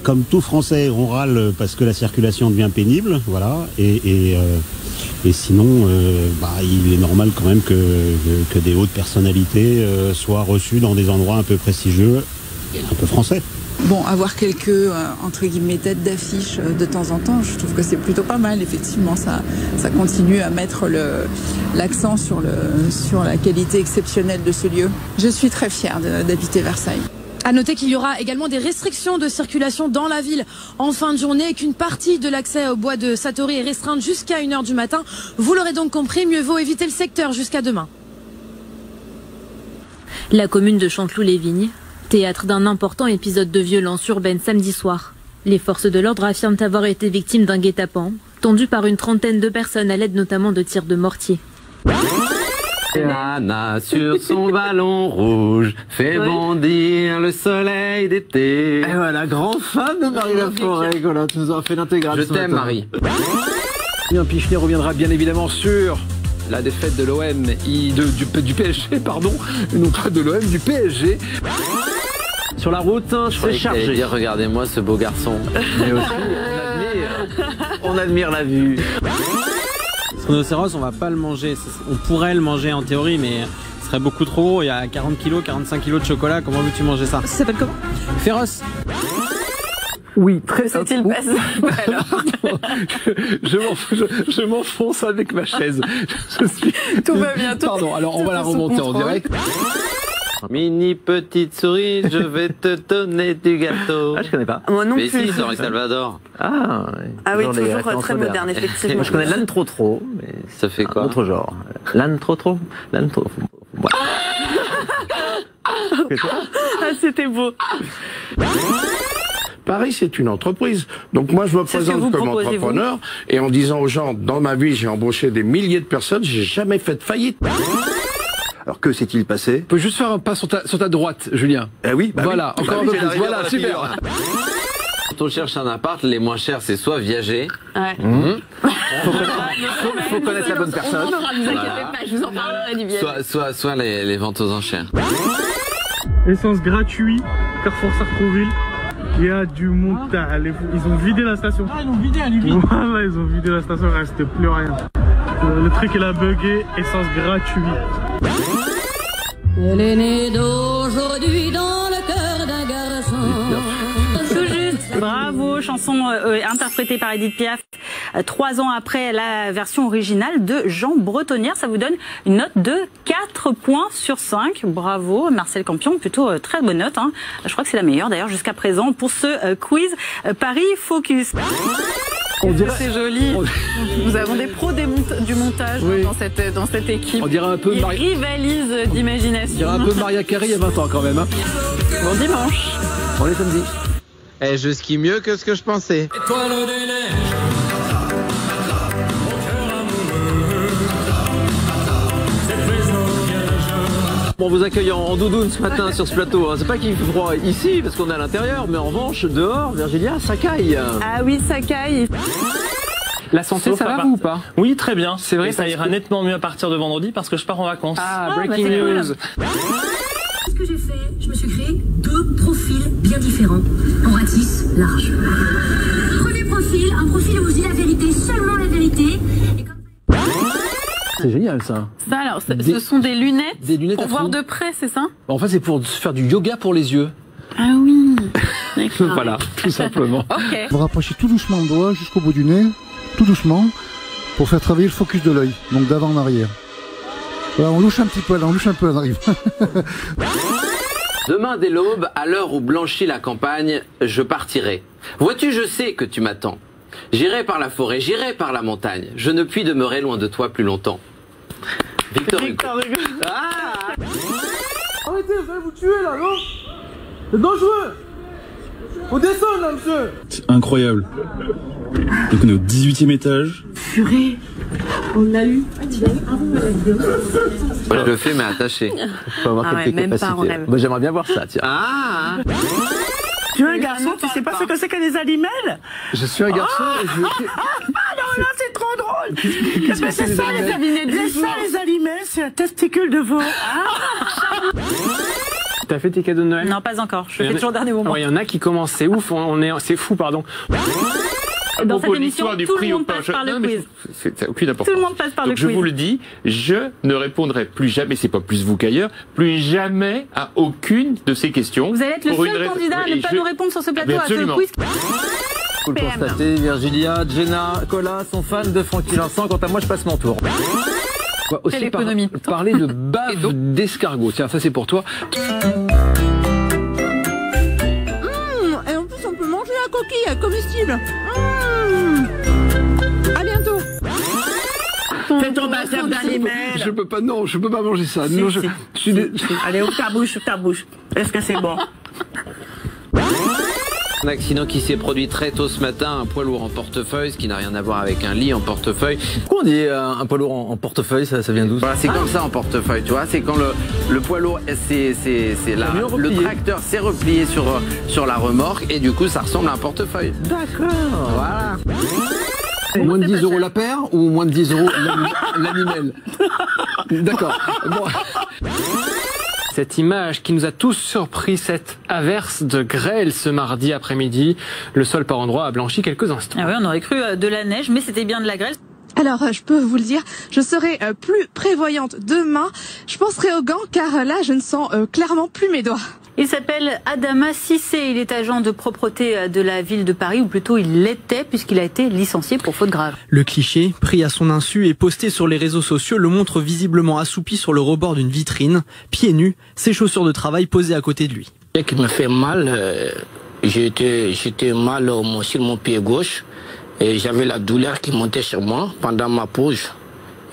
Comme tout Français, on râle parce que la circulation devient pénible, voilà, et sinon, il est normal quand même que des hautes personnalités soient reçues dans des endroits un peu prestigieux et un peu français. Bon, avoir quelques, entre guillemets, têtes d'affiche de temps en temps, je trouve que c'est plutôt pas mal, effectivement, ça continue à mettre l'accent sur la qualité exceptionnelle de ce lieu. Je suis très fière d'habiter Versailles. À noter qu'il y aura également des restrictions de circulation dans la ville en fin de journée et qu'une partie de l'accès au bois de Satory est restreinte jusqu'à 1 h du matin. Vous l'aurez donc compris, mieux vaut éviter le secteur jusqu'à demain. La commune de Chanteloup-les-Vignes, théâtre d'un important épisode de violence urbaine samedi soir. Les forces de l'ordre affirment avoir été victimes d'un guet-apens, tendu par une trentaine de personnes à l'aide notamment de tirs de mortier. Anna sur son ballon rouge fait bondir le soleil d'été. Et voilà, grand fan de Marie Laforêt, voilà, tu nous as fait l'intégrale. Je t'aime, Marie. Bien, Pichelet reviendra bien évidemment sur la défaite de l'OM, du PSG, pardon, non pas de l'OM, du PSG. Sur la route, c'est chargé. Dire, regardez-moi ce beau garçon. Mais aussi, on admire la vue. Ce rhinocéros, on va pas le manger. On pourrait le manger en théorie, mais ce serait beaucoup trop gros. Il y a 40 kilos, 45 kilos de chocolat. Comment veux-tu manger ça? Ça s'appelle comment? Féroce. Oui, très s'est-il passé? Je m'enfonce avec ma chaise. Tout va bien. Pardon, alors on va la remonter en direct. Mini petite souris, je vais te donner du gâteau. Ah, je connais pas. Moi non mais plus. Mais si, c'est Henri Salvador. Ah, ouais. Ah oui, toujours très moderne, effectivement. Moi, je connais l'âne trop, mais ça fait quoi? Autre genre. L'âne trop. L'âne trop. Voilà. Ah, c'était beau. Paris, c'est une entreprise. Donc moi, je me présente comme entrepreneur et en disant aux gens, dans ma vie, j'ai embauché des milliers de personnes, j'ai jamais fait de faillite. Alors que s'est-il passé? Tu peux juste faire un pas sur ta droite, Julien. Eh oui, bah voilà, oui. Encore un peu plus. Voilà, super. Quand on cherche un appart, les moins chers, c'est soit Viager. Ouais. Faut connaître la bonne personne. Ne vous inquiétez pas, je vous en parlerai du Viager. Soit les ventes aux enchères. Essence gratuit, Carrefour Sartrouville. Il y a du monde. Ils ont vidé la station. Ah, ils ont vidé à Libye. Voilà, ils ont vidé la station, il reste plus rien. Le truc il a bugué, essence gratuit. Elle est née d'aujourd'hui dans le cœur d'un garçon. Tout juste, bravo, chanson interprétée par Edith Piaf 3 ans après la version originale de Jean Bretonnière. Ça vous donne une note de 4 points sur 5. Bravo Marcel Campion, plutôt très bonne note. Hein. Je crois que c'est la meilleure d'ailleurs jusqu'à présent pour ce quiz Paris Focus. C'est joli. Nous avons des pros du montage dans cette équipe. On dirait un peu Ils rivalisent d'imagination. On dirait un peu Maria Carey il y a 20 ans quand même. Hein. Bon dimanche. On est samedi. Eh, je skie mieux que ce que je pensais. On vous accueille en doudoune ce matin sur ce plateau. C'est pas qu'il fait froid ici parce qu'on est à l'intérieur, mais en revanche, dehors, Virginia, ça caille. Ah oui, ça caille. La santé, ça va ou pas? Oui, très bien. C'est vrai, ça ira nettement mieux à partir de vendredi parce que je pars en vacances. Ah, breaking news. Ce que j'ai fait, je me suis créé 2 profils bien différents, en ratisse large. Premier profil, un profil où je dis la vérité, seulement la vérité. C'est génial ça. Ça alors, ce sont des lunettes pour voir de près, c'est ça? En fait, c'est pour faire du yoga pour les yeux. Ah oui. Voilà, tout simplement. Ok. Vous rapprochez tout doucement le doigt jusqu'au bout du nez, tout doucement, pour faire travailler le focus de l'œil, donc d'avant en arrière. Voilà, on louche un petit peu là, on arrive. Demain dès l'aube, à l'heure où blanchit la campagne, je partirai. Vois-tu, je sais que tu m'attends. J'irai par la forêt, j'irai par la montagne. Je ne puis demeurer loin de toi plus longtemps. Victor Hugo. Ah arrêtez, vous allez vous tuer là, non? C'est dangereux. Faut descendre là, monsieur. C'est incroyable. Donc on est au 18e étage. Purée, on l'a eu. Moi je le fais mais attaché. Faut avoir quelques capacités. Moi j'aimerais bien voir ça, tiens. Ah Tu es un garçon, tu sais pas ce que c'est que des aliments? Je suis un garçon et je... Ah non, là c'est trop drôle. C'est ça les aliments. C'est ça les aliments, c'est un testicule de veau. T'as fait tes cadeaux de Noël? Non, pas encore. Je fais toujours au dernier moment. Il y en a qui commencent, c'est ouf, c'est fou, pardon. Dans cette émission, tout le monde passe par le quiz. C'est aucune importance. Tout le monde passe par le quiz. Je vous le dis, je ne répondrai plus jamais, c'est pas plus vous qu'ailleurs, plus jamais à aucune de ces questions. Vous allez être le seul candidat à ne pas nous répondre sur ce plateau à ce quiz. Vous le constatez, Virginia, Jenna, Colas sont fans de Francky Vincent. Quant à moi, je passe mon tour. On va aussi parler de bave d'escargot. Tiens, ça c'est pour toi. Et en plus, on peut manger la coquille comestible. À bientôt. C'est ton bassin d'aliments. Je peux pas, non, je peux pas manger ça. Si, non, si. Allez, ouvre ta bouche, Est-ce que c'est bon? Un accident qui s'est produit très tôt ce matin, un poids lourd en portefeuille, ce qui n'a rien à voir avec un lit en portefeuille. Pourquoi on dit un poids lourd en portefeuille, ça vient d'où? Voilà, c'est comme ça en portefeuille, tu vois, c'est quand le poids lourd, le tracteur s'est replié sur la remorque et du coup ça ressemble à un portefeuille. D'accord. Voilà. Moins de 10 € la paire ou moins de 10 € l'animel? D'accord. Bon. Cette image qui nous a tous surpris, cette averse de grêle ce mardi après-midi. Le sol par endroits a blanchi quelques instants. Ah oui, on aurait cru de la neige, mais c'était bien de la grêle. Alors, je peux vous le dire, je serai plus prévoyante demain. Je penserai aux gants car là, je ne sens clairement plus mes doigts. Il s'appelle Adama Cissé, il est agent de propreté de la ville de Paris, ou plutôt il l'était puisqu'il a été licencié pour faute grave. Le cliché, pris à son insu et posté sur les réseaux sociaux, le montre visiblement assoupi sur le rebord d'une vitrine, pieds nus, ses chaussures de travail posées à côté de lui. Ce qui me fait mal, j'étais mal sur mon pied gauche et j'avais la douleur qui montait sur moi pendant ma pause.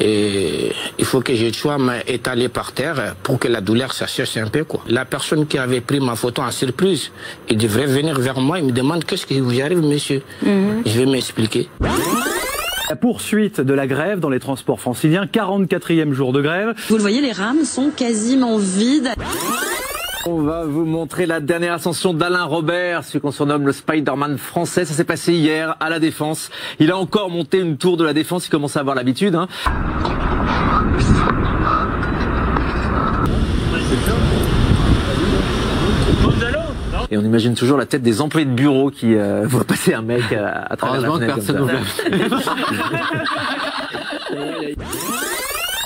Et il faut que je sois étalé par terre pour que la douleur s'assèche un peu, quoi. La personne qui avait pris ma photo en surprise, il devrait venir vers moi et me demande qu'est-ce qui vous arrive, monsieur. Je vais m'expliquer. La poursuite de la grève dans les transports franciliens, 44e jour de grève. Vous le voyez, les rames sont quasiment vides. On va vous montrer la dernière ascension d'Alain Robert, celui qu'on surnomme le Spider-Man français. Ça s'est passé hier à la Défense. Il a encore monté une tour de la Défense, il commence à avoir l'habitude. Hein. Et on imagine toujours la tête des employés de bureau qui voient passer un mec à travers la fenêtre. Personne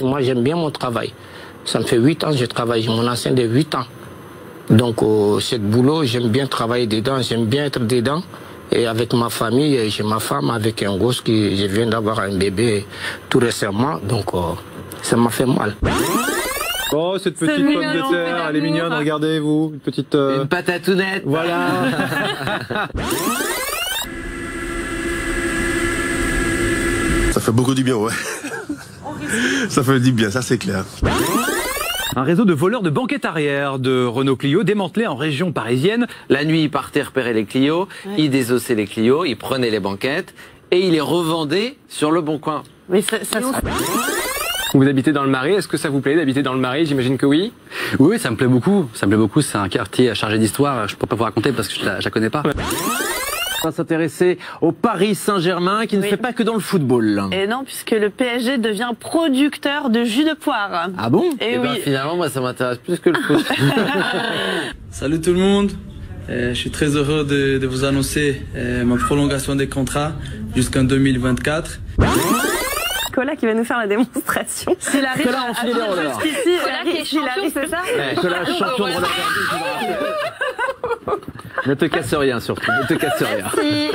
Moi, j'aime bien mon travail. Ça me fait 8 ans que je travaille. J'ai mon ancien de 8 ans. Donc, ce boulot, j'aime bien travailler dedans. J'aime bien être dedans. Et avec ma famille, j'ai ma femme avec un gosse qui, je viens d'avoir un bébé tout récemment. Donc, ça m'a fait mal. Oh, cette petite pomme de terre, elle est mignonne, regardez-vous. Une petite... Une patatounette. Voilà. Ça fait beaucoup du bien, ouais. Ça fait du bien, ça c'est clair. Un réseau de voleurs de banquettes arrière de Renault Clio démantelé en région parisienne. La nuit, ils partaient repérer les Clio, ils désossaient les Clio, ils prenaient les banquettes et ils les revendaient sur le bon coin. Mais Vous habitez dans le Marais, est-ce que ça vous plaît d'habiter dans le Marais? J'imagine que oui. Oui, ça me plaît beaucoup. Ça me plaît beaucoup. C'est un quartier chargé d'histoire. Je ne peux pas vous raconter parce que je la connais pas. On va s'intéresser au Paris Saint-Germain qui ne fait pas que dans le football. Et non, puisque le PSG devient producteur de jus de poire. Ah bon? Et oui. Finalement, moi, ça m'intéresse plus que le foot. Salut tout le monde. Je suis très heureux de vous annoncer ma prolongation des contrats jusqu'en 2024. Cola qui va nous faire la démonstration. C'est la Cola en filet de roller. Cola qui est champion, c'est ça? Cola champion de roller. Ne te casse rien surtout, ne te casse rien. Merci.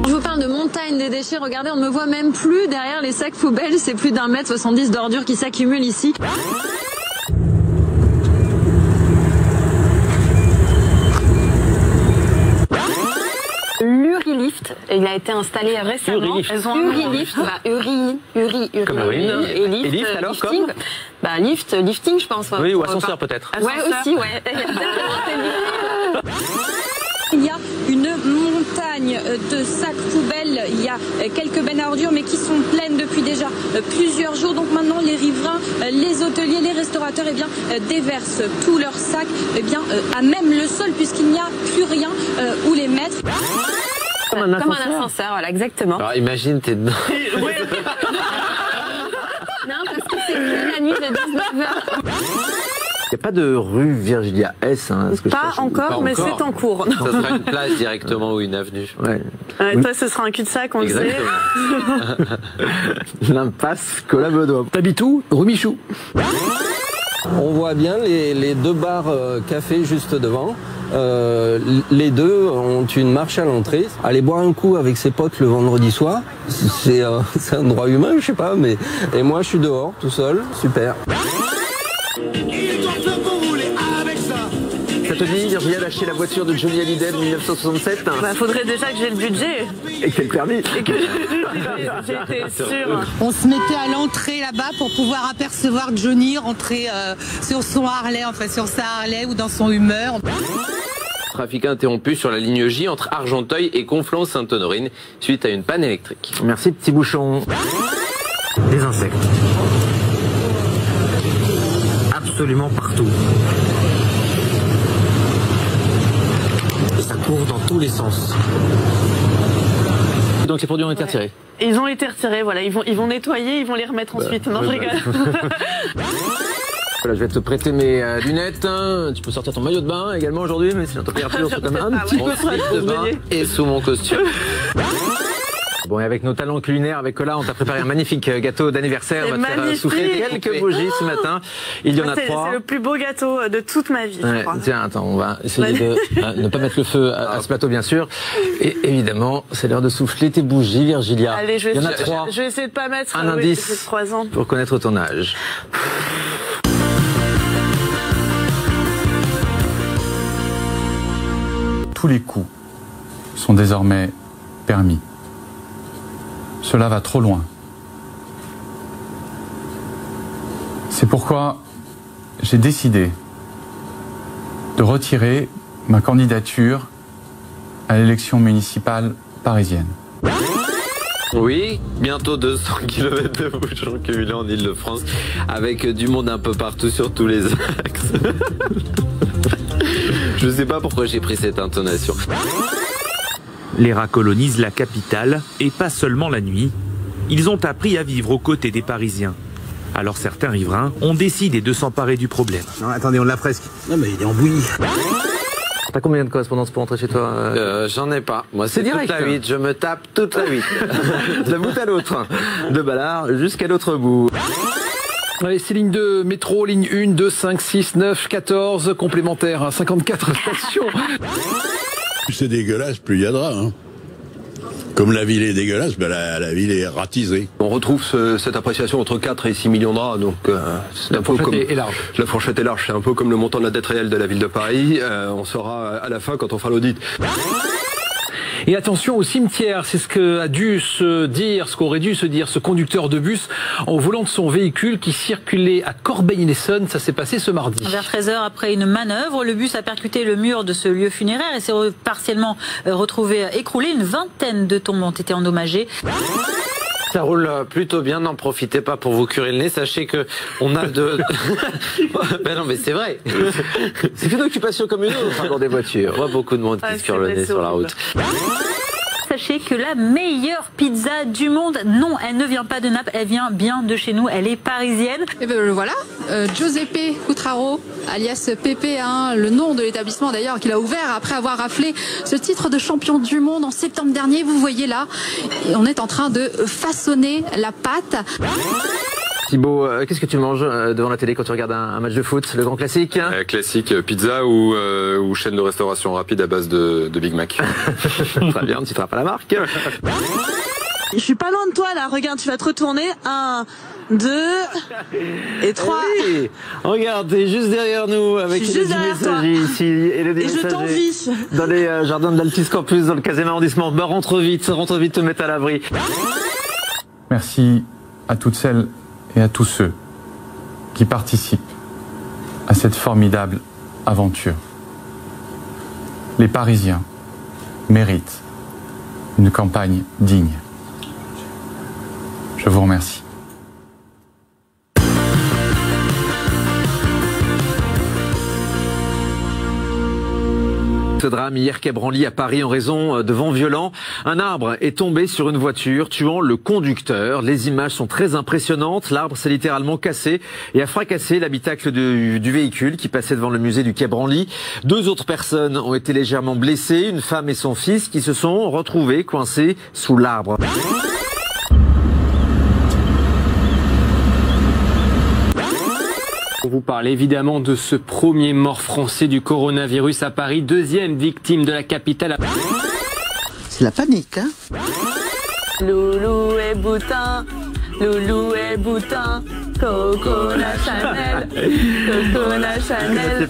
Je vous parle de montagne des déchets. Regardez, on ne me voit même plus derrière les sacs poubelles. C'est plus d'1,70 m d'ordures qui s'accumulent ici. L'Urilift, il a été installé récemment. Urilift, Uri. Comme l'urine. Et lift, alors lifting. comme Lifting, je pense. Oui, ou ascenseur peut-être. Ouais, aussi, ouais. Il y a une montagne de sacs poubelles, il y a quelques bennes à ordures mais qui sont pleines depuis déjà plusieurs jours. Donc maintenant les riverains, les hôteliers, les restaurateurs déversent tous leurs sacs à même le sol puisqu'il n'y a plus rien où les mettre. Comme un ascenseur, voilà, exactement. Alors imagine, t'es dedans. Non, parce que c'est la nuit de 19h. Il n'y a pas de rue Virgilia S. Pas encore, mais c'est en cours. Ça sera une place directement ou une avenue. Ouais. Toi, ce sera un cul-de-sac, on le sait. L'impasse Cola-Bedois. T'habites où? Rue Michou. On voit bien les deux bars café juste devant. Les deux ont une marche à l'entrée. Aller boire un coup avec ses potes le vendredi soir, c'est un droit humain, je sais pas, mais... Et moi, je suis dehors, tout seul, super. Ça te dit, Virginia, d'acheter la voiture de Johnny Hallyday de 1967? Faudrait déjà que j'ai le budget. Et que t'aies le permis. Et que j'étais sûre. On se mettait à l'entrée là-bas pour pouvoir apercevoir Johnny rentrer sur son Harley, enfin sur sa Harley ou dans son Hummer. Trafic interrompu sur la ligne J entre Argenteuil et Conflans-Sainte-Honorine suite à une panne électrique. Merci, petit bouchon. Des insectes. Absolument partout. Et ça court dans tous les sens. Donc les produits ont été retirés. Ils ont été retirés, voilà. Ils vont nettoyer, ils vont les remettre ensuite. Non, je rigole. Voilà, je vais te prêter mes lunettes. Hein. Tu peux sortir ton maillot de bain également aujourd'hui, mais si la température c'est quand même un petit peu frais de bain et sous mon costume. Bon, et avec nos talents culinaires, avec Cola, on t'a préparé un magnifique gâteau d'anniversaire. On va te faire souffler quelques bougies ce matin. Il y en a 3. C'est le plus beau gâteau de toute ma vie, je crois. Tiens, attends, on va essayer de ne pas mettre le feu à ce plateau, bien sûr. Et évidemment, c'est l'heure de souffler tes bougies, Virgilia. Allez, il y en a 3. Je vais essayer de pas mettre un indice 3 ans. Pour connaître ton âge. Tous les coups sont désormais permis. Cela va trop loin. C'est pourquoi j'ai décidé de retirer ma candidature à l'élection municipale parisienne. Oui, bientôt 200 km de bouchons cumulés en Ile-de-France, avec du monde un peu partout sur tous les axes. Je ne sais pas pourquoi j'ai pris cette intonation. Les rats colonisent la capitale, et pas seulement la nuit. Ils ont appris à vivre aux côtés des Parisiens. Alors certains riverains ont décidé de s'emparer du problème. Non, attendez, on l'a presque. Non, mais il est en bouillie. T'as combien de correspondances pour entrer chez toi J'en ai pas. Moi, c'est direct. toute la 8. Je me tape toute la 8. D'un bout à l'autre. De Ballard jusqu'à l'autre bout. Allez, c'est ligne 2, métro, ligne 1, 2, 5, 6, 9, 14, complémentaire, 54 stations. Plus c'est dégueulasse, plus il y a de rats. Hein. Comme la ville est dégueulasse, ben la ville est ratisée. On retrouve cette appréciation entre 4 et 6 millions de rats, donc c'est un peu comme... est large. La fourchette est large, c'est un peu comme le montant de la dette réelle de la ville de Paris. On saura à la fin quand on fera l'audit. Et attention au cimetière, c'est ce qu'aurait dû se dire ce conducteur de bus en volant de son véhicule qui circulait à Corbeil-Essonnes. Ça s'est passé ce mardi. Vers 13h, après une manœuvre, le bus a percuté le mur de ce lieu funéraire et s'est partiellement retrouvé écroulé. Une vingtaine de tombes ont été endommagées. Ça roule plutôt bien, n'en profitez pas pour vous curer le nez, sachez que on a de... Ben non mais c'est vrai. C'est une occupation comme une autre dans des voitures. On voit beaucoup de monde qui se cure le nez sur la route. Sachez que la meilleure pizza du monde, non, elle ne vient pas de Naples, elle vient bien de chez nous, elle est parisienne. Et ben le voilà, Giuseppe Cutraro, alias Pepe, hein, le nom de l'établissement d'ailleurs qu'il a ouvert après avoir raflé ce titre de champion du monde en septembre dernier. Vous voyez là, et on est en train de façonner la pâte. Thibaut, qu'est-ce que tu manges devant la télé quand tu regardes un match de foot, le grand classique? Classique, pizza ou chaîne de restauration rapide à base de Big Mac. Très bien, tu ne pas la marque. Je suis pas loin de toi là, regarde, tu vas te retourner. 1, 2 et 3. Oui, regarde, t'es juste derrière nous avec les messagers ici. Et je t'envie. Dans les jardins de l'Altis Campus, dans le 15e arrondissement. Bah, rentre vite, te mettre à l'abri. Merci à toutes celles et à tous ceux qui participent à cette formidable aventure. Les Parisiens méritent une campagne digne. Je vous remercie. Ce drame hier quai Branly à Paris en raison de vents violents. Un arbre est tombé sur une voiture, tuant le conducteur. Les images sont très impressionnantes. L'arbre s'est littéralement cassé et a fracassé l'habitacle du véhicule qui passait devant le musée du quai Branly. 2 autres personnes ont été légèrement blessées, une femme et son fils qui se sont retrouvés coincés sous l'arbre. On vous parle évidemment de ce premier mort français du coronavirus à Paris, 2e victime de la capitale. C'est la panique, hein? Loulou et boutin, Coconut Chanel, Coconut Chanel.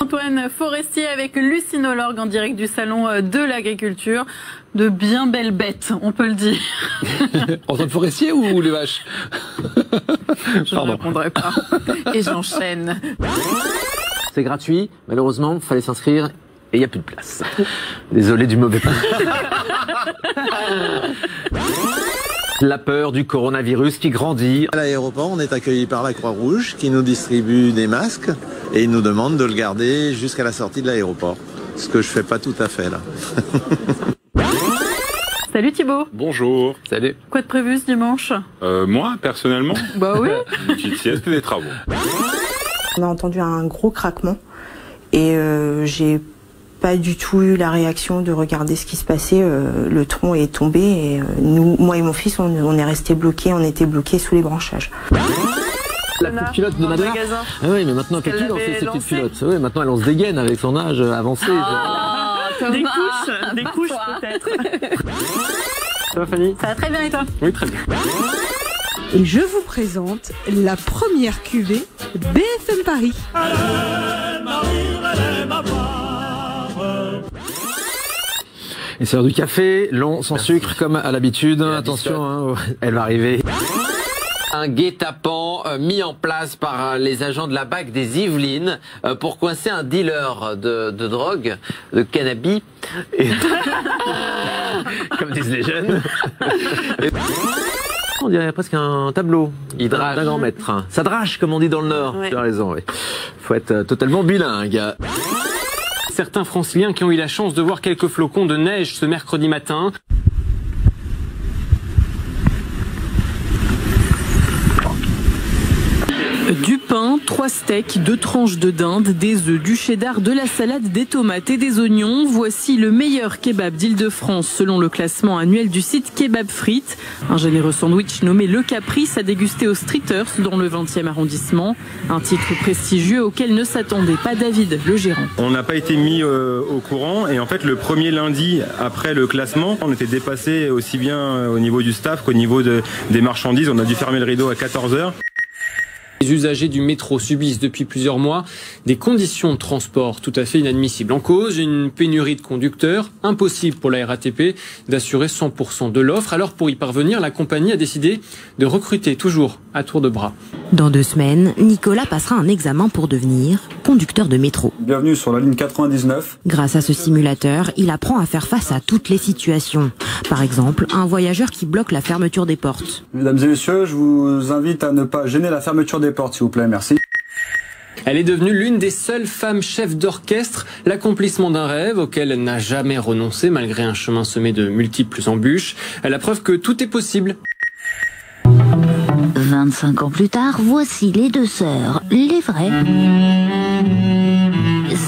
Antoine Forestier avec Lucine Olorgue en direct du salon de l'agriculture. De bien belles bêtes, on peut le dire. Antoine Forestier ou les vaches? Je ne répondrai pas. Et j'enchaîne. C'est gratuit, malheureusement, il fallait s'inscrire et il n'y a plus de place. Désolé du mauvais coup. La peur du coronavirus qui grandit. À l'aéroport, on est accueilli par la Croix-Rouge qui nous distribue des masques et il nous demande de le garder jusqu'à la sortie de l'aéroport. Ce que je fais pas tout à fait là. Salut Thibaut. Bonjour. Salut. Quoi de prévu ce dimanche? Moi, personnellement, bah oui. Une petite sieste et des travaux. On a entendu un gros craquement et j'ai pas du tout eu la réaction de regarder ce qui se passait. Le tronc est tombé et moi et mon fils, on est restés bloqués, on était bloqués sous les branchages. La petite culotte de Madonna. Ah oui, mais maintenant qu'elle lance ses petites culottes. Oui, maintenant elle lance des gaines avec son âge avancé. Des couches peut-être. Ça va Fanny? Ça va très bien et toi? Oui, très bien. Et je vous présente la première cuvée BFM Paris. Et c'est l'heure du café, long, sans sucre, comme à l'habitude. Attention, hein, elle va arriver. Un guet-apens mis en place par les agents de la BAC des Yvelines pour coincer un dealer de drogue, de cannabis. Et... Comme disent les jeunes. On dirait presque un tableau d'un grand maître. Ça drache, comme on dit dans le Nord. Ouais. Tu as raison, oui. Faut être totalement bilingue. Certains franciliens qui ont eu la chance de voir quelques flocons de neige ce mercredi matin. Du pain, 3 steaks, 2 tranches de dinde, des œufs, du cheddar, de la salade, des tomates et des oignons. Voici le meilleur kebab d'Île-de-France selon le classement annuel du site Kebab Frites. Un généreux sandwich nommé Le Caprice a dégusté au Streeters dans le 20e arrondissement. Un titre prestigieux auquel ne s'attendait pas David, le gérant. On n'a pas été mis au courant et en fait le premier lundi après le classement, on était dépassé aussi bien au niveau du staff qu'au niveau des marchandises. On a dû fermer le rideau à 14h. Les usagers du métro subissent depuis plusieurs mois des conditions de transport tout à fait inadmissibles. En cause, une pénurie de conducteurs, impossible pour la RATP d'assurer 100% de l'offre. Alors pour y parvenir, la compagnie a décidé de recruter toujours à tour de bras. Dans 2 semaines, Nicolas passera un examen pour devenir conducteur de métro. Bienvenue sur la ligne 99. Grâce à ce simulateur, il apprend à faire face à toutes les situations. Par exemple, un voyageur qui bloque la fermeture des portes. Mesdames et messieurs, je vous invite à ne pas gêner la fermeture des portes, s'il vous plaît, merci. Elle est devenue l'une des seules femmes chefs d'orchestre, l'accomplissement d'un rêve auquel elle n'a jamais renoncé malgré un chemin semé de multiples embûches. Elle a preuve que tout est possible. 25 ans plus tard, voici les 2 sœurs, les vraies.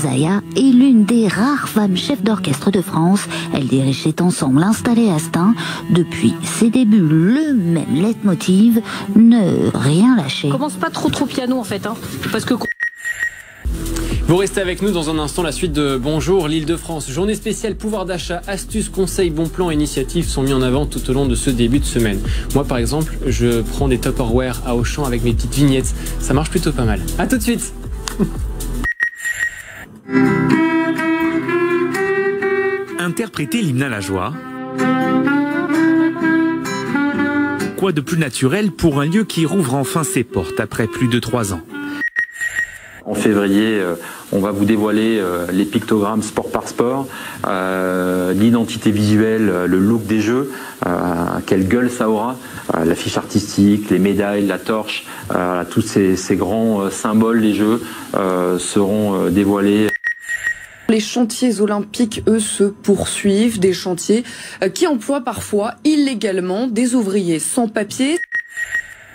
Zaya est l'une des rares femmes chefs d'orchestre de France. Elle dirigeait ensemble installé à Stein. Depuis ses débuts, le même leitmotiv, ne rien lâcher. Commence pas trop piano en fait, parce que... Vous restez avec nous dans un instant, la suite de Bonjour l'Île-de-France. Journée spéciale pouvoir d'achat, astuces, conseils, bons plans et initiatives sont mis en avant tout au long de ce début de semaine. Moi par exemple, je prends des Tupperware à Auchan avec mes petites vignettes. Ça marche plutôt pas mal. A tout de suite. Interpréter l'hymne à la joie. Quoi de plus naturel pour un lieu qui rouvre enfin ses portes après plus de 3 ans? En février, on va vous dévoiler les pictogrammes sport par sport, l'identité visuelle, le look des jeux, quelle gueule ça aura, l'affiche artistique, les médailles, la torche, tous ces grands symboles des jeux seront dévoilés. Les chantiers olympiques, eux, se poursuivent, des chantiers qui emploient parfois illégalement des ouvriers sans papier.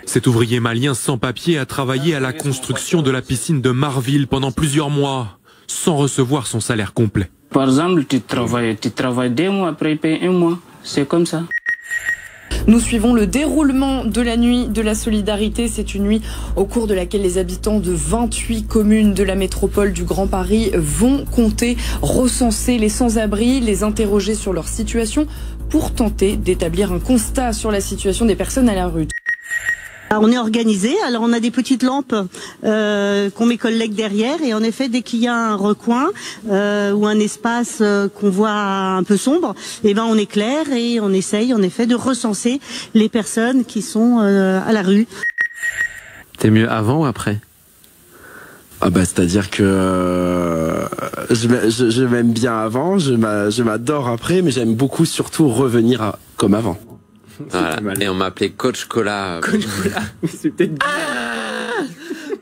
Cet ouvrier malien sans papier a travaillé à la construction de la piscine de Marville pendant plusieurs mois, sans recevoir son salaire complet. Par exemple, tu travailles 2 mois, après il paye 1 mois. C'est comme ça. Nous suivons le déroulement de la nuit de la solidarité. C'est une nuit au cours de laquelle les habitants de 28 communes de la métropole du Grand Paris vont compter, recenser les sans-abri, les interroger sur leur situation pour tenter d'établir un constat sur la situation des personnes à la rue. On est organisé, alors on a des petites lampes qu'ont mes collègues derrière et en effet dès qu'il y a un recoin ou un espace qu'on voit un peu sombre, eh ben on éclaire et on essaye en effet de recenser les personnes qui sont à la rue. T'es mieux avant ou après? C'est-à-dire que je m'aime bien avant, je m'adore après, mais j'aime beaucoup surtout revenir comme avant. Voilà. Et on m'a appelé Coach Cola. Coach Cola, c'est peut-être...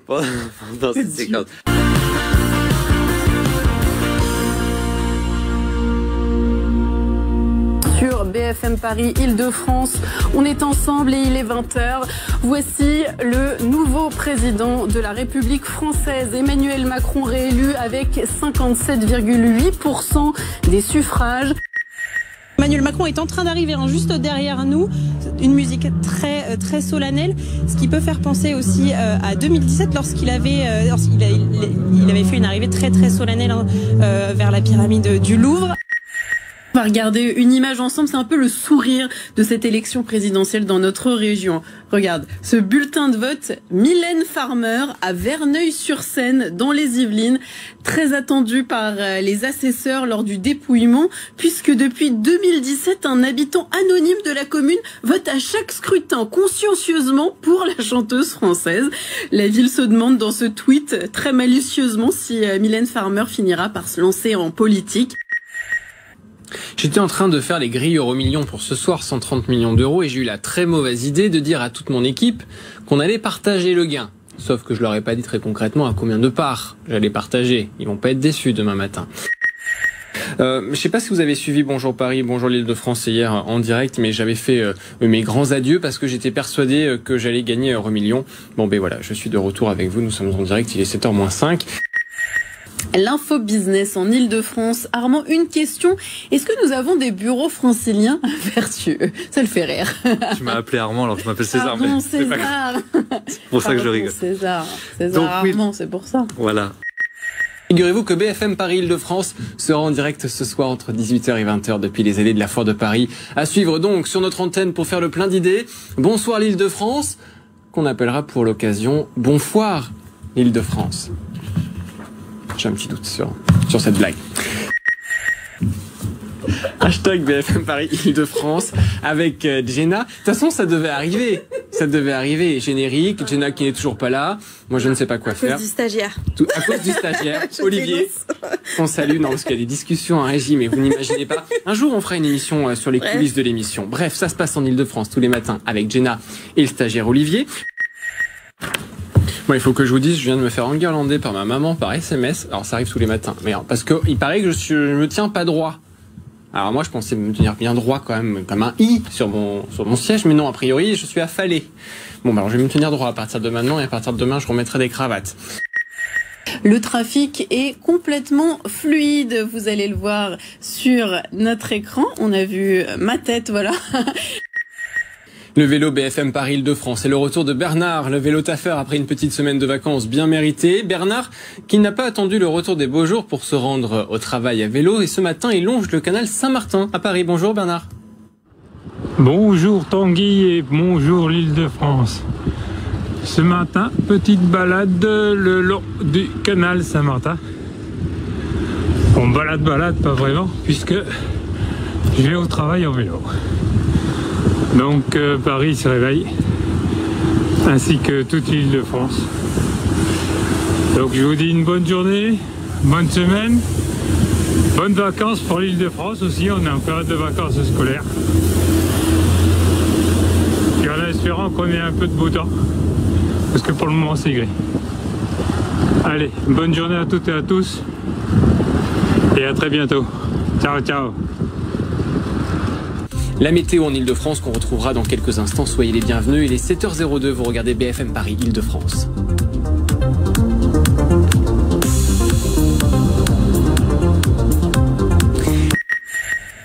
Pendant cette séquence. Sur BFM Paris, Île-de-France, on est ensemble et il est 20h. Voici le nouveau président de la République française, Emmanuel Macron, réélu avec 57,8% des suffrages. Emmanuel Macron est en train d'arriver juste derrière nous, une musique très solennelle, ce qui peut faire penser aussi à 2017 lorsqu'il avait fait une arrivée très solennelle vers la pyramide du Louvre. On va regarder une image ensemble, c'est un peu le sourire de cette élection présidentielle dans notre région. Regarde, ce bulletin de vote, Mylène Farmer à Verneuil-sur-Seine dans les Yvelines, très attendu par les assesseurs lors du dépouillement, puisque depuis 2017, un habitant anonyme de la commune vote à chaque scrutin consciencieusement pour la chanteuse française. La ville se demande dans ce tweet très malicieusement si Mylène Farmer finira par se lancer en politique. J'étais en train de faire les grilles Euromillions pour ce soir, 130 millions d'euros, et j'ai eu la très mauvaise idée de dire à toute mon équipe qu'on allait partager le gain. Sauf que je leur ai pas dit très concrètement à combien de parts j'allais partager. Ils vont pas être déçus demain matin. Je sais pas si vous avez suivi Bonjour Paris, Bonjour l'Île-de-France hier en direct, mais j'avais fait mes grands adieux parce que j'étais persuadé que j'allais gagner €1 Bon ben voilà, je suis de retour avec vous, nous sommes en direct, il est 7h-5. L'info business en Île-de-France. Armand, une question. Est-ce que nous avons des bureaux franciliens vertueux? Ça le fait rire. Tu m'as appelé Armand alors que je m'appelle César. Pardon, mais César. C'est pour ça que je rigole. César Donc, Armand, c'est pour ça. Voilà. Figurez-vous que BFM Paris Île-de-France sera en direct ce soir entre 18h et 20h depuis les allées de la Foire de Paris. À suivre donc sur notre antenne pour faire le plein d'idées. Bonsoir l'Île-de-France, qu'on appellera pour l'occasion Bonfoire l'Île-de-France. J'ai un petit doute sur cette blague. Hashtag BFM Paris Île-de-France avec Jenna. De toute façon, ça devait arriver. Générique, Jenna qui n'est toujours pas là. Moi, je ne sais pas quoi faire. À cause du stagiaire. À cause du stagiaire. Olivier, on salue. Non, parce qu'il y a des discussions en régie, mais vous n'imaginez pas. Un jour, on fera une émission sur les coulisses de l'émission. Bref, ça se passe en Île-de-France tous les matins avec Jenna et le stagiaire Olivier. Bon, il faut que je vous dise, je viens de me faire enguirlander par ma maman par SMS. Alors, ça arrive tous les matins. Mais parce que il paraît que je me tiens pas droit. Alors moi, je pensais me tenir bien droit quand même, comme un I sur mon siège. Mais non, a priori, je suis affalé. Bon, bah alors je vais me tenir droit à partir de maintenant. Et à partir de demain, je remettrai des cravates. Le trafic est complètement fluide. Vous allez le voir sur notre écran. On a vu ma tête, voilà. Le vélo BFM Paris Île-de-France. C'est le retour de Bernard, le vélo taffeur après une petite semaine de vacances bien méritée. Bernard, qui n'a pas attendu le retour des beaux jours pour se rendre au travail à vélo. Et ce matin, il longe le canal Saint-Martin à Paris. Bonjour Bernard. Bonjour Tanguy et bonjour l'Île-de-France. Ce matin, petite balade le long du canal Saint-Martin. On balade, pas vraiment, puisque je vais au travail en vélo. Donc Paris se réveille, ainsi que toute l'Île-de-France. Donc je vous dis une bonne journée, bonne semaine, bonnes vacances pour l'Île-de-France aussi, on est en période de vacances scolaires. Et en espérant qu'on ait un peu de beau temps, parce que pour le moment c'est gris. Allez, bonne journée à toutes et à tous, et à très bientôt. Ciao, ciao. La météo en Île-de-France qu'on retrouvera dans quelques instants. Soyez les bienvenus. Il est 7h02. Vous regardez BFM Paris Île-de-France.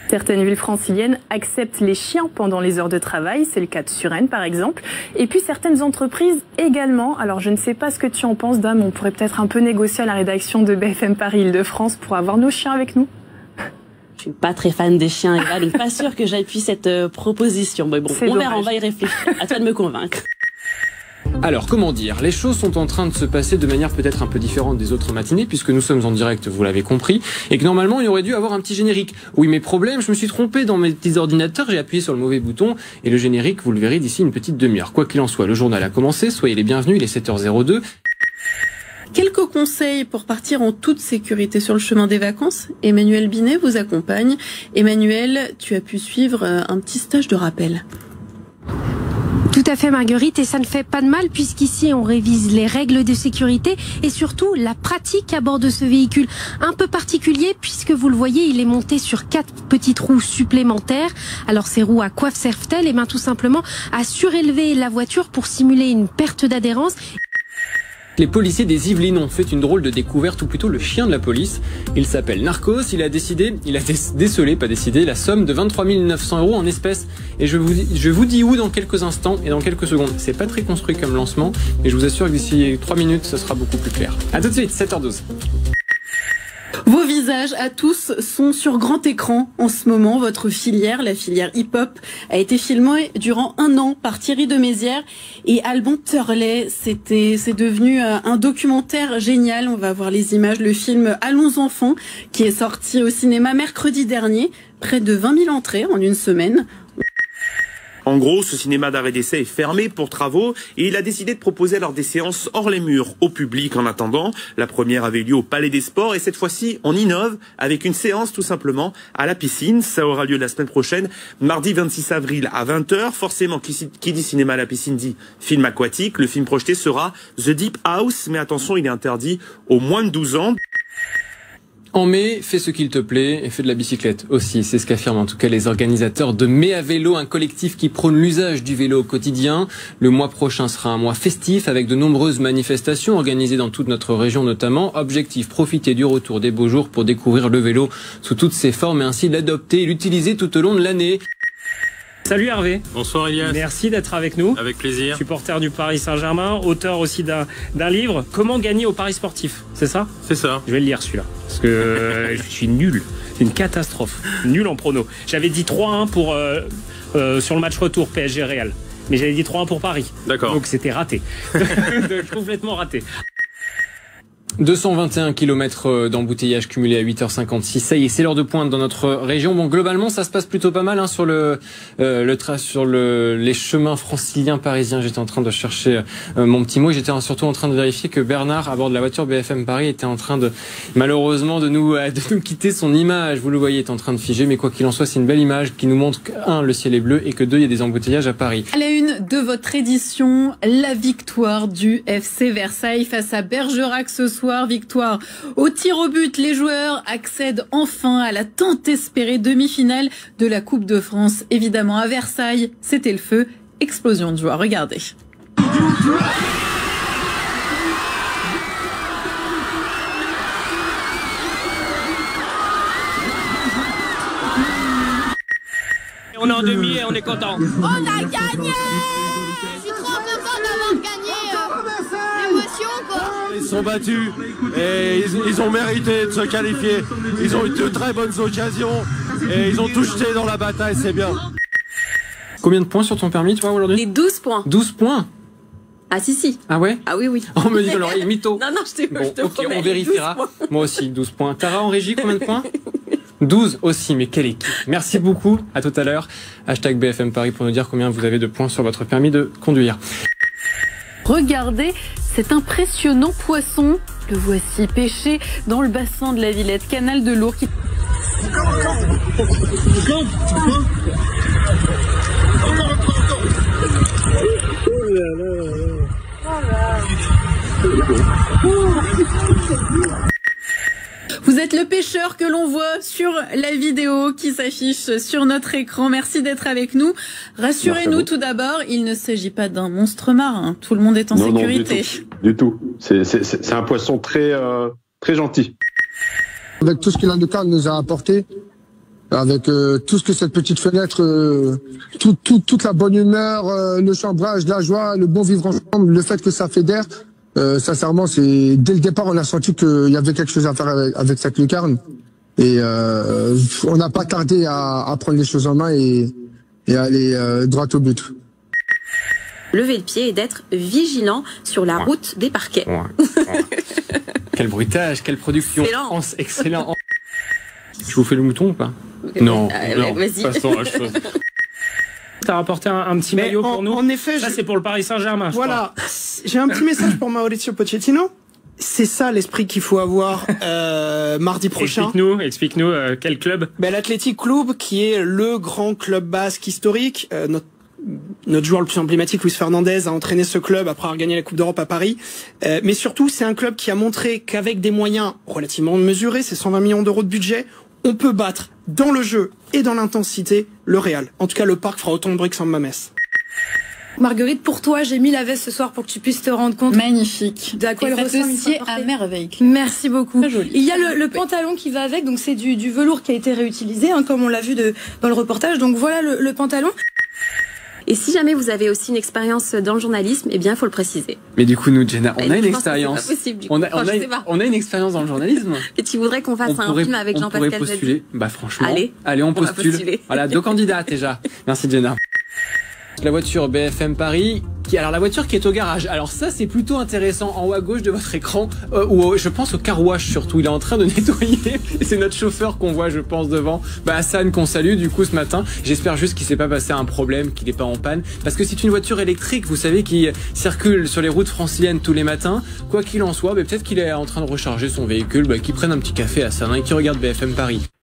Certaines villes franciliennes acceptent les chiens pendant les heures de travail. C'est le cas de Suresnes, par exemple. Et puis certaines entreprises également. Alors je ne sais pas ce que tu en penses, Dame. On pourrait peut-être un peu négocier à la rédaction de BFM Paris Île-de-France pour avoir nos chiens avec nous. Je suis pas très fan des chiens, Eva, donc pas sûr que j'appuie cette proposition. Mais bon, on verra, on va y réfléchir. À toi de me convaincre. Alors, comment dire? Les choses sont en train de se passer de manière peut-être un peu différente des autres matinées, puisque nous sommes en direct, vous l'avez compris, et que normalement, il aurait dû avoir un petit générique. Oui, mais problème, je me suis trompé dans mes petits ordinateurs, j'ai appuyé sur le mauvais bouton, et le générique, vous le verrez d'ici une petite demi-heure. Quoi qu'il en soit, le journal a commencé, soyez les bienvenus, il est 7h02. Quelques conseils pour partir en toute sécurité sur le chemin des vacances. Emmanuel Binet vous accompagne. Emmanuel, tu as pu suivre un petit stage de rappel. Tout à fait Marguerite, et ça ne fait pas de mal puisqu'ici on révise les règles de sécurité et surtout la pratique à bord de ce véhicule un peu particulier puisque vous le voyez, il est monté sur 4 petites roues supplémentaires. Alors ces roues à quoi servent-elles? Eh bien tout simplement à surélever la voiture pour simuler une perte d'adhérence. Les policiers des Yvelines ont fait une drôle de découverte, ou plutôt le chien de la police. Il s'appelle Narcos, il a décelé la somme de 23 900 € en espèces. Et je vous dis où dans quelques instants et dans quelques secondes. C'est pas très construit comme lancement, mais je vous assure que d'ici 3 minutes, ça sera beaucoup plus clair. A tout de suite, 7h12. Vos visages à tous sont sur grand écran en ce moment. Votre filière, la filière hip-hop, a été filmée durant 1 an par Thierry de Mézières et Alban Turley. C'est devenu un documentaire génial. On va voir les images. Le film Allons enfants, qui est sorti au cinéma mercredi dernier. Près de 20 000 entrées en une semaine. En gros, ce cinéma d'arrêt d'essai est fermé pour travaux et il a décidé de proposer alors des séances hors les murs au public en attendant. La première avait lieu au Palais des Sports et cette fois-ci, on innove avec une séance tout simplement à la piscine. Ça aura lieu la semaine prochaine, mardi 26 avril à 20h. Forcément, qui dit cinéma à la piscine dit film aquatique. Le film projeté sera The Deep House, mais attention, il est interdit aux moins de 12 ans. En mai, fais ce qu'il te plaît et fais de la bicyclette aussi. C'est ce qu'affirment en tout cas les organisateurs de Mai à vélo, un collectif qui prône l'usage du vélo au quotidien. Le mois prochain sera un mois festif avec de nombreuses manifestations organisées dans toute notre région notamment. Objectif, profiter du retour des beaux jours pour découvrir le vélo sous toutes ses formes et ainsi l'adopter et l'utiliser tout au long de l'année. Salut Hervé. Bonsoir Elias. Merci d'être avec nous. Avec plaisir. Supporter du Paris Saint-Germain, auteur aussi d'un livre. Comment gagner au Paris sportif, c'est ça? C'est ça. Je vais le lire celui-là, parce que je suis nul. C'est une catastrophe. Nul en prono. J'avais dit 3-1 pour sur le match retour PSG Real. Mais j'avais dit 3-1 pour Paris. D'accord. Donc c'était raté. Complètement raté. 221 km d'embouteillage cumulé à 8h56. Ça y est, c'est l'heure de pointe dans notre région. Bon, globalement, ça se passe plutôt pas mal hein, sur les chemins franciliens parisiens. J'étais en train de chercher mon petit mot. J'étais surtout en train de vérifier que Bernard, à bord de la voiture BFM Paris, était en train de, malheureusement, de nous quitter. Son image, vous le voyez, est en train de figer. Mais quoi qu'il en soit, c'est une belle image qui nous montre que, 1, le ciel est bleu et que 2, il y a des embouteillages à Paris. À la une de votre édition, la victoire du FC Versailles face à Bergerac ce soir. Victoire au tir au but. Les joueurs accèdent enfin à la tant espérée demi-finale de la Coupe de France. Évidemment, à Versailles, c'était le feu. Explosion de joie. Regardez. On est en demi et on est content. On a gagné! Je suis trop content d'avoir gagné. L'émotion, quoi. Ils sont battus et ils ont mérité de se qualifier. Ils ont eu de très bonnes occasions et ils ont tout jeté dans la bataille, c'est bien. Combien de points sur ton permis, toi, aujourd'hui? Les 12 points. 12 points? Ah si. Ah ouais? Ah oui. On me dit alors, il est mytho. Non, je te ok, promets, on vérifiera. Moi aussi, 12 points. Tara, en régie, combien de points? 12 aussi, mais quelle équipe. Merci beaucoup, à tout à l'heure. Hashtag BFM Paris pour nous dire combien vous avez de points sur votre permis de conduire. Regardez cet impressionnant poisson. Le voici pêché dans le bassin de la Villette, canal de l'Ourcq. Vous êtes le pêcheur que l'on voit sur la vidéo qui s'affiche sur notre écran. Merci d'être avec nous. Rassurez-nous tout d'abord, il ne s'agit pas d'un monstre marin. Tout le monde est en sécurité. Non, du tout. C'est un poisson très gentil. Avec tout ce que l'Andecal nous a apporté, avec tout ce que cette petite fenêtre, toute la bonne humeur, le chambrage, la joie, le bon vivre ensemble, le fait que ça fédère. Sincèrement, c'est dès le départ, on a senti qu'il y avait quelque chose à faire avec cette lucarne, et on n'a pas tardé à prendre les choses en main et aller droit au but. Lever le pied et d'être vigilant sur la route des parquets. Quel bruitage, quelle production. Excellent. Tu vous fais le mouton ou pas? Non, vas-y. Passons à chose. T'as rapporté un petit maillot pour nous. En effet, ça c'est pour le Paris Saint-Germain. Voilà, j'ai un petit message pour Mauricio Pochettino. C'est ça l'esprit qu'il faut avoir mardi prochain. Explique-nous quel club? L'Athletic Club, qui est le grand club basque historique. Notre joueur le plus emblématique, Luis Fernandez, a entraîné ce club après avoir gagné la Coupe d'Europe à Paris. Mais surtout, c'est un club qui a montré qu'avec des moyens relativement mesurés, c'est 120 millions d'euros de budget, on peut battre dans le jeu et dans l'intensité le Real. En tout cas, le Parc fera autant de briques sans Mamès. Marguerite, pour toi, j'ai mis la veste ce soir pour que tu puisses te rendre compte. Magnifique. De à quoi elle ressemble. À merveille. Merci beaucoup. Très joli. Il y a le pantalon qui va avec, donc c'est du velours qui a été réutilisé, comme on l'a vu dans le reportage. Donc voilà le pantalon. Et si jamais vous avez aussi une expérience dans le journalisme, eh bien, il faut le préciser. Mais du coup, nous, Jenna, on a une expérience. C'est pas possible, du coup. On a une expérience dans le journalisme. Et tu voudrais qu'on fasse un film avec Jean-Pascal Zadi? Postuler. Franchement. Allez, on postule. Voilà, 2 candidats déjà. Merci, Jenna. La voiture BFM Paris, alors la voiture qui est au garage. Alors ça, c'est plutôt intéressant. En haut à gauche de votre écran, ou je pense au car wash surtout. Il est en train de nettoyer. Et c'est notre chauffeur qu'on voit, je pense, devant. Hassan, qu'on salue du coup ce matin. J'espère juste qu'il s'est pas passé un problème, qu'il n'est pas en panne. Parce que c'est une voiture électrique, vous savez, qui circule sur les routes franciliennes tous les matins. Quoi qu'il en soit, peut-être qu'il est en train de recharger son véhicule, qu'il prenne un petit café à Hassan et qu'il regarde BFM Paris.